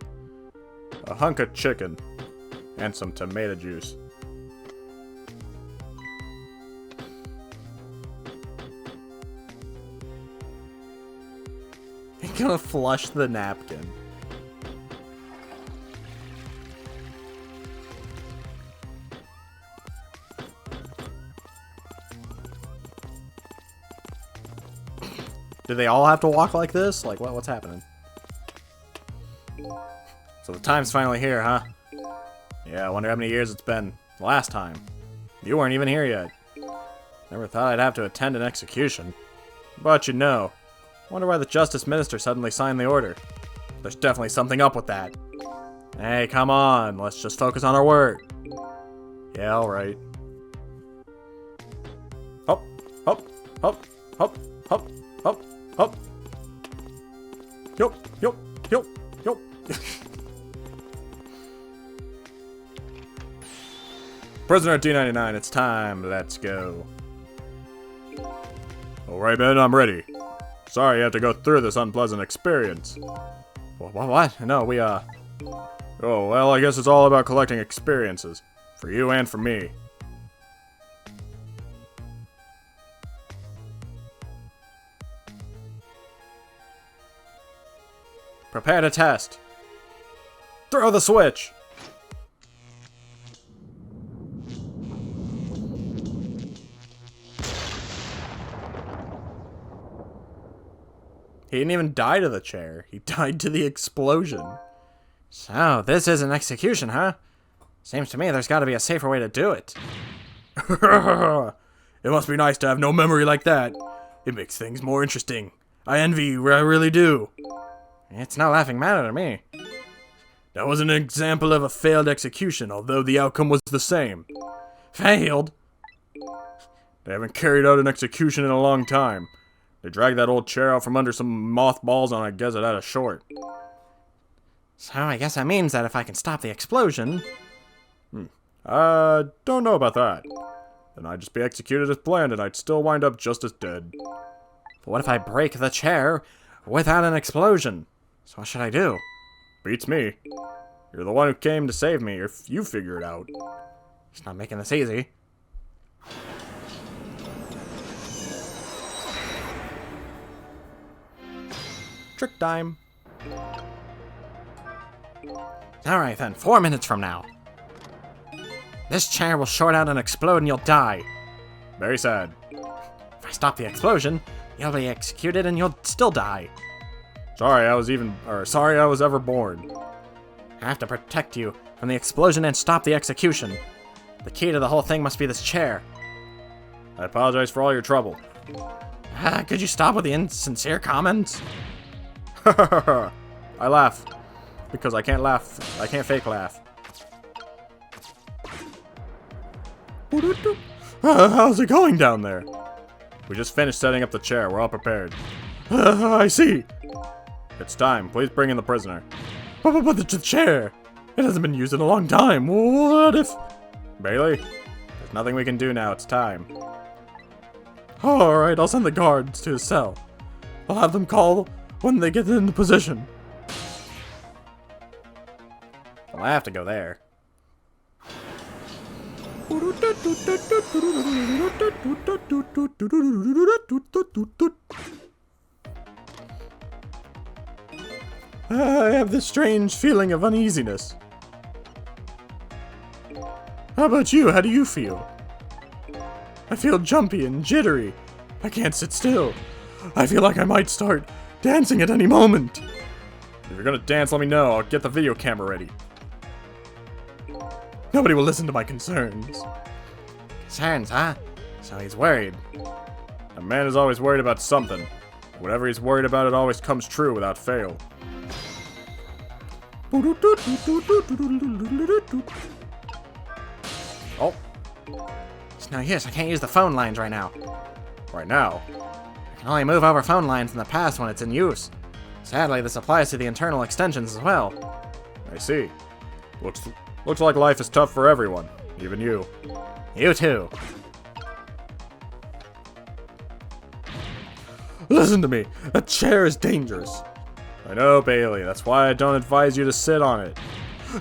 A hunk of chicken. And some tomato juice. He's gonna flush the napkin. Do they all have to walk like this? Like, what's happening? So the time's finally here, huh? Yeah, I wonder how many years it's been. Last time. You weren't even here yet. Never thought I'd have to attend an execution. But you know. Wonder why the Justice Minister suddenly signed the order. There's definitely something up with that. Hey, come on. Let's just focus on our work. Yeah, alright. Hop, hop, hop, hop, hop, hop, hop. Yup, yup, yup, yup. Prisoner D99, it's time. Let's go. Alright, Ben, I'm ready. Sorry you have to go through this unpleasant experience. What? No, we, Oh, well, I guess it's all about collecting experiences. For you and for me. Prepare to test. Throw the switch. He didn't even die to the chair. He died to the explosion. So, this is an execution, huh? Seems to me there's gotta be a safer way to do it. It must be nice to have no memory like that. It makes things more interesting. I envy you, I really do. It's no laughing matter to me. That was an example of a failed execution, although the outcome was the same. Failed? They haven't carried out an execution in a long time. They dragged that old chair out from under some mothballs and I guess it had a short. So I guess that means that if I can stop the explosion... Don't know about that. Then I'd just be executed as planned and I'd still wind up just as dead. But what if I break the chair without an explosion? So what should I do? Beats me. You're the one who came to save me, if you figure it out. He's not making this easy. Trick time. Alright then, 4 minutes from now. This chair will short out and explode and you'll die. Very sad. If I stop the explosion, you'll be executed and you'll still die. Sorry I was ever born. I have to protect you from the explosion and stop the execution. The key to the whole thing must be this chair. I apologize for all your trouble. Could you stop with the insincere comments? I laugh. Because I can't laugh. I can't fake laugh. How's it going down there? We just finished setting up the chair. We're all prepared. I see. It's time. Please bring in the prisoner. But the chair. It hasn't been used in a long time. What if... Bailey? There's nothing we can do now. It's time. Alright, I'll send the guards to his cell. I'll have them call when they get into position. Well, I have to go there. I have this strange feeling of uneasiness. How about you? How do you feel? I feel jumpy and jittery. I can't sit still. I feel like I might start dancing at any moment. If you're gonna dance, let me know. I'll get the video camera ready. Nobody will listen to my concerns. Concerns, huh? So he's worried. A man is always worried about something. Whatever he's worried about, it always comes true without fail. Oh. It's no use, I can't use the phone lines right now. Right now? I can only move over phone lines in the past when it's in use. Sadly, this applies to the internal extensions as well. I see. Looks like life is tough for everyone. Even you. You too. Listen to me. That chair is dangerous. I know, Bailey. That's why I don't advise you to sit on it.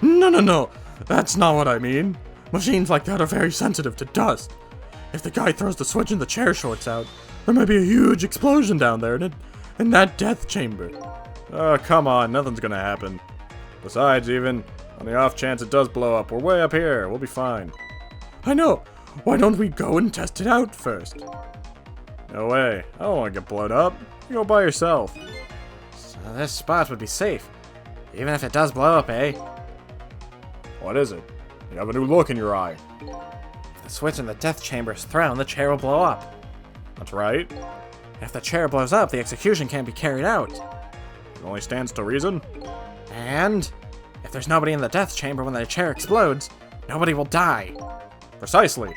No. That's not what I mean. Machines like that are very sensitive to dust. If the guy throws the switch and the chair shorts out, there might be a huge explosion down there in that death chamber. Oh, come on. Nothing's gonna happen. Besides, even on the off chance it does blow up, we're way up here. We'll be fine. I know. Why don't we go and test it out first? No way. I don't want to get blown up. You go by yourself. So this spot would be safe. Even if it does blow up, eh? What is it? You have a new look in your eye. If the switch in the death chamber is thrown, the chair will blow up. That's right. If the chair blows up, the execution can't be carried out. It only stands to reason. And if there's nobody in the death chamber when the chair explodes, nobody will die. Precisely.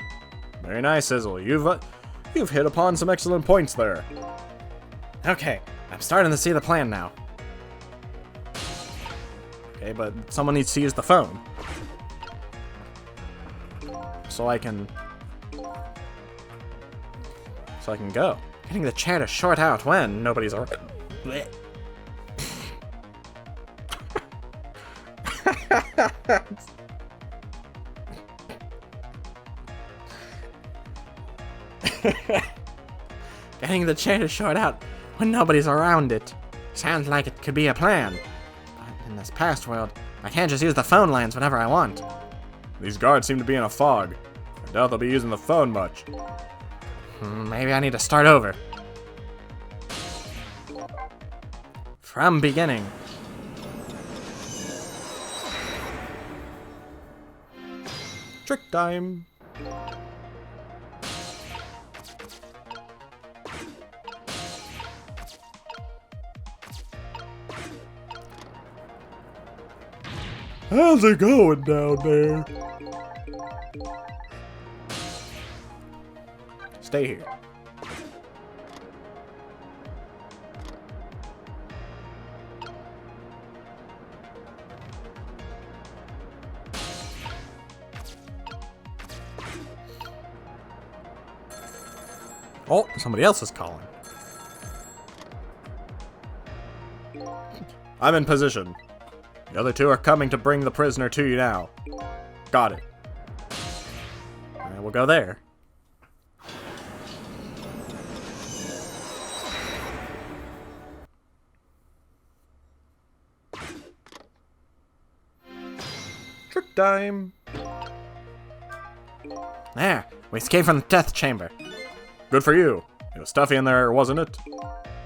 Very nice, Sizzle. You've hit upon some excellent points there. Okay, I'm starting to see the plan now. Okay, but someone needs to use the phone. So I can go. Getting the chair to short out when nobody's around. Getting the chair to short out when nobody's around it. Sounds like it could be a plan. But in this past world, I can't just use the phone lines whenever I want. These guards seem to be in a fog. I doubt they'll be using the phone much. Maybe I need to start over. From beginning. Trick time. How's it going down there? Stay here. Oh, somebody else is calling. I'm in position. The other two are coming to bring the prisoner to you now. Got it. Alright, we'll go there. Trick time. There, we escaped from the death chamber. Good for you. It was stuffy in there, wasn't it?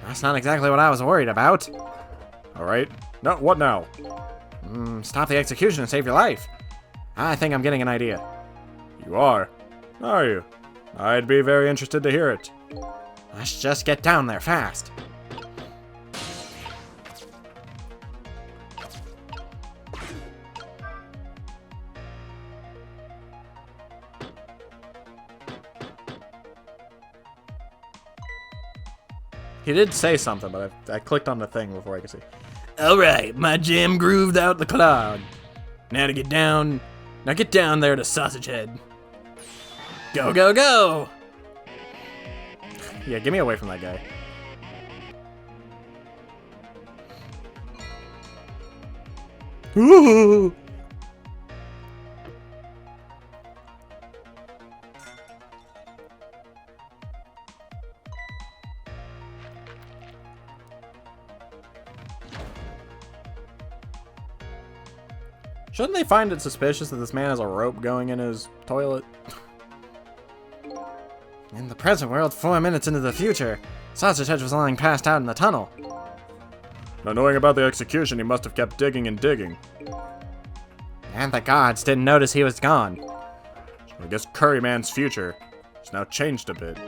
That's not exactly what I was worried about. Alright. No, what now? Stop the execution and save your life. I think I'm getting an idea. You are you? I'd be very interested to hear it. Let's just get down there fast. He did say something, but I clicked on the thing before I could see. Alright, my jam grooved out the clog. Now to get down. Now get down there to Sausage Head. Go, go, go! Yeah, get me away from that guy. Ooh. Shouldn't they find it suspicious that this man has a rope going in his toilet? In the present world, 4 minutes into the future, Sausage Head was lying passed out in the tunnel. Not knowing about the execution, he must have kept digging and digging. And the gods didn't notice he was gone. I guess Curryman's future has now changed a bit.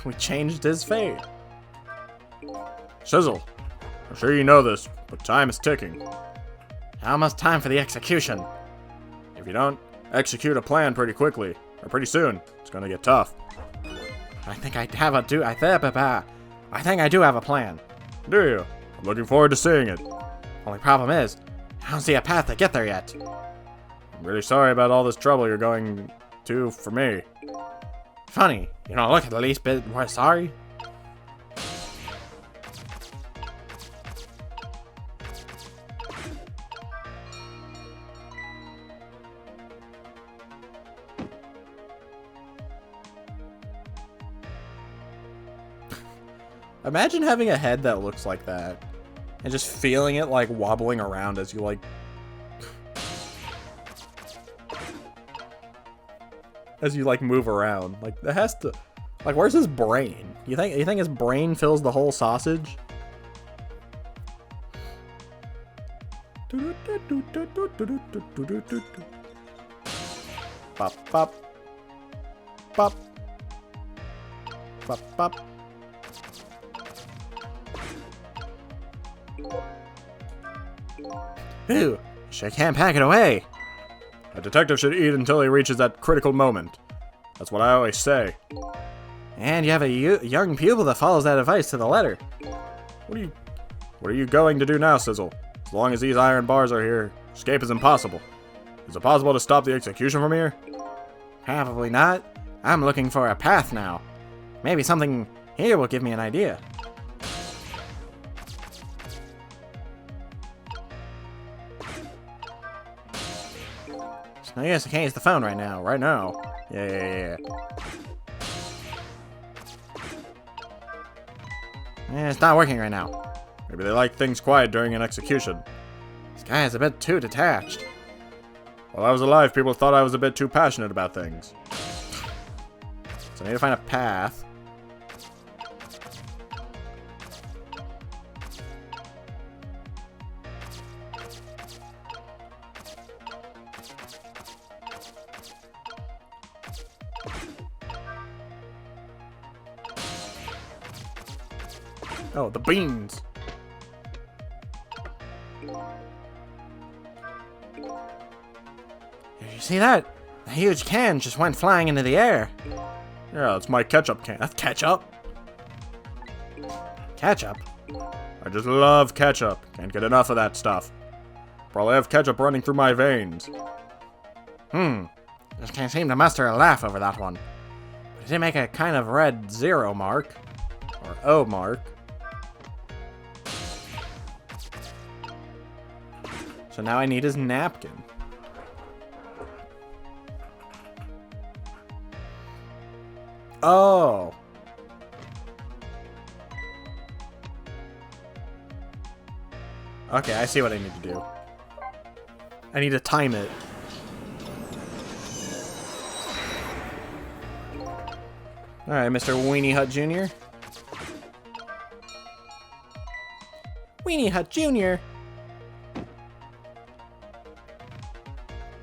We changed his fate. Sizzle, I'm sure you know this, but time is ticking. Almost time for the execution. If you don't execute a plan pretty quickly, or pretty soon, it's gonna get tough. I think I have I think I do have a plan. Do you? I'm looking forward to seeing it. Only problem is, I don't see a path to get there yet. I'm really sorry about all this trouble you're going to for me. Funny, you don't look at the least bit more sorry. Imagine having a head that looks like that, and just feeling it like wobbling around as you like... as you like move around. Like, it has to... Like, where's his brain? You think his brain fills the whole sausage? Bop, bop. Bop. Bop, bop. Ooh, sure can't pack it away. A detective should eat until he reaches that critical moment. That's what I always say. And you have a young pupil that follows that advice to the letter. What are you going to do now, Sizzle? As long as these iron bars are here, escape is impossible. Is it possible to stop the execution from here? Probably not. I'm looking for a path now. Maybe something here will give me an idea. No use, I can't use the phone right now. Yeah. It's not working right now. Maybe they like things quiet during an execution. This guy is a bit too detached. While I was alive, people thought I was a bit too passionate about things. So I need to find a path. Oh, the beans. Did you see that? The huge can just went flying into the air. Yeah, that's my ketchup can. That's ketchup. Ketchup? I just love ketchup. Can't get enough of that stuff. Probably have ketchup running through my veins. Just can't seem to muster a laugh over that one. But it did make a kind of red 0 mark. Or O mark. So now I need his napkin. Oh. Okay, I see what I need to do. I need to time it. Alright, Mr. Weenie Hut Jr. Weenie Hut Jr.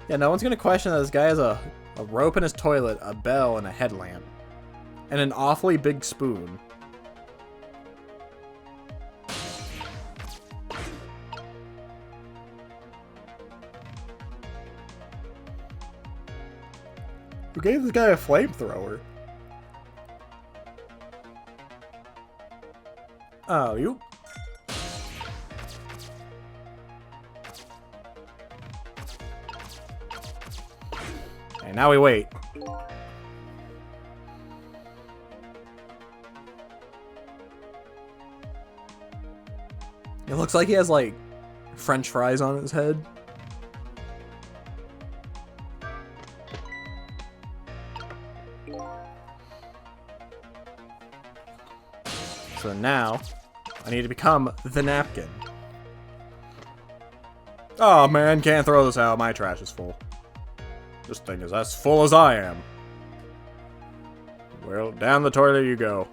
Yeah, no one's gonna question that this guy has a rope in his toilet, a bell, and a headlamp. And an awfully big spoon. Who gave this guy a flamethrower? Oh, you? Okay, now we wait. It looks like he has, like, French fries on his head. So now, I need to become the napkin. Oh man, can't throw this out. My trash is full. This thing is as full as I am. Well, down the toilet you go.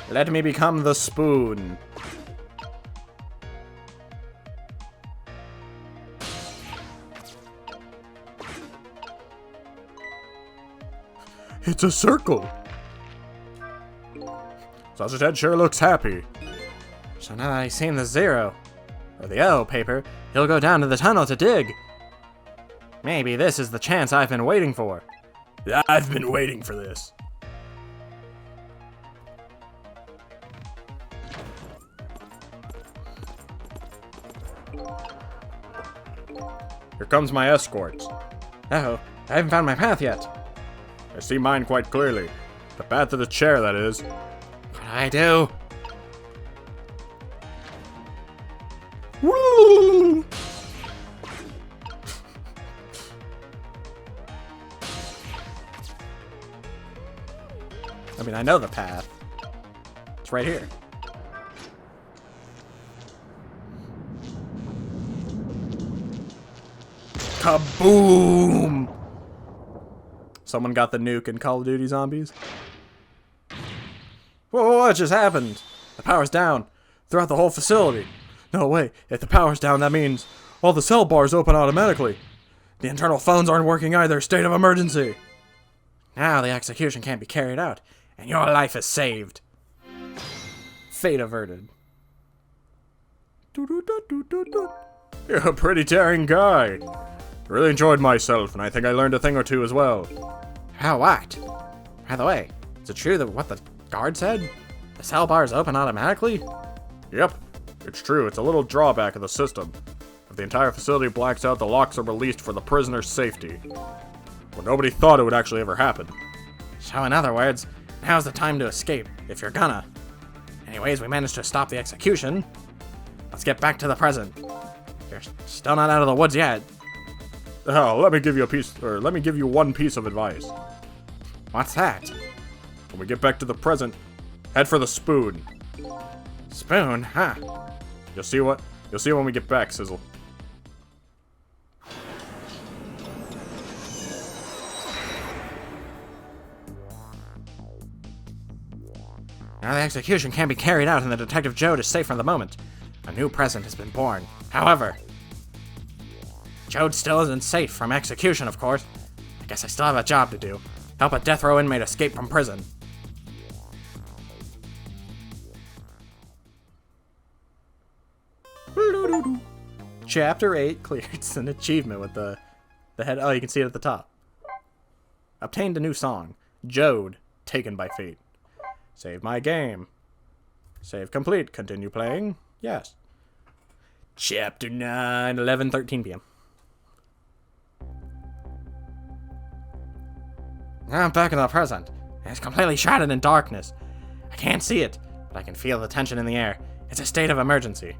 Let me become the spoon. It's a circle. Sausage Head sure looks happy. So now that he's seen the 0, or the O paper, he'll go down to the tunnel to dig. Maybe this is the chance I've been waiting for. I've been waiting for this. Here comes my escorts. Oh, I haven't found my path yet. I see mine quite clearly. The path to the chair, that is. What do I do? I mean, I know the path. It's right here. Kaboom! Someone got the nuke in Call of Duty Zombies. Whoa, what just happened? The power's down throughout the whole facility. No way, if the power's down, that means all the cell bars open automatically. The internal phones aren't working either. State of emergency. Now the execution can't be carried out, and your life is saved. Fate averted. You're a pretty daring guy. Really enjoyed myself, and I think I learned a thing or two as well. How what? By the way, is it true that what the guard said? The cell bars open automatically? Yep, it's true. It's a little drawback of the system. If the entire facility blacks out, the locks are released for the prisoner's safety. But nobody thought it would actually ever happen. So in other words, now's the time to escape, if you're gonna. Anyways, we managed to stop the execution. Let's get back to the present. You're still not out of the woods yet. Oh, let me give you one piece of advice. What's that? When we get back to the present, head for the spoon. Spoon, huh? You'll see when we get back, Sizzle. Now the execution can't be carried out and the Detective Jode is safe for the moment. A new president has been born. However, Jode still isn't safe from execution, of course. I guess I still have a job to do. Help a death row inmate escape from prison. Chapter 8 clears an achievement with the head. Oh, you can see it at the top. Obtained a new song. Jode, Taken by Fate. Save my game. Save complete. Continue playing. Yes. Chapter 9, 11:13 p.m. Now I'm back in the present. It's completely shrouded in darkness. I can't see it, but I can feel the tension in the air. It's a state of emergency.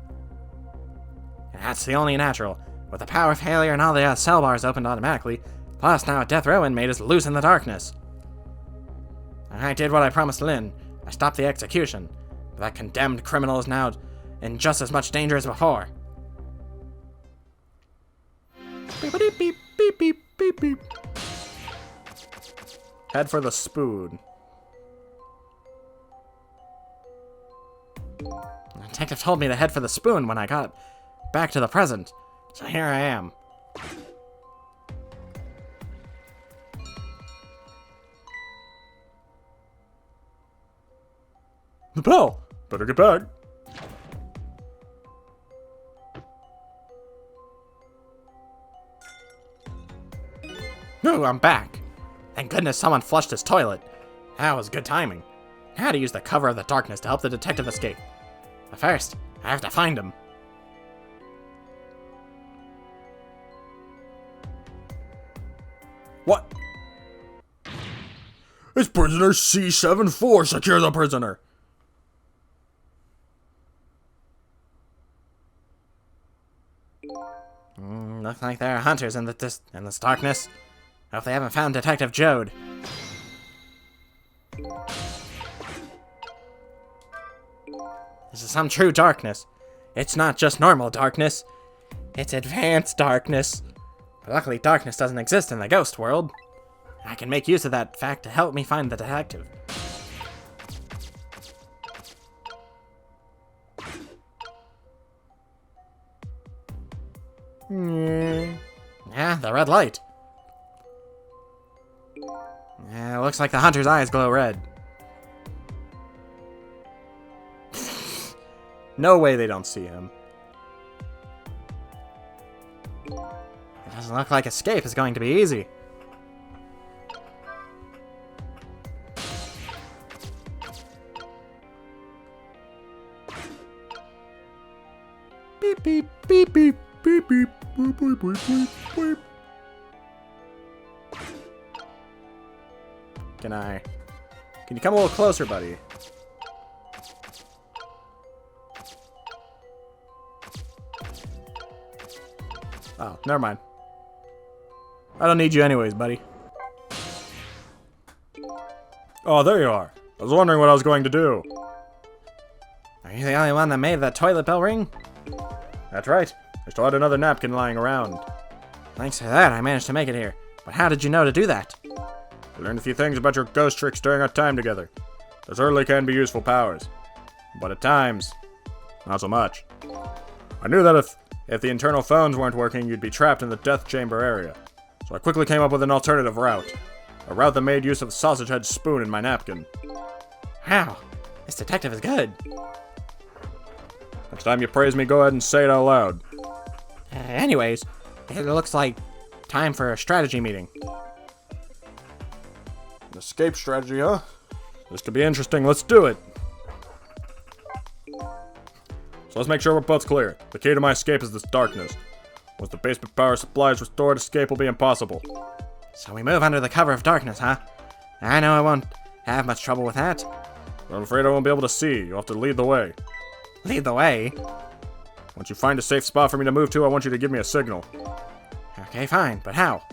And that's the only natural. With the power failure and all the cell bars opened automatically, plus now a death row inmate is loose in the darkness. I did what I promised Lynn. I stopped the execution. But that condemned criminal is now in just as much danger as before. Beep, beep, beep, beep, beep, beep, beep. Head for the spoon. The detective told me to head for the spoon when I got back to the present. So here I am. The bell! Better get back. Ooh, I'm back. Thank goodness someone flushed his toilet. That was good timing. I had to use the cover of the darkness to help the detective escape. But first, I have to find him. What? It's prisoner C74. Secure the prisoner. Looks like there are hunters in this darkness. Hope they haven't found Detective Jode. This is some true darkness. It's not just normal darkness. It's advanced darkness. But luckily, darkness doesn't exist in the ghost world. I can make use of that fact to help me find the detective. Yeah, the red light. Yeah, looks like the hunter's eyes glow red. No way they don't see him. It doesn't look like escape is going to be easy. Beep, beep, beep, beep, beep, beep, beep, beep, beep, beep, beep. Can you come a little closer, buddy? Oh, never mind. I don't need you anyways, buddy. Oh, there you are. I was wondering what I was going to do. Are you the only one that made that toilet bell ring? That's right. I still had another napkin lying around. Thanks for that, I managed to make it here. But how did you know to do that? I learned a few things about your ghost tricks during our time together. There certainly can be useful powers. But at times, not so much. I knew that if the internal phones weren't working, you'd be trapped in the death chamber area. So I quickly came up with an alternative route. A route that made use of the sausage head spoon in my napkin. Wow, this detective is good. Next time you praise me, go ahead and say it out loud. Anyways, it looks like time for a strategy meeting. An escape strategy, huh? This could be interesting. Let's do it. So let's make sure we're both clear. The key to my escape is this darkness. Once the basement power supply is restored, escape will be impossible. So we move under the cover of darkness, huh? I know I won't have much trouble with that. But I'm afraid I won't be able to see. You'll have to lead the way. Lead the way? Once you find a safe spot for me to move to, I want you to give me a signal. Okay, fine, but how?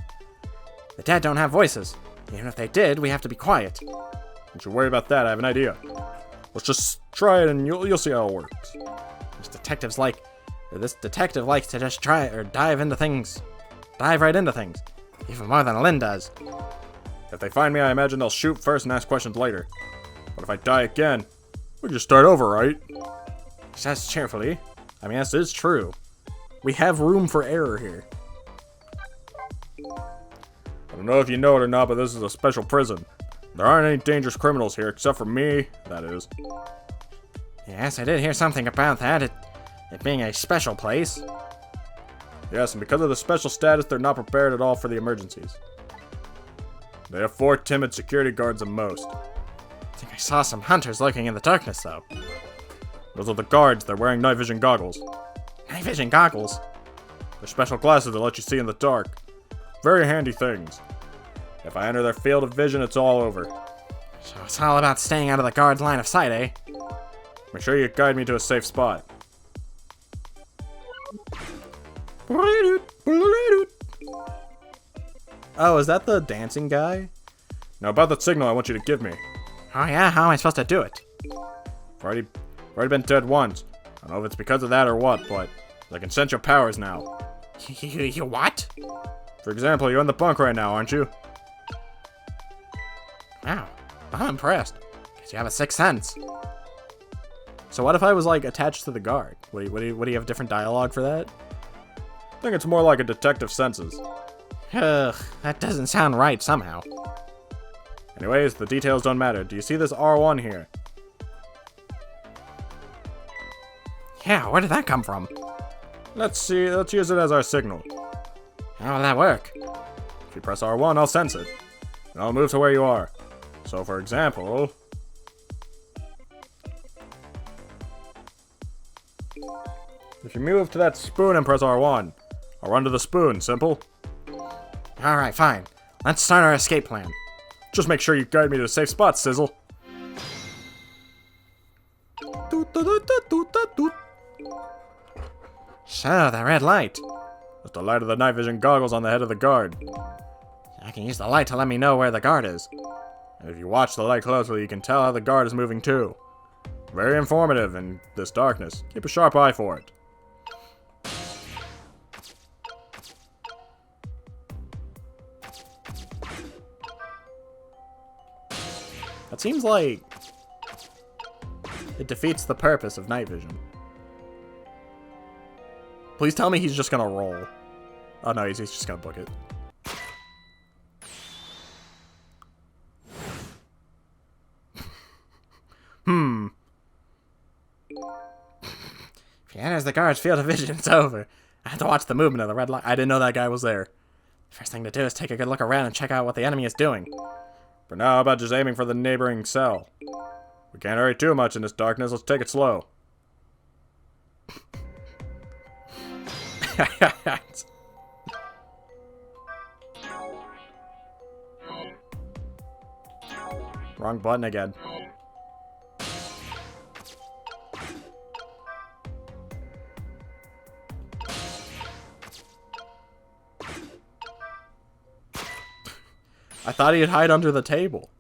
The dead don't have voices. Even if they did, we have to be quiet. Don't you worry about that, I have an idea. Let's just try it and you'll see how it works. This detective likes to just try or dive right into things. Even more than Lynn does. If they find me, I imagine they'll shoot first and ask questions later. But if I die again, We can just start over, right? Says cheerfully. I mean, this is true. We have room for error here. I don't know if you know it or not, but this is a special prison. There aren't any dangerous criminals here, except for me, that is. Yes, I did hear something about that. It being a special place. Yes, and because of the special status, they're not prepared at all for the emergencies. They have 4 timid security guards at most. I think I saw some hunters lurking in the darkness, though. Those are the guards. They're wearing night vision goggles. Night vision goggles? They're special glasses that let you see in the dark. Very handy things. If I enter their field of vision, it's all over. So it's all about staying out of the guard's line of sight, eh? Make sure you guide me to a safe spot. Oh, is that the dancing guy? Now about that signal I want you to give me. Oh yeah, how am I supposed to do it? I've already been dead once. I don't know if it's because of that or what, but I can sense your powers now. You what? For example, you're in the bunk right now, aren't you? Wow, I'm impressed. Guess you have a sixth sense. So what if I was, like, attached to the guard? Would he have different dialogue for that? I think it's more like a detective senses. Ugh, that doesn't sound right somehow. Anyways, the details don't matter. Do you see this R1 here? Yeah, where did that come from? Let's use it as our signal. How will that work? If you press R1, I'll sense it. And I'll move to where you are. So for example... if you move to that spoon and press R1, I'll run to the spoon, simple. Alright, fine. Let's start our escape plan. Just make sure you guide me to a safe spot, Sizzle. So, the red light. That's the light of the night vision goggles on the head of the guard. I can use the light to let me know where the guard is. And if you watch the light closely, you can tell how the guard is moving too. Very informative in this darkness. Keep a sharp eye for it. That seems like it defeats the purpose of night vision. Please tell me he's just gonna roll. Oh no, he's just gonna book it. If he enters the guard's field of vision, it's over. I have to watch the movement of the red light. I didn't know that guy was there. First thing to do is take a good look around and check out what the enemy is doing. For now, how about just aiming for the neighboring cell? We can't hurry too much in this darkness. Let's take it slow. Wrong button again. I thought he'd hide under the table.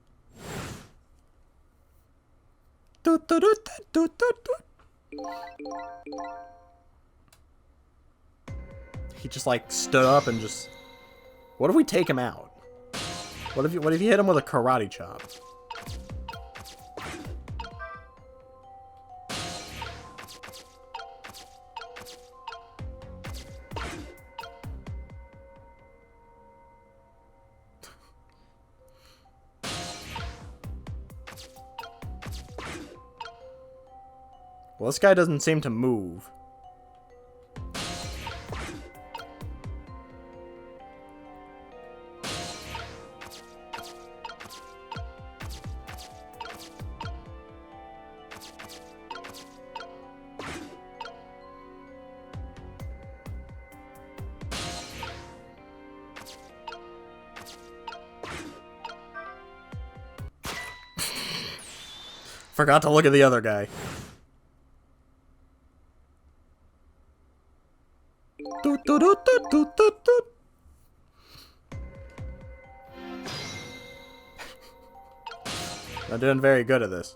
He just like stood up and just... What if we take him out? What if you hit him with a karate chop? Well, this guy doesn't seem to move. Forgot to look at the other guy. I'm doing very good at this.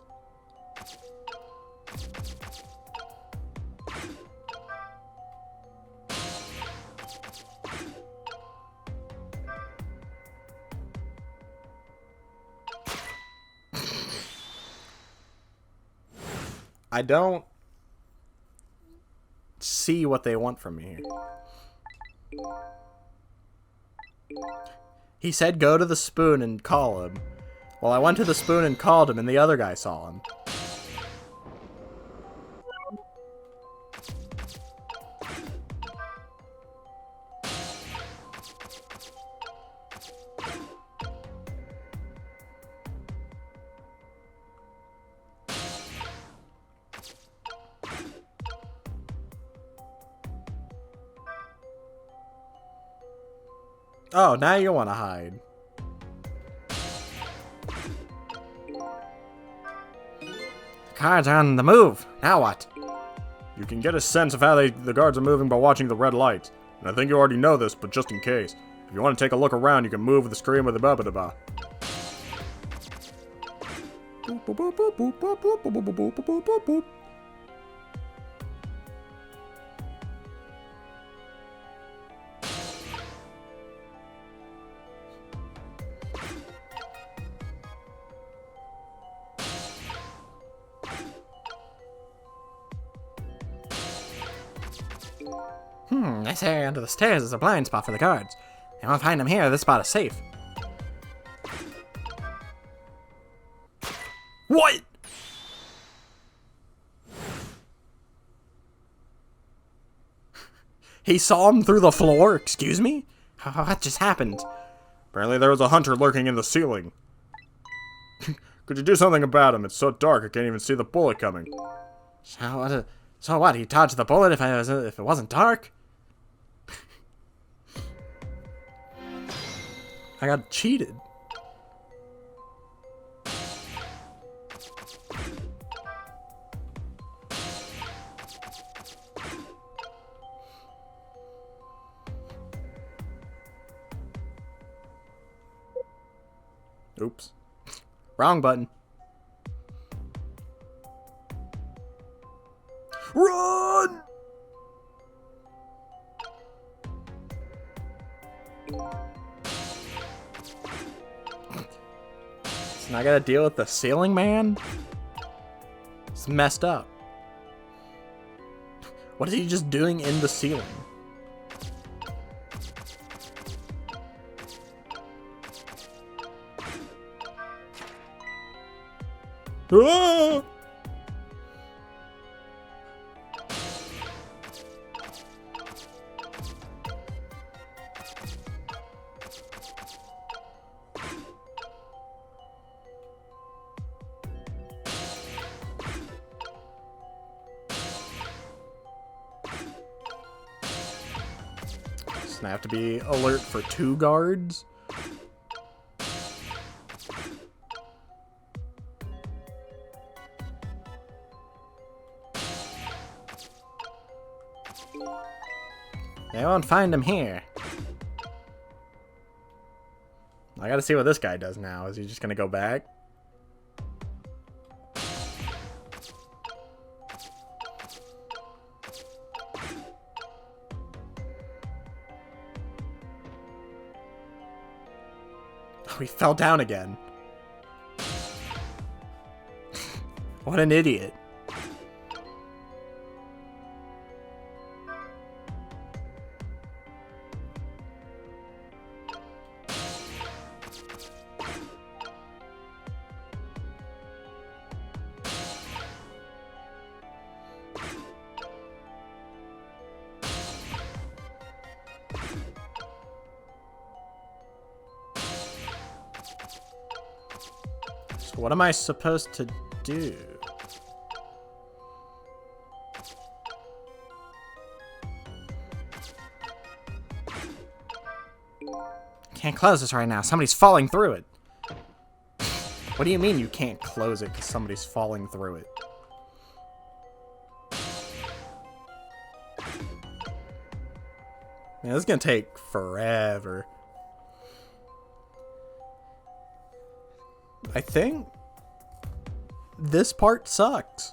I don't see what they want from me here. He said go to the spoon and call him. Well, I went to the spoon and called him, and the other guy saw him. Oh, now you want to hide. The cards are on the move. Now what? You can get a sense of how the guards are moving by watching the red lights. And I think you already know this, but just in case. If you want to take a look around, you can move with the scream of the ba-ba-da-ba. This area under the stairs is a blind spot for the guards. They won't find him here. This spot is safe. What? He saw him through the floor? Excuse me? What just happened? Apparently there was a hunter lurking in the ceiling. Could you do something about him? It's so dark I can't even see the bullet coming. So what? He dodged the bullet if it wasn't dark? I got cheated. Oops. Wrong button. Run! So now I gotta deal with the ceiling man? It's messed up. What is he just doing in the ceiling? Ah! So I have to be alert for 2 guards? They won't find him here. I gotta see what this guy does now. Is he just gonna go back? Oh, he fell down again. What an idiot. So what am I supposed to do? Can't close this right now. Somebody's falling through it. What do you mean you can't close it because somebody's falling through it? Man, this is gonna take forever. I think this part sucks.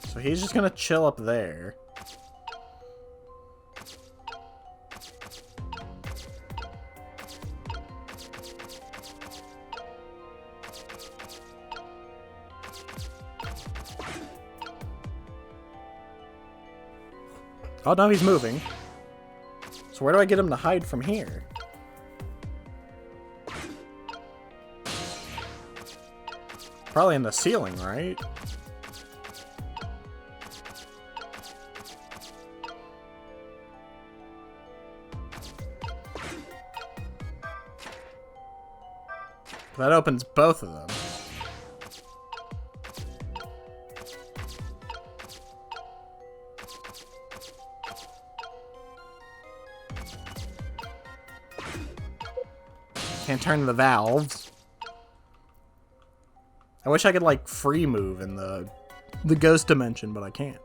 So he's just gonna chill up there. Oh, no, he's moving. So where do I get him to hide from here? Probably in the ceiling, right? That opens both of them. Can't turn the valves. I wish I could like free move in the ghost dimension, but I can't.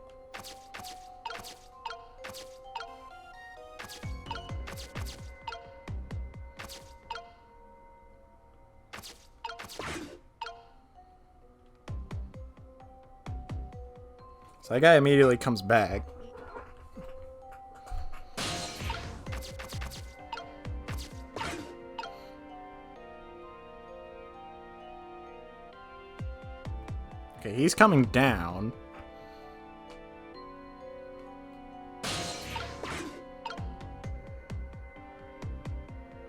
So that guy immediately comes back. Okay, he's coming down.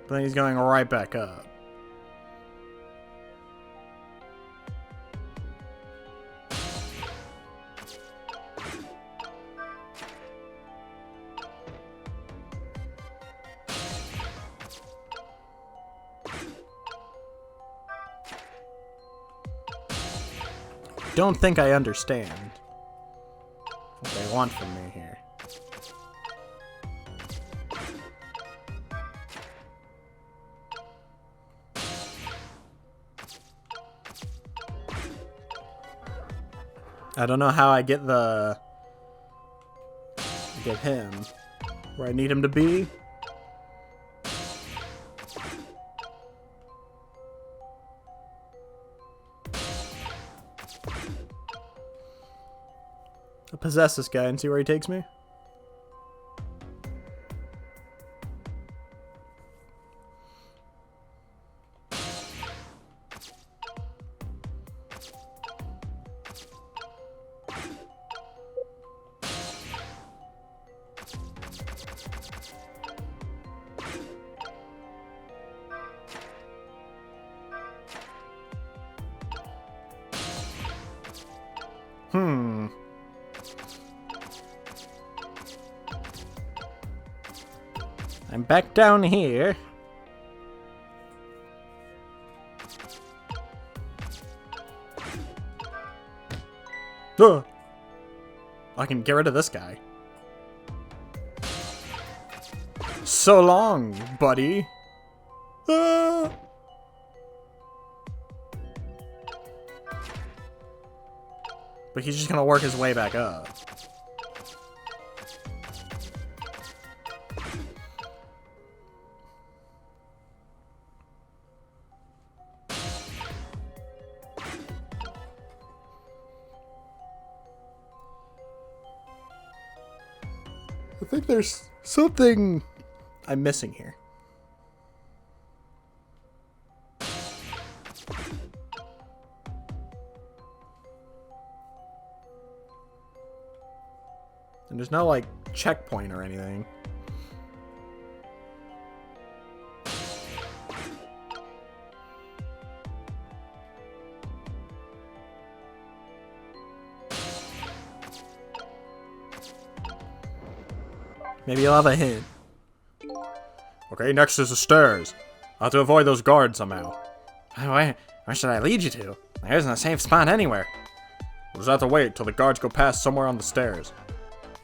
But then he's going right back up. Don't think I understand what they want from me here. I don't know how I get him where I need him to be. I'll possess this guy and see where he takes me. I'm back down here. Ugh. I can get rid of this guy. So long, buddy. Ah. But he's just gonna work his way back up. I think there's something I'm missing here. And there's no, like, checkpoint or anything. Maybe you'll have a hint. Okay, next is the stairs. I'll have to avoid those guards somehow. Where should I lead you to? There isn't a safe spot anywhere. We'll just have to wait till the guards go past somewhere on the stairs.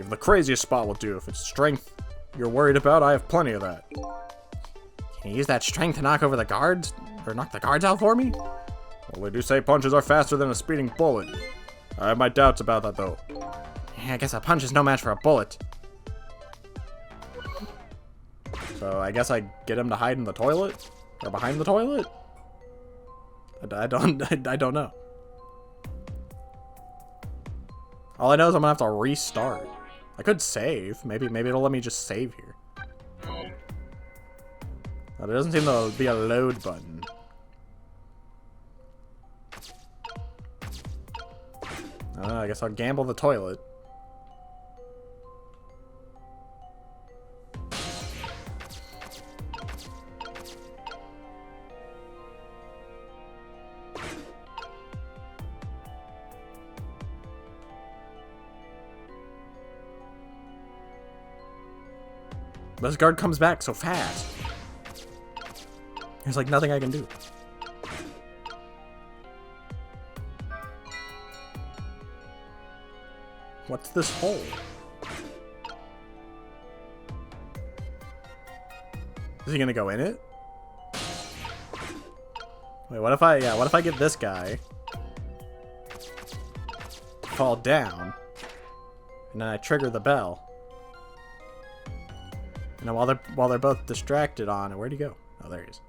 Even the craziest spot will do. If it's strength you're worried about, I have plenty of that. Can you use that strength to knock over the guards? Or knock the guards out for me? Well, they do say punches are faster than a speeding bullet. I have my doubts about that, though. Yeah, I guess a punch is no match for a bullet. So I guess I get him to hide in the toilet? Or behind the toilet? I don't know. All I know is I'm gonna have to restart. I could save. Maybe it'll let me just save here. But there doesn't seem to be a load button. I guess I'll gamble the toilet. This guard comes back so fast. There's like nothing I can do. What's this hole? Is he gonna go in it? Wait, what if I get this guy fall down, and then I trigger the bell, and then while they're both distracted on it, where'd he go? Oh, there he is.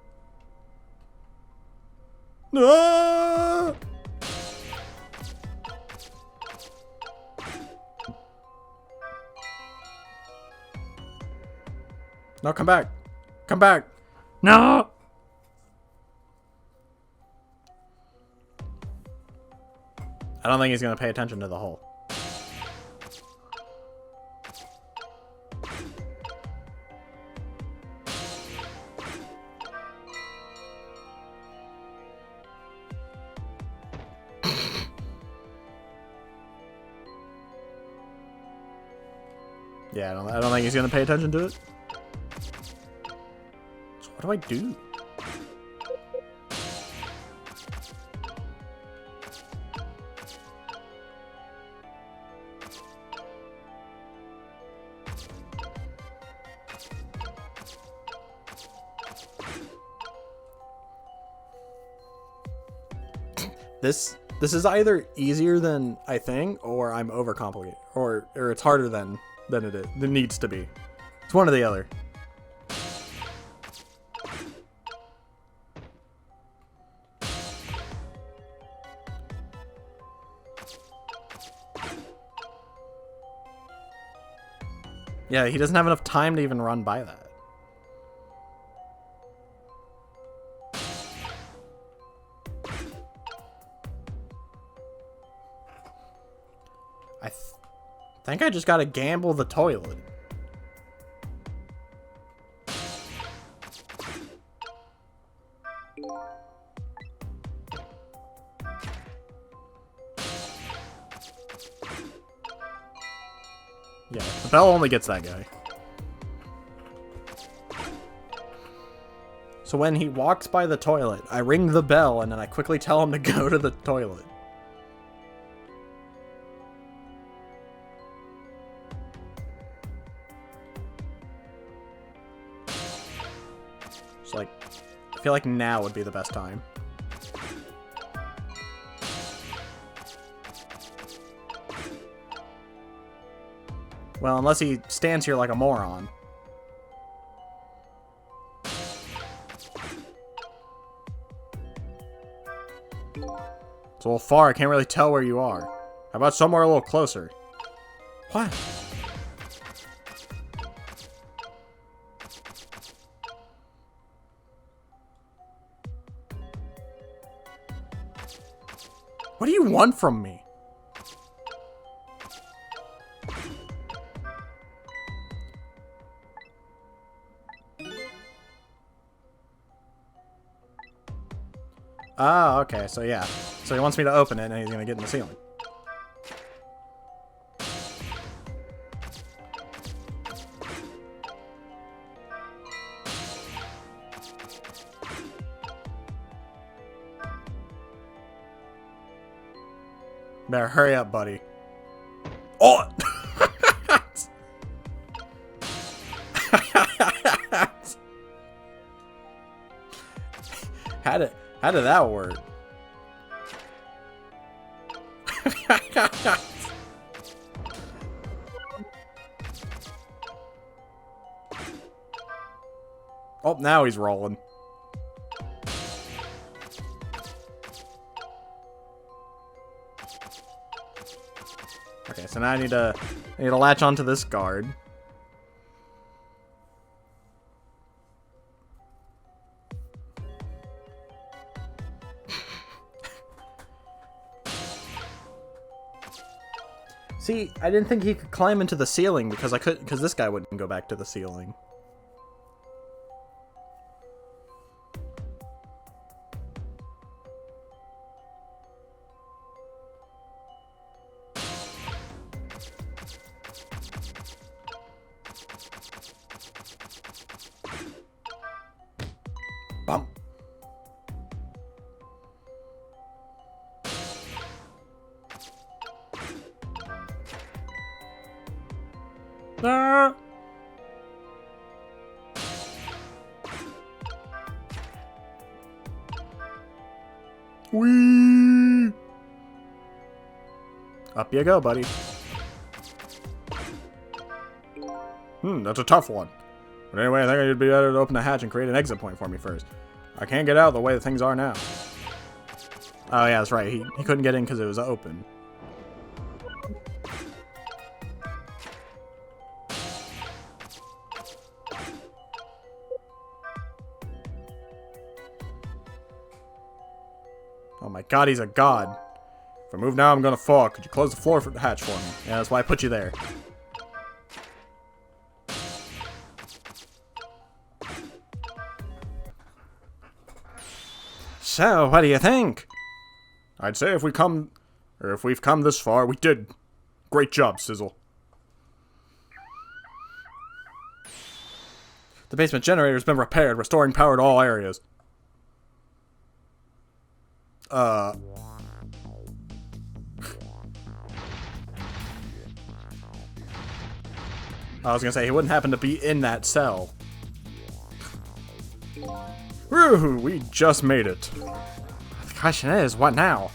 No! No, come back! Come back! No! I don't think he's gonna pay attention to the hole. Yeah, I don't think he's gonna pay attention to it. So what do I do? This is either easier than I think, or I'm overcomplicated, or it's harder than it needs to be. It's one or the other. Yeah, he doesn't have enough time to even run by that. I think I just gotta gamble the toilet. Yeah, the bell only gets that guy. So when he walks by the toilet, I ring the bell and then I quickly tell him to go to the toilet. So like, I feel like now would be the best time. Well, unless he stands here like a moron. It's a little far, I can't really tell where you are. How about somewhere a little closer? What? What do you want from me? Ah, okay, so yeah. So he wants me to open it and he's gonna get in the ceiling. Better hurry up, buddy. Oh! How did that work? Oh, now he's rolling. Okay, so now I need to latch onto this guard. See, I didn't think he could climb into the ceiling because this guy wouldn't go back to the ceiling. Bump. Ah. Whee! Up you go, buddy. That's a tough one. But anyway, I think it'd be better to open the hatch and create an exit point for me first. I can't get out the way that things are now. Oh yeah, that's right. He couldn't get in because it was open. Oh my god, he's a god. If I move now, I'm gonna fall. Could you close the floor for the hatch for me? Yeah, that's why I put you there. So, what do you think? I'd say if we've come this far, we did. Great job, Sizzle. The basement generator has been repaired, restoring power to all areas. I was gonna say, he wouldn't happen to be in that cell. Woo! We just made it. The question is, what now?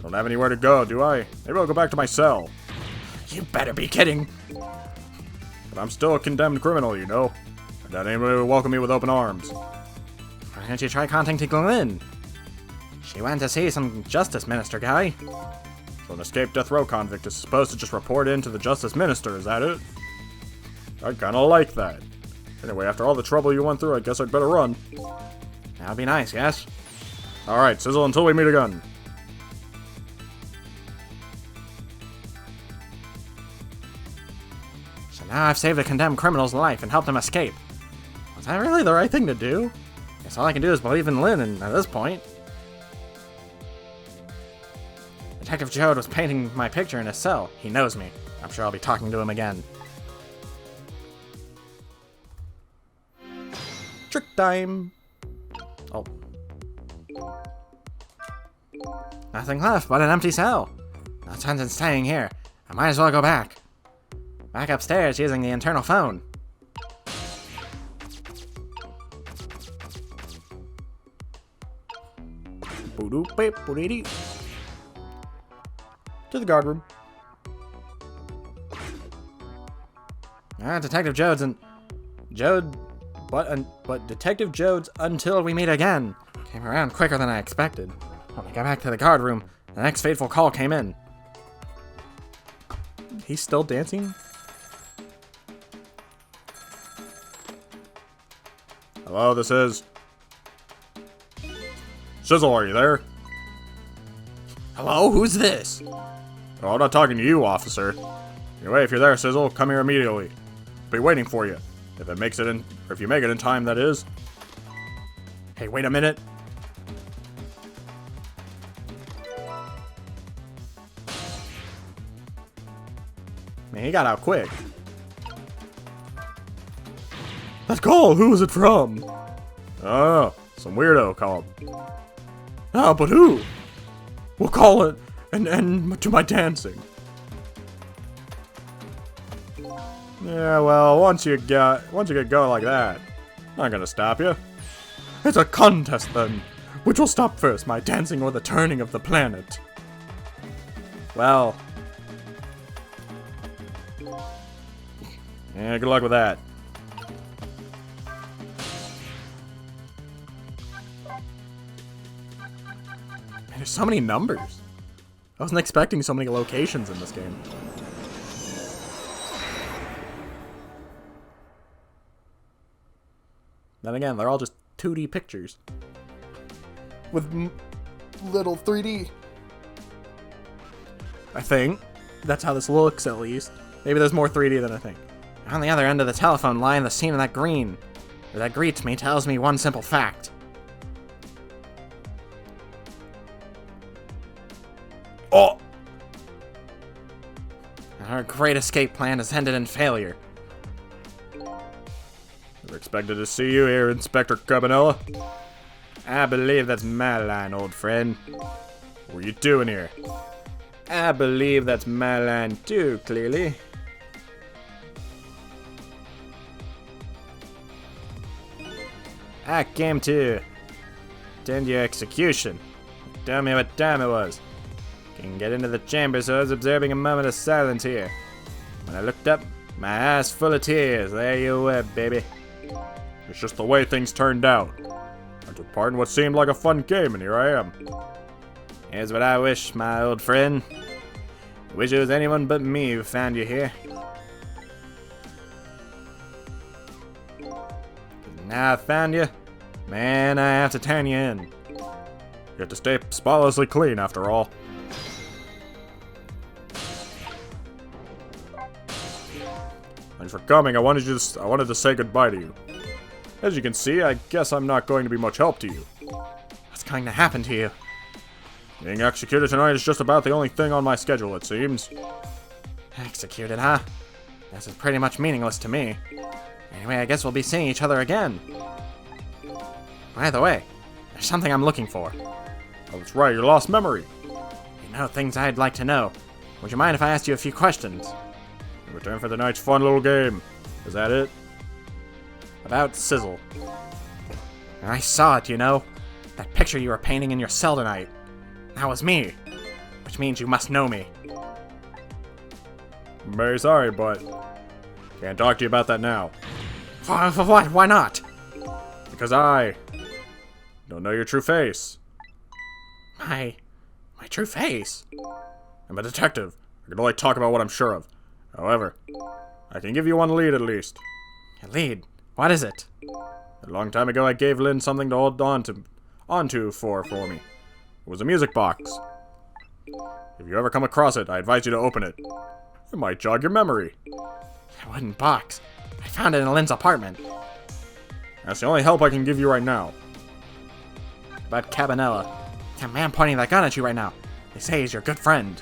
Don't have anywhere to go, do I? Maybe I'll go back to my cell. You better be kidding. But I'm still a condemned criminal, you know. And that anybody will welcome me with open arms. Why don't you try contacting Lynn? She went to see some Justice Minister guy. So an escaped death row convict is supposed to just report in to the Justice Minister, is that it? I kinda like that. Anyway, after all the trouble you went through, I guess I'd better run. That'd be nice, yes? Alright, Sizzle, until we meet again. So now I've saved a condemned criminal's life and helped him escape. Was that really the right thing to do? Guess all I can do is believe in Lynn at this point. Detective Jode was painting my picture in his cell. He knows me. I'm sure I'll be talking to him again. Trick time! Oh. Nothing left but an empty cell. No sense in staying here. I might as well go back. Back upstairs using the internal phone. To the guard room. Detective Jode's and but Detective Jode's until we meet again came around quicker than I expected. When I got back to the guard room, the next fateful call came in. He's still dancing? Hello, this is... Sizzle, are you there? Hello, who's this? Oh, I'm not talking to you, officer. Anyway, if you're there, Sizzle, come here immediately. I'll be waiting for you. If it makes it in, or if you make it in time, that is. Hey, wait a minute. Man, he got out quick. That call, who was it from? Oh, some weirdo called. Ah, but who? We'll call it an end to my dancing. Yeah, well, once you get going like that, I'm not gonna stop you. It's a contest then. Which will stop first, my dancing or the turning of the planet? Well. Yeah, good luck with that. Man, there's so many numbers. I wasn't expecting so many locations in this game. Then again, they're all just 2D pictures. With little 3D. I think. That's how this looks, at least. Maybe there's more 3D than I think. On the other end of the telephone line, the scene of that green, or that greets me, tells me one simple fact. Oh! Our great escape plan has ended in failure. Never expected to see you here, Inspector Cabanella. I believe that's my line, old friend. What are you doing here? I believe that's my line too, clearly. I came to attend your execution. Tell me what time it was. Can get into the chamber, so I was observing a moment of silence here. When I looked up, my eyes full of tears. There you were, baby. It's just the way things turned out. I took part in what seemed like a fun game, and here I am. Here's what I wish, my old friend. I wish it was anyone but me who found you here. Now I found you, man, I have to turn you in. You have to stay spotlessly clean, after all. Thanks for coming. I wanted to say goodbye to you. As you can see, I guess I'm not going to be much help to you. What's going to happen to you? Being executed tonight is just about the only thing on my schedule, it seems. Executed, huh? This is pretty much meaningless to me. Anyway, I guess we'll be seeing each other again. By the way, there's something I'm looking for. Oh, that's right, you lost memory. You know things I'd like to know. Would you mind if I asked you a few questions? In return for the night's fun little game. Is that it? About Sizzle. I saw it, you know. That picture you were painting in your cell tonight. That was me. Which means you must know me. I'm very sorry, but can't talk to you about that now. What? Why not? Because I don't know your true face. My true face? I'm a detective. I can only talk about what I'm sure of. However, I can give you one lead at least. A lead? What is it? A long time ago, I gave Lynn something to hold onto for me. It was a music box. If you ever come across it, I advise you to open it. It might jog your memory. A wooden box. I found it in Lynn's apartment. That's the only help I can give you right now. But Cabanella, that man pointing that gun at you right now, they say he's your good friend.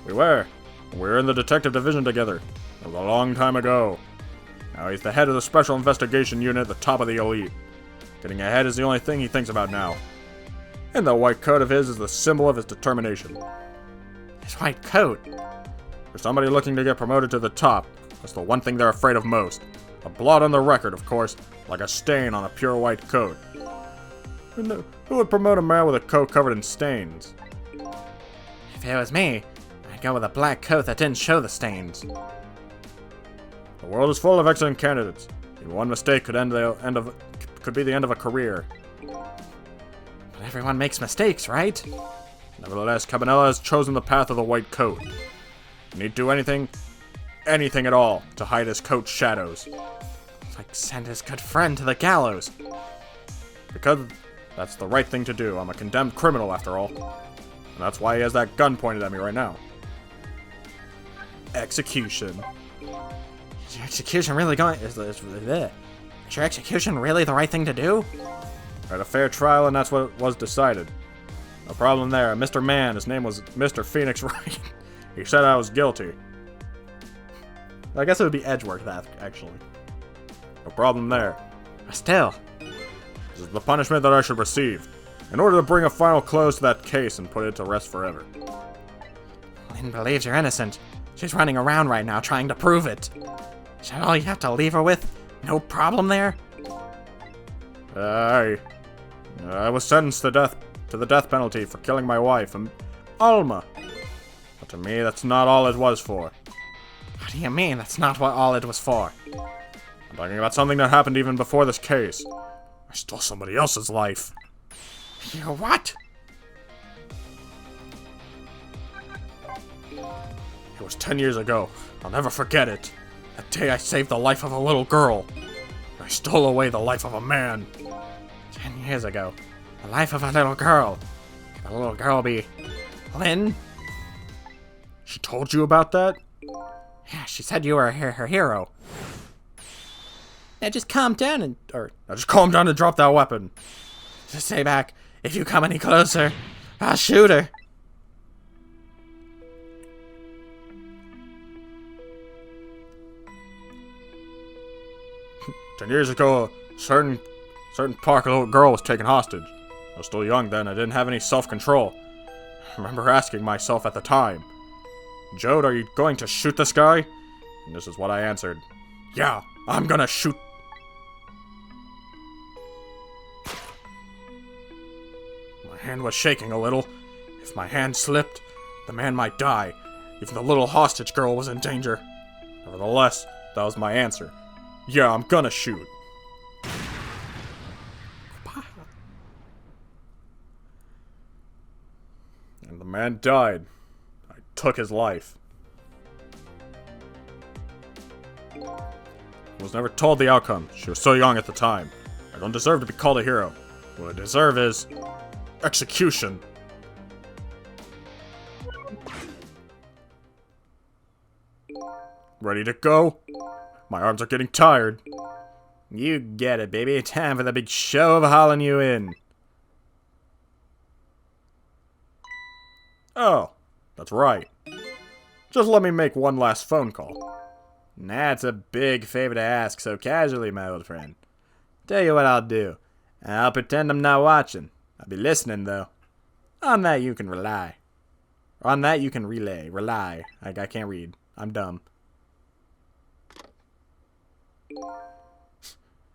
We were. We were in the detective division together. It was a long time ago. Now he's the head of the special investigation unit at the top of the elite. Getting ahead is the only thing he thinks about now. And that white coat of his is the symbol of his determination. His white coat? For somebody looking to get promoted to the top, that's the one thing they're afraid of most. A blot on the record, of course, like a stain on a pure white coat. Who would promote a man with a coat covered in stains? If it was me, I'd go with a black coat that didn't show the stains. The world is full of excellent candidates, and one mistake could be the end of a career. But everyone makes mistakes, right? Nevertheless, Cabanella has chosen the path of the white coat. He need do anything at all, to hide his coat's shadows. Like send his good friend to the gallows. Because that's the right thing to do. I'm a condemned criminal, after all. And that's why he has that gun pointed at me right now. Execution. Is your execution really is your execution really the right thing to do? I had a fair trial, and that's what was decided. No problem there. Mr. Man, his name was Mr. Phoenix Wright. He said I was guilty. I guess it would be Edgeworth, that, actually. No problem there. But still. This is the punishment that I should receive, in order to bring a final close to that case and put it to rest forever. Lynn believes you're innocent. She's running around right now trying to prove it. Is that all you have to leave her with? No problem there? I was sentenced to the death penalty for killing my wife, Alma. But to me, that's not all it was for. What do you mean that's not what all it was for? I'm talking about something that happened even before this case. I stole somebody else's life. You what? It was 10 years ago. I'll never forget it. That day I saved the life of a little girl. I stole away the life of a man. 10 years ago. The life of a little girl. Could the little girl be Lynn? She told you about that? Yeah, she said you were her hero. Now just calm down and... Now just calm down and drop that weapon. Just stay back. If you come any closer, I'll shoot her. 10 years ago, a certain park little girl was taken hostage. I was still young then, I didn't have any self-control. I remember asking myself at the time, Jode, are you going to shoot this guy? And this is what I answered. Yeah, I'm gonna shoot. My hand was shaking a little. If my hand slipped, the man might die. Even the little hostage girl was in danger. Nevertheless, that was my answer. Yeah, I'm gonna shoot. And the man died. I took his life. I was never told the outcome. She was so young at the time. I don't deserve to be called a hero. What I deserve is execution. Ready to go? My arms are getting tired. You get it, baby. Time for the big show of hauling you in. Oh, that's right. Just let me make one last phone call. That's a big favor to ask so casually, my old friend. Tell you what I'll do. I'll pretend I'm not watching. I'll be listening, though. On that you can rely. On that you can relay. Rely. I can't read. I'm dumb.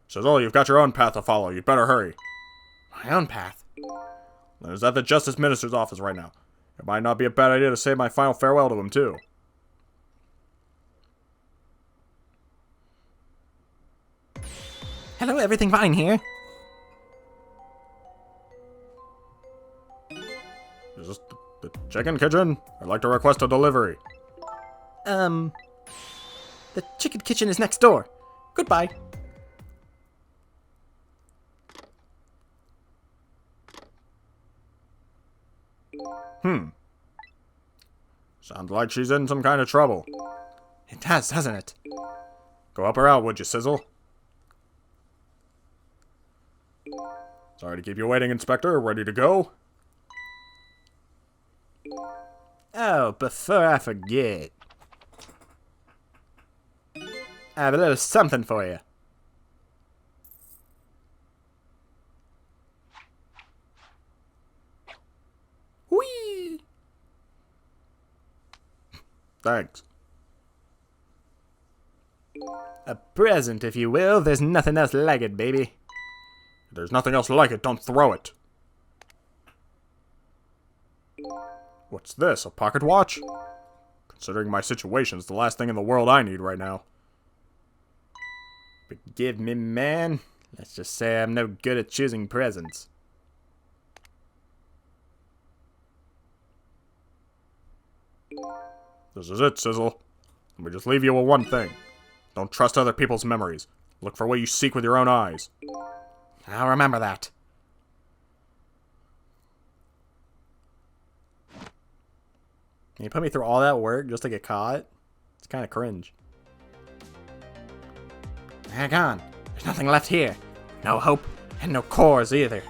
Sizzle, you've got your own path to follow. You'd better hurry. My own path? I was at the Justice Minister's office right now. It might not be a bad idea to say my final farewell to him, too. Hello, everything fine here? Is this the chicken kitchen? I'd like to request a delivery. The chicken kitchen is next door. Goodbye. Sounds like she's in some kind of trouble. It does, doesn't it? Go help her out, would you, Sizzle? Sorry to keep you waiting, Inspector. Ready to go? Oh, before I forget, I have a little something for you. Whee! Thanks. A present, if you will. There's nothing else like it, baby. If there's nothing else like it, don't throw it. What's this, a pocket watch? Considering my situation, it's the last thing in the world I need right now. Forgive me, man. Let's just say I'm no good at choosing presents. This is it, Sizzle. Let me just leave you with one thing. Don't trust other people's memories. Look for what you seek with your own eyes. I'll remember that. You put me through all that work just to get caught? It's kind of cringe. They're gone. There's nothing left here. No hope, and no cores either.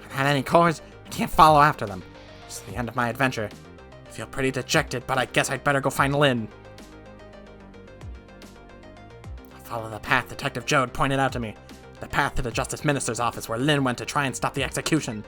Without any cores, I can't follow after them. It's the end of my adventure. I feel pretty dejected, but I guess I'd better go find Lynn. I'll follow the path Detective Jode pointed out to me. The path to the Justice Minister's office where Lynn went to try and stop the execution.